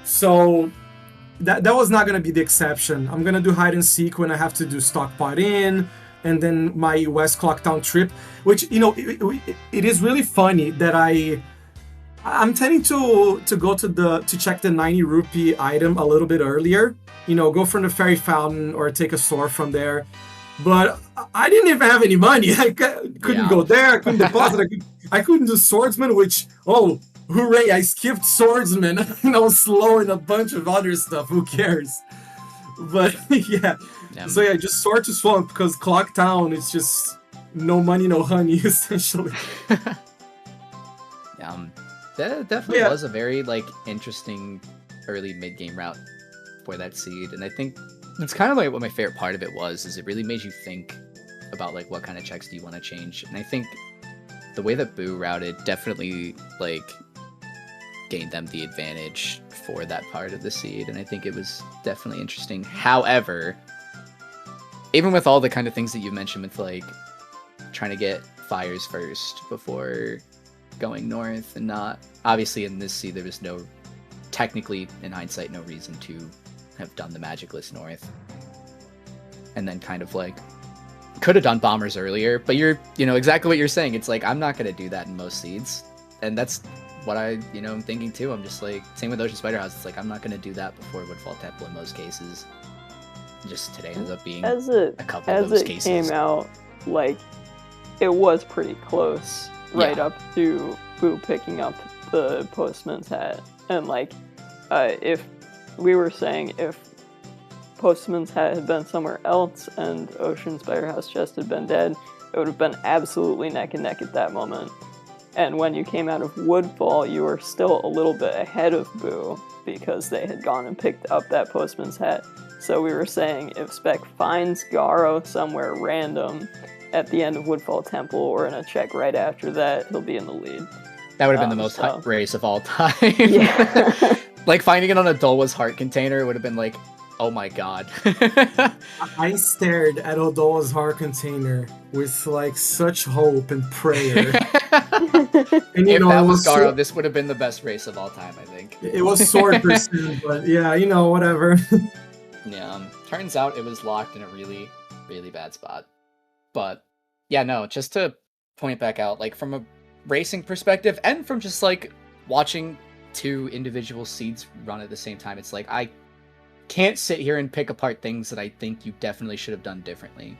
So that was not going to be the exception. I'm going to do hide and seek when I have to do Stockpot Inn, and then my West Clocktown trip, which, you know, it is really funny that I'm tending to go to check the 90 rupee item a little bit earlier. You know, go from the Fairy Fountain or take a sword from there. But I didn't even have any money. I couldn't go there. I couldn't deposit. I couldn't do Swordsman, which, oh, hooray, I skipped Swordsman. And I was slow in a bunch of other stuff. Who cares? But yeah. So yeah, just Sword to Swamp because Clocktown is just no money, no honey, essentially. That definitely was a very like interesting early mid-game route for that seed, and I think it's kind of like what my favorite part of it was, is it really made you think about like what kind of checks do you want to change, and I think the way that Boo routed definitely like gained them the advantage for that part of the seed, and I think it was definitely interesting. However, even with all the kind of things that you mentioned with like trying to get fires first before going north and not, obviously in this seed there was no, technically in hindsight, no reason to have done the Magicless north, and then kind of like could have done bombers earlier, but you know exactly what you're saying. It's like I'm not gonna do that in most seeds, and that's what I'm thinking too. I'm just like, same with Ocean Spider House, it's like I'm not gonna do that before Woodfall Temple in most cases. Just today ends up being a couple of those cases. As it came out, like it was pretty close right up to Boo picking up the Postman's hat, and like if we were saying if Postman's hat had been somewhere else and Ocean Spider House chest had been dead, it would have been absolutely neck and neck at that moment. And when you came out of Woodfall, you were still a little bit ahead of Boo because they had gone and picked up that Postman's hat. So we were saying if Spec finds Garo somewhere random at the end of Woodfall Temple or in a check right after that, he'll be in the lead. That would have been the most hype race of all time. Yeah. Like finding it on a Dolwa's heart container would have been like, oh my god. I stared at Odolwa's heart container with like such hope and prayer. And, if that was Garo, this would have been the best race of all time, I think. It was sword percent, but yeah, whatever. Yeah, turns out it was locked in a really, really bad spot. But yeah, no, just to point back out, like from a racing perspective and from just like watching two individual seeds run at the same time, it's like I can't sit here and pick apart things that I think you definitely should have done differently.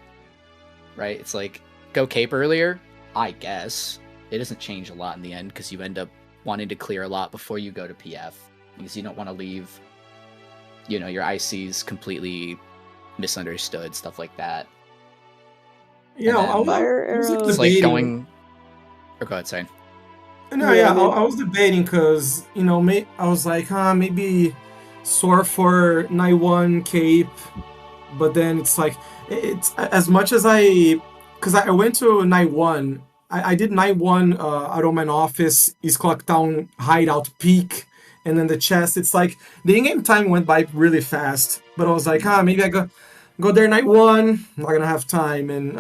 Right? It's like, go cape earlier, I guess. It doesn't change a lot in the end because you end up wanting to clear a lot before you go to PF because you don't want to leave, your ICs completely misunderstood, stuff like that. Yeah, I was like it's like going. Or go ahead, sorry. No, yeah, I was debating because I was like, maybe soar for night 1 cape, but then it's like it's as much as because I went to night 1, I did night 1 Automan Office, East Clock Town, Hideout, Peak, and then the chest. It's like the in-game time went by really fast, but I was like, maybe I go there night 1. I'm not gonna have time, and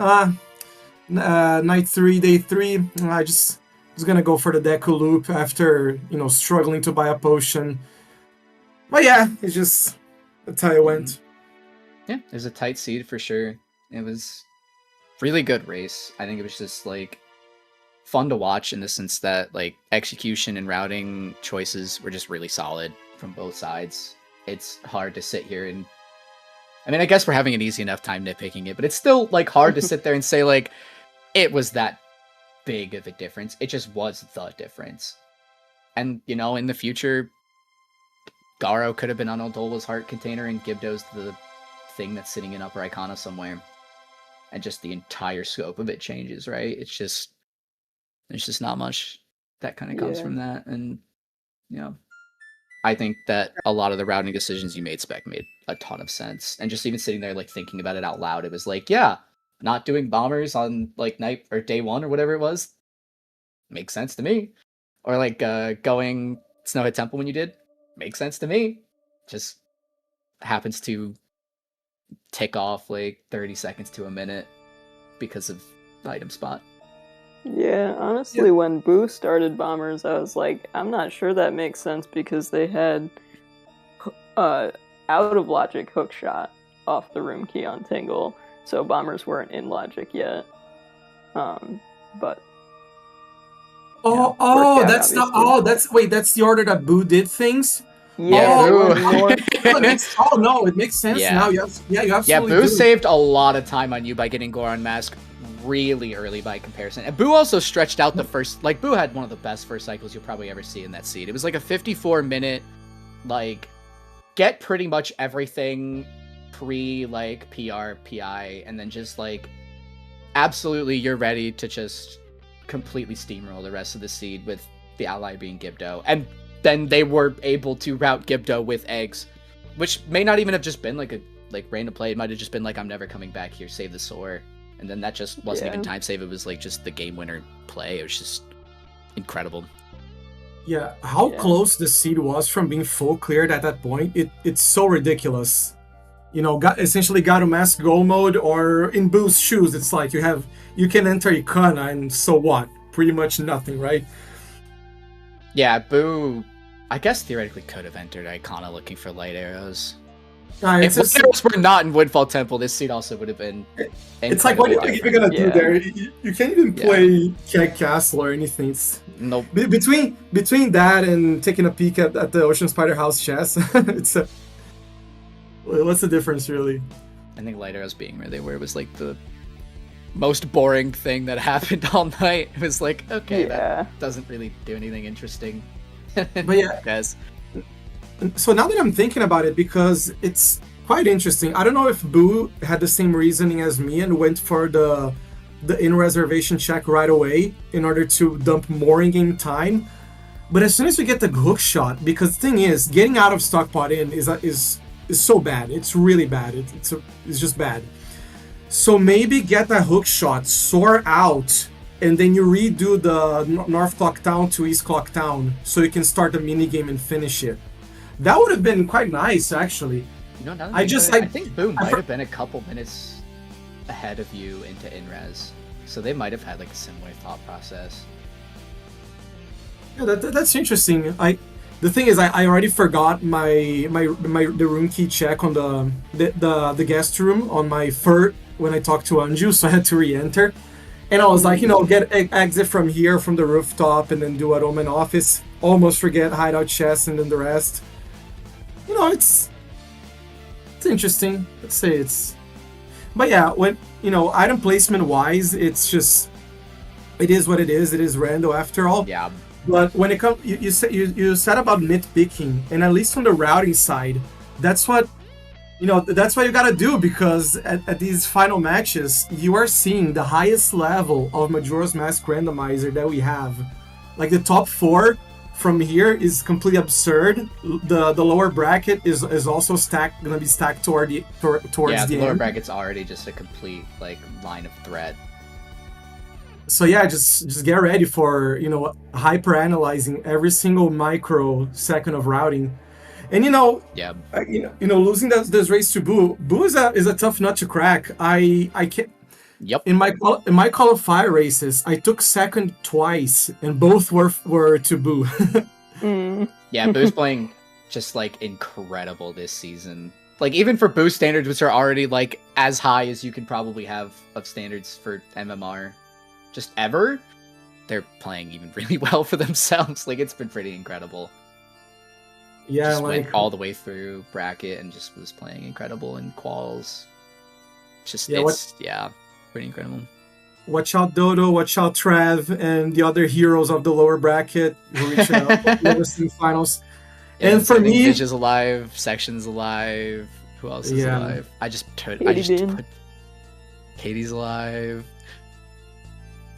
night 3, day 3, I just was gonna go for the Deku loop after struggling to buy a potion. But yeah, it's just that's how it went. Yeah, it was a tight seed for sure. It was really good race. I think it was just like fun to watch in the sense that like execution and routing choices were just really solid from both sides. It's hard to sit here and I mean, I guess we're having an easy enough time nitpicking it, but it's still like hard to sit there and say like it was that big of a difference. It just was the difference. And in the future, Garo could have been on Odolwa's heart container and Gibdo's the thing that's sitting in Upper Icona somewhere. And just the entire scope of it changes, right? There's just not much that kind of comes from that. And, I think that a lot of the routing decisions you made, Spec, made a ton of sense. And just even sitting there, like, thinking about it out loud, it was like, yeah, not doing bombers on, like, night or day 1 or whatever it was makes sense to me. Or, like, going Snowhead Temple when you did makes sense to me. Just happens to tick off, like, 30 seconds to a minute because of the item spot. Yeah, honestly, when Boo started bombers, I was like, I'm not sure that makes sense because they had out of logic hook shot off the room key on Tingle, so bombers weren't in logic yet. But that's the order that Boo did things. Yeah. It makes sense now. You absolutely Boo saved a lot of time on you by getting Goron Mask really early by comparison. And Boo also stretched out the first, like, Boo had one of the best first cycles you'll probably ever see in that seed. It was like a 54-minute, like, get pretty much everything pre, like, PR, PI, and then just, like, absolutely you're ready to just completely steamroll the rest of the seed with the ally being Gibdo. And then they were able to route Gibdo with eggs, which may not even have just been like a random play. It might have just been like, I'm never coming back here, save the Soar. And then that just wasn't even time save. It was like just the game winner play. It was just incredible. Yeah, how close the seed was from being full cleared at that point, it's so ridiculous. Essentially got a mask goal mode, or in Boo's shoes, it's like you can enter Icona and so what? Pretty much nothing, right? Yeah, Boo, I guess theoretically could have entered Icona looking for light arrows. If light arrows were not in Woodfall Temple, this seed also would have been. It's like, what are you even gonna do there? You can't even play Keg Castle or anything. Nope. Between that and taking a peek at the Ocean Spider House chess, what's the difference, really? I think light arrows being where they were was like the most boring thing that happened all night. It was like, okay, that doesn't really do anything interesting. But yeah, guys. So now that I'm thinking about it, because it's quite interesting. I don't know if Boo had the same reasoning as me and went for the in-reservation check right away in order to dump more in-game time. But as soon as we get the hook shot, because the thing is, getting out of stockpot in is so bad. It's really bad. It's just bad. So maybe get that hook shot, soar out, and then you redo the North Clock Town to East Clock Town so you can start the minigame and finish it. That would have been quite nice, actually. I think Boo might have been a couple minutes ahead of you into InRes, so they might have had like a similar thought process. Yeah, that's interesting. The thing is, I already forgot the room key check on the guest room on my FERT when I talked to Anju, so I had to re-enter. And I was like, get exit from here, from the rooftop, and then do a Roman office. Almost forget hideout chest, and then the rest. It's interesting. Let's say it's... But yeah, when, item placement wise, it's just... It is what it is. It is rando after all. Yeah. But when it comes... You said about nitpicking, and at least on the routing side, that's what... that's what you gotta do, because at these final matches, you are seeing the highest level of Majora's Mask Randomizer that we have. Like, the top 4 from here is completely absurd. The lower bracket is also gonna be stacked towards the the lower end. bracket's already just a complete, like, line of threat. So yeah, just get ready for hyper analyzing every single microsecond of routing. And Yeah. losing this race to Boo. Boo is a tough nut to crack. I can't. Yep. In my qualifier races, I took second twice, and both were to Boo. Yeah, Boo's playing just like incredible this season. Like even for Boo standards, which are already like as high as you can probably have of standards for MMR, just ever, they're playing even really well for themselves. Like it's been pretty incredible. Yeah, just went all the way through bracket and just was playing incredible in quals. Pretty incredible. Watch out Dodo, watch out Trev, and the other heroes of the lower bracket who reached out to the finals. Yeah, and for me, Vidge is alive, Section's alive. Who else is alive? I just put Katie's alive.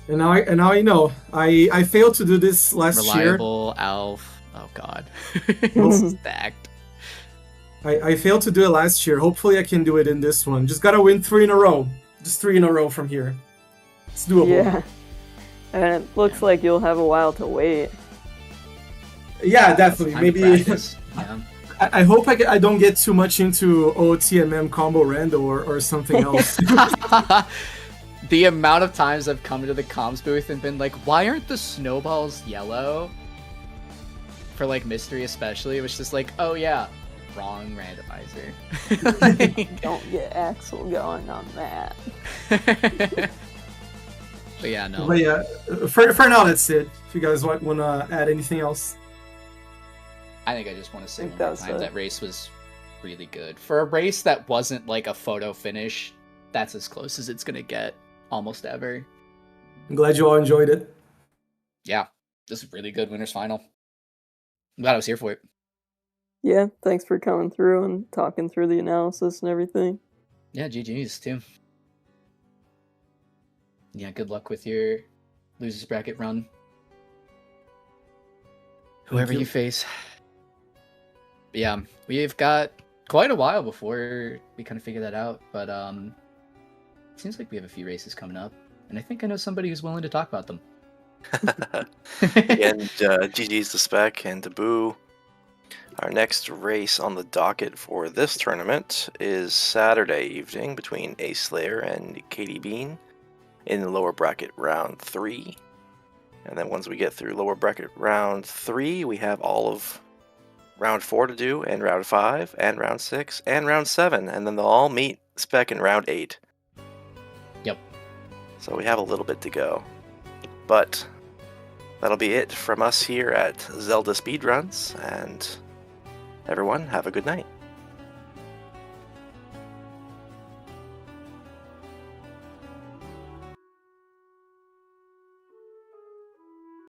And now I know. I failed to do this last year. Reliable, Alf. Oh god. Stacked. I failed to do it last year. Hopefully I can do it in this one. Just gotta win 3 in a row. Just 3 in a row from here. It's doable. Yeah. And it looks like you'll have a while to wait. Yeah, definitely. Maybe. Yeah. I hope I don't get too much into OTMM combo rando or something else. The amount of times I've come to the comms booth and been like, why aren't the snowballs yellow? For like mystery especially, it was just like, oh yeah, wrong randomizer. Don't get Axel going on that. But yeah, no. But yeah, for now that's it. If you guys want to add anything else. I think I just want to say one more time that race was really good. For a race that wasn't like a photo finish, that's as close as it's going to get almost ever. I'm glad you all enjoyed it. Yeah, this is a really good winners final. I'm glad I was here for it. Yeah, thanks for coming through and talking through the analysis and everything. Yeah, GG's too. Yeah, good luck with your losers bracket run. Whoever you face. But yeah, we've got quite a while before we kind of figure that out, but it seems like we have a few races coming up, and I think I know somebody who's willing to talk about them. And GG's to Spec and to Boo. Our next race on the docket for this tournament is Saturday evening between Ace Slayer and Katie Bean in the lower bracket round 3. And then once we get through lower bracket round 3, we have all of round 4 to do, and round 5, and round 6, and round 7, and then they'll all meet Spec in round 8. Yep. So we have a little bit to go. But that'll be it from us here at Zelda Speedruns, and everyone have a good night.